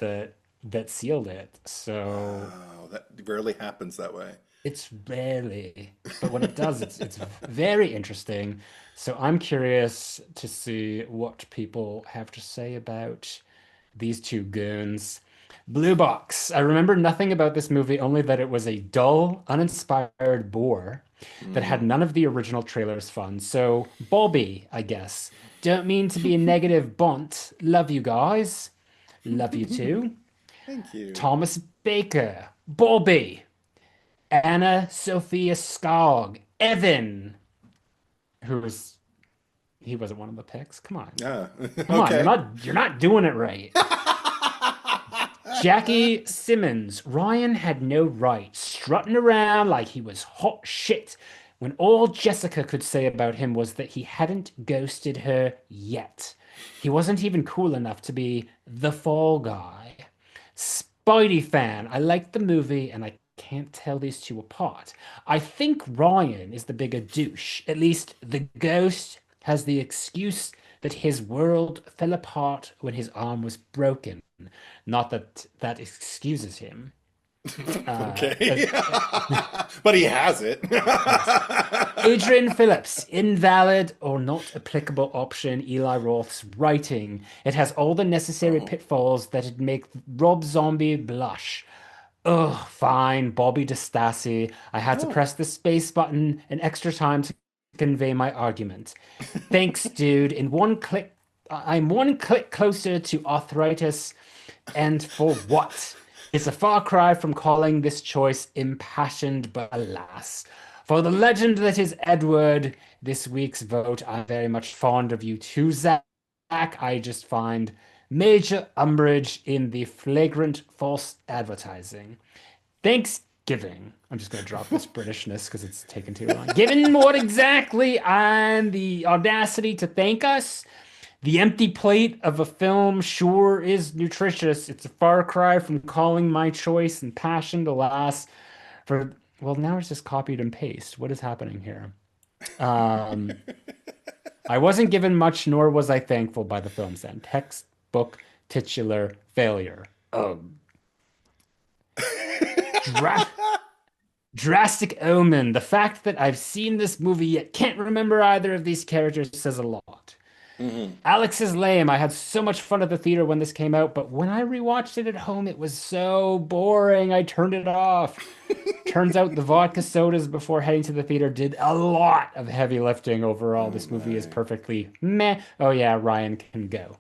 that sealed it. So Wow. That rarely happens that way. it's rarely, but when it does, it's very interesting. So I'm curious to see what people have to say about these two goons. Blue Box. I remember nothing about this movie, only that it was a dull, uninspired bore that had Mm. none of the original trailer's fun. So Bobby, I guess. Don't mean to be a negative bunt. Love you guys. Love you too. Thank you. Thomas Baker. Bobby. Anna Sophia Skog, Evan, who was he wasn't one of the picks. Come on. Yeah. Come on, Okay. you're not doing it right. Jackie Simmons, Ryan had no right strutting around like he was hot shit when all Jessica could say about him was that he hadn't ghosted her yet. He wasn't even cool enough to be the fall guy. Spidey fan. I liked the movie and I can't tell these two apart. I think Ryan is the bigger douche. At least the ghost has the excuse that his world fell apart when his arm was broken. Not that that excuses him. Okay. But he has it. Yes. Adrian Phillips, invalid or not applicable option, Eli Roth's writing. It has all the necessary Oh. pitfalls that'd make Rob Zombie blush. Ugh, fine, Bobby DeStassi. I had to Oh. press the space button an extra time to convey my argument. Thanks, dude. In one click, I'm one click closer to arthritis. And for what? It's a far cry from calling this choice impassioned, but alas. For the legend that is Edward, this week's vote, I'm very much fond of you too, Zach. I just find major umbrage in the flagrant false advertising. Thanks, giving. I'm just going to drop this Britishness because it's taken too long. Given what exactly and the audacity to thank us, the empty plate of a film sure is nutritious. It's a far cry from calling my choice and passion to last for, well, now it's just copied and paste. What is happening here? Um, I wasn't given much, nor was I thankful by the film's end. Textbook titular failure. Dra Drastic Omen. The fact that I've seen this movie yet can't remember either of these characters says a lot. Alex is lame. I had so much fun at the theater when this came out, but when I rewatched it at home, it was so boring. I turned it off. Turns out the vodka sodas before heading to the theater did a lot of heavy lifting overall. This movie is perfectly meh. Oh yeah, Ryan can go.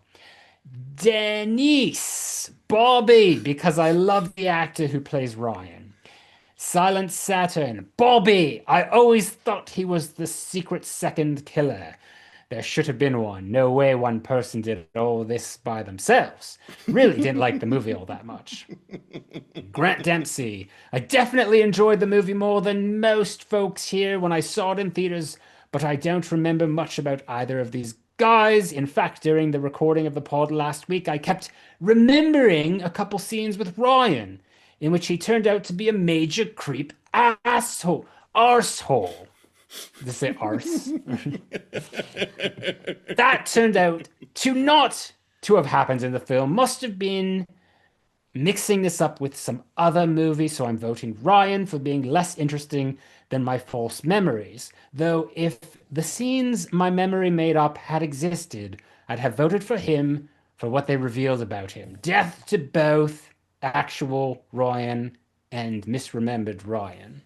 Denise Bobby, because I love the actor who plays Ryan. Silent Saturn Bobby. I always thought he was the secret second killer. There should have been one. No way one person did all this by themselves. Really didn't like the movie all that much. Grant Dempsey. I definitely enjoyed the movie more than most folks here when I saw it in theaters, but I don't remember much about either of these guys. In fact, during the recording of the pod last week, I kept remembering a couple scenes with Ryan, in which he turned out to be a major creep asshole. Arsehole. Did they say arse? That turned out to not to have happened in the film. Must have been mixing this up with some other movie, so I'm voting Ryan for being less interesting than my false memories. Though if the scenes my memory made up had existed, I'd have voted for him for what they revealed about him. Death to both actual Ryan and misremembered Ryan.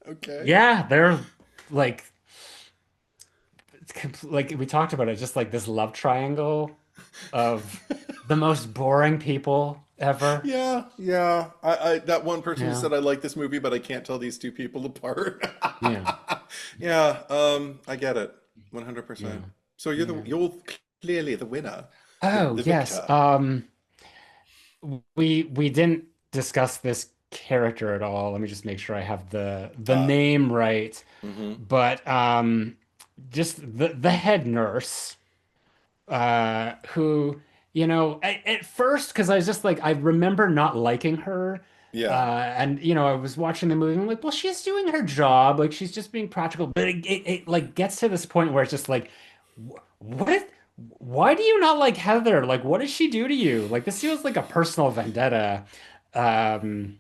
Okay. Yeah, they're like we talked about it, just like this love triangle of the most boring people ever. Yeah, yeah. I that one person who Yeah, said I like this movie, but I can't tell these two people apart. yeah, Yeah, I get it. yeah, 100%. So yeah. you're clearly the winner, Oh, the yes. victor. We didn't discuss this character at all. Let me just make sure I have the Ah, name right. mm-hmm. But just the head nurse, who, at first, because I was just like, I remember not liking her. Yeah. And I was watching the movie and I'm like, well, she's doing her job, like she's just being practical. But it like gets to this point where it's just like, what? Why do you not like Heather? Like, what does she do to you? Like, this feels like a personal vendetta. Um,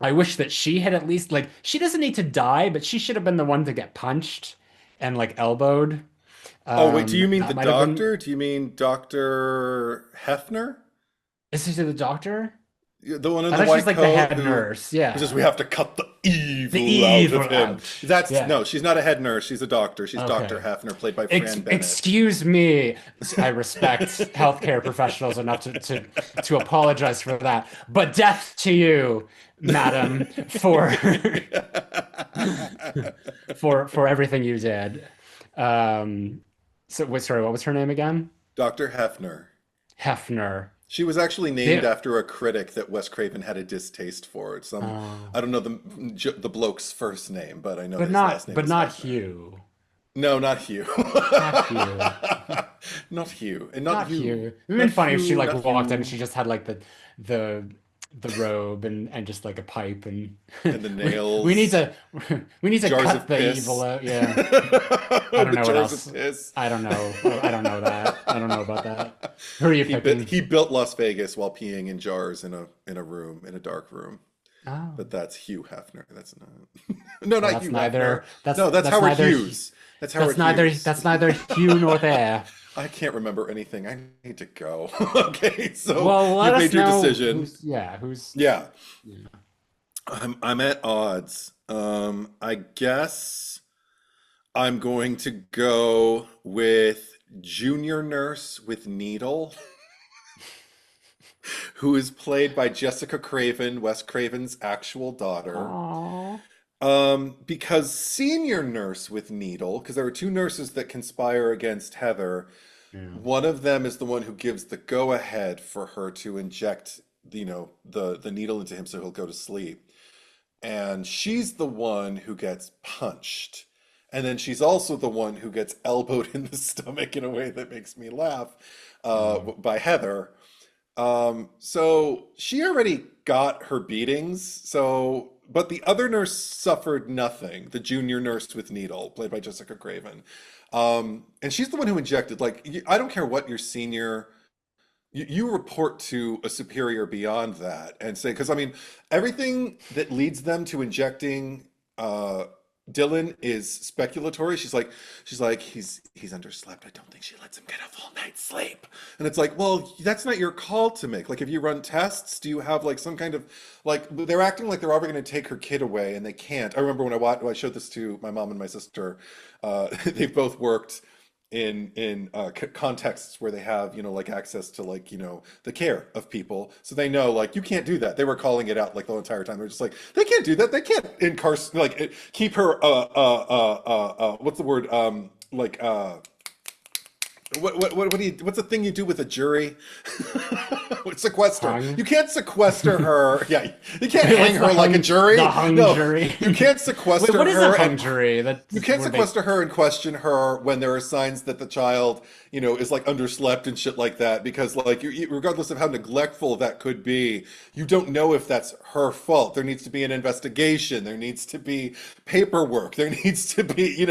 I wish that she had at least like she doesn't need to die, but she should have been the one to get punched and like elbowed. Oh, wait, do you mean That the might have been. doctor? Do you mean Dr. Hefner? Is she the doctor? The one in I the thought she's white like the coat head who nurse. says Yeah, we have to cut the the evil out evil of him. out. That's Yeah. no, she's not a head nurse, she's a doctor. She's Dr. Okay. Hefner, played by Fran Bennett. Excuse me. I respect healthcare professionals enough to apologize for that. But death to you, madam, for for everything you did. Sorry, what was her name again? Dr. Hefner. Hefner. She was actually named The, after a critic that Wes Craven had a distaste for. uh, I don't know the bloke's first name, but I know that but his last not name but is not Hefner. Hugh. No, not Hugh. Not Hugh. Not Hugh. And not Not Hugh. Hugh. It would have Not been funny if she Hugh, like not walked in and Hugh. she just had like the the robe and just like a pipe and And the we need nails, to we need to jars cut of the evil piss. out. Yeah. I don't The know what jars of else. piss. I don't know. I don't know that. I don't know about that. Who are you picking? He built Las Vegas while peeing in jars in a room, in a dark room. Oh, But that's Hugh Hefner. That's not. No, well, not that's Hugh Hefner. neither. No, that's That's Howard neither. Hughes. That's Howard Hughes. That's neither Hugh nor there. I can't remember anything. I need to go. Okay, so Well, let you've us made your know decision. who's. Yeah, Yeah. I'm at odds. I guess I'm going to go with Junior Nurse with Needle, who is played by Jessica Craven, Wes Craven's actual daughter. Aw. Because Senior Nurse with Needle, because there are two nurses that conspire against Heather. Yeah. One of them is the one who gives the go-ahead for her to inject the needle into him so he'll go to sleep. And she's the one who gets punched. And then she's also the one who gets elbowed in the stomach in a way that makes me laugh by Heather. So she already got her beatings. So, but the other nurse suffered nothing. The junior nurse with needle, played by Jessica Craven. And she's the one who injected, like, I don't care what your senior, you report to a superior beyond that and say, because I mean, everything that leads them to injecting Dylan is speculatory. She's like, he's underslept. I don't think she lets him get a full night's sleep. And it's like, well, that's not your call to make. Like, if you run tests, do you have like some kind of, like, they're acting like they're already going to take her kid away and they can't. I remember when I showed this to my mom and my sister, they've both worked in contexts where they have, like, access to, like, the care of people, so they know, like, you can't do that. They were calling it out like the entire time. They're just like, they can't do that. They can't keep her what's the word, like, what's the thing you do with a jury? Sequester. Hung? You can't sequester her. Yeah, you can't hang her like a jury. The hung No, jury. you can't sequester Wait, what is her a hung and jury? you can't sequester her and question her when there are signs that the child, is like underslept and shit like that, because, like, regardless of how neglectful that could be, you don't know if that's her fault. There needs to be an investigation. There needs to be paperwork. There needs to be,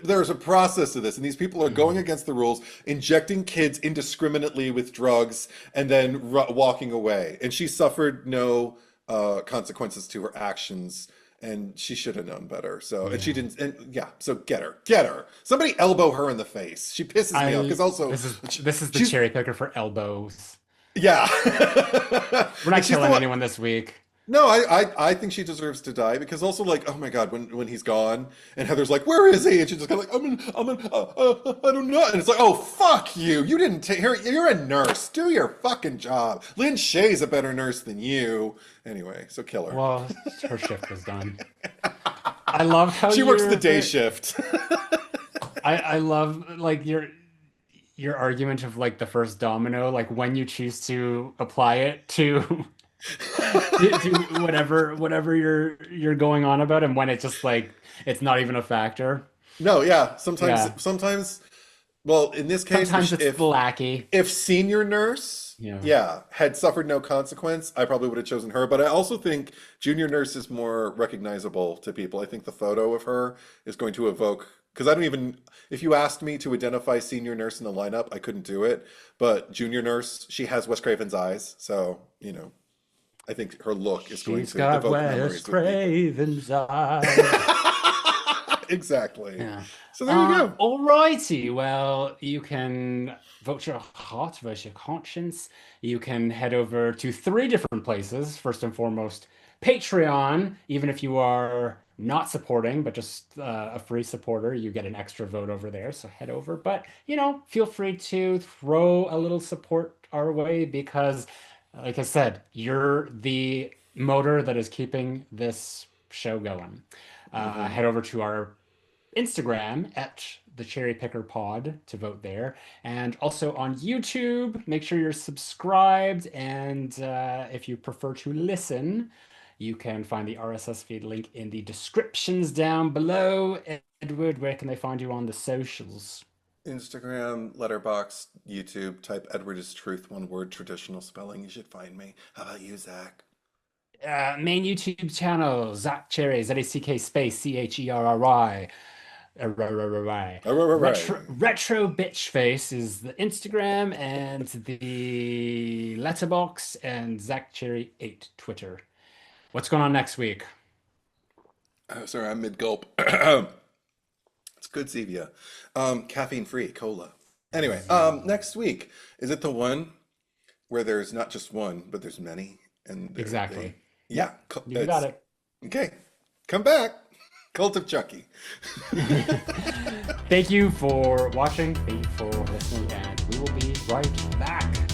there's a process to this. And these people are going against the rules, injecting kids indiscriminately with drugs, and then walking away. And she suffered no consequences to her actions. And she should have known better. So, and she didn't. And yeah, so get her. Somebody elbow her in the face. She pisses me off because also this is the cherry picker for elbows. Yeah, We're not killing anyone this week. No, I think she deserves to die, because also, like, oh my God, when he's gone and Heather's like, where is he? And she's just kind of like, I don't know. And it's like, oh, fuck you. You didn't take her. You're a nurse. Do your fucking job. Lynn Shay's a better nurse than you. Anyway, so kill her. Well, her shift was done. I love how she works the day shift. I love, like, your argument of, like, the first domino, like, when you choose to apply it to whatever you're going on about, and when it's just like it's not even a factor. No, yeah. Sometimes, well, in this case, sometimes it's lackey. If senior nurse, had suffered no consequence, I probably would have chosen her. But I also think junior nurse is more recognizable to people. I think the photo of her is going to evoke, because if you asked me to identify senior nurse in the lineup, I couldn't do it. But junior nurse, she has Wes Craven's eyes, so I think her look is going to evoke memories. Wes Craven's eyes. Exactly. Yeah. So there you go. Alrighty. Well, you can vote your heart versus your conscience. You can head over to 3 different places. First and foremost, Patreon. Even if you are not supporting, but just a free supporter, you get an extra vote over there. So head over. But, feel free to throw a little support our way, because, like I said, you're the motor that is keeping this show going. Head over to our Instagram at the Cherry Picker Pod to vote there, and also on YouTube. Make sure you're subscribed, and if you prefer to listen, you can find the RSS feed link in the descriptions down below. Edward, where can they find you on the socials? Instagram, Letterboxd, YouTube. Type Edward is Truth, one word, traditional spelling. You should find me. How about you, Zach? Main YouTube channel, Zach Cherry, ZACK space CHERRY. Retro Bitch Face is the Instagram, and the Letterboxd, and Zach Cherry 8 Twitter. What's going on next week? Sorry, I'm mid-gulp. It's good Zevia. Caffeine-free cola. Anyway, next week, is it the one where there's not just one, but there's many? And Exactly. Yeah. You got it. Okay. Come back. Cult of Chucky. Thank you for watching. Thank you for listening, and we will be right back.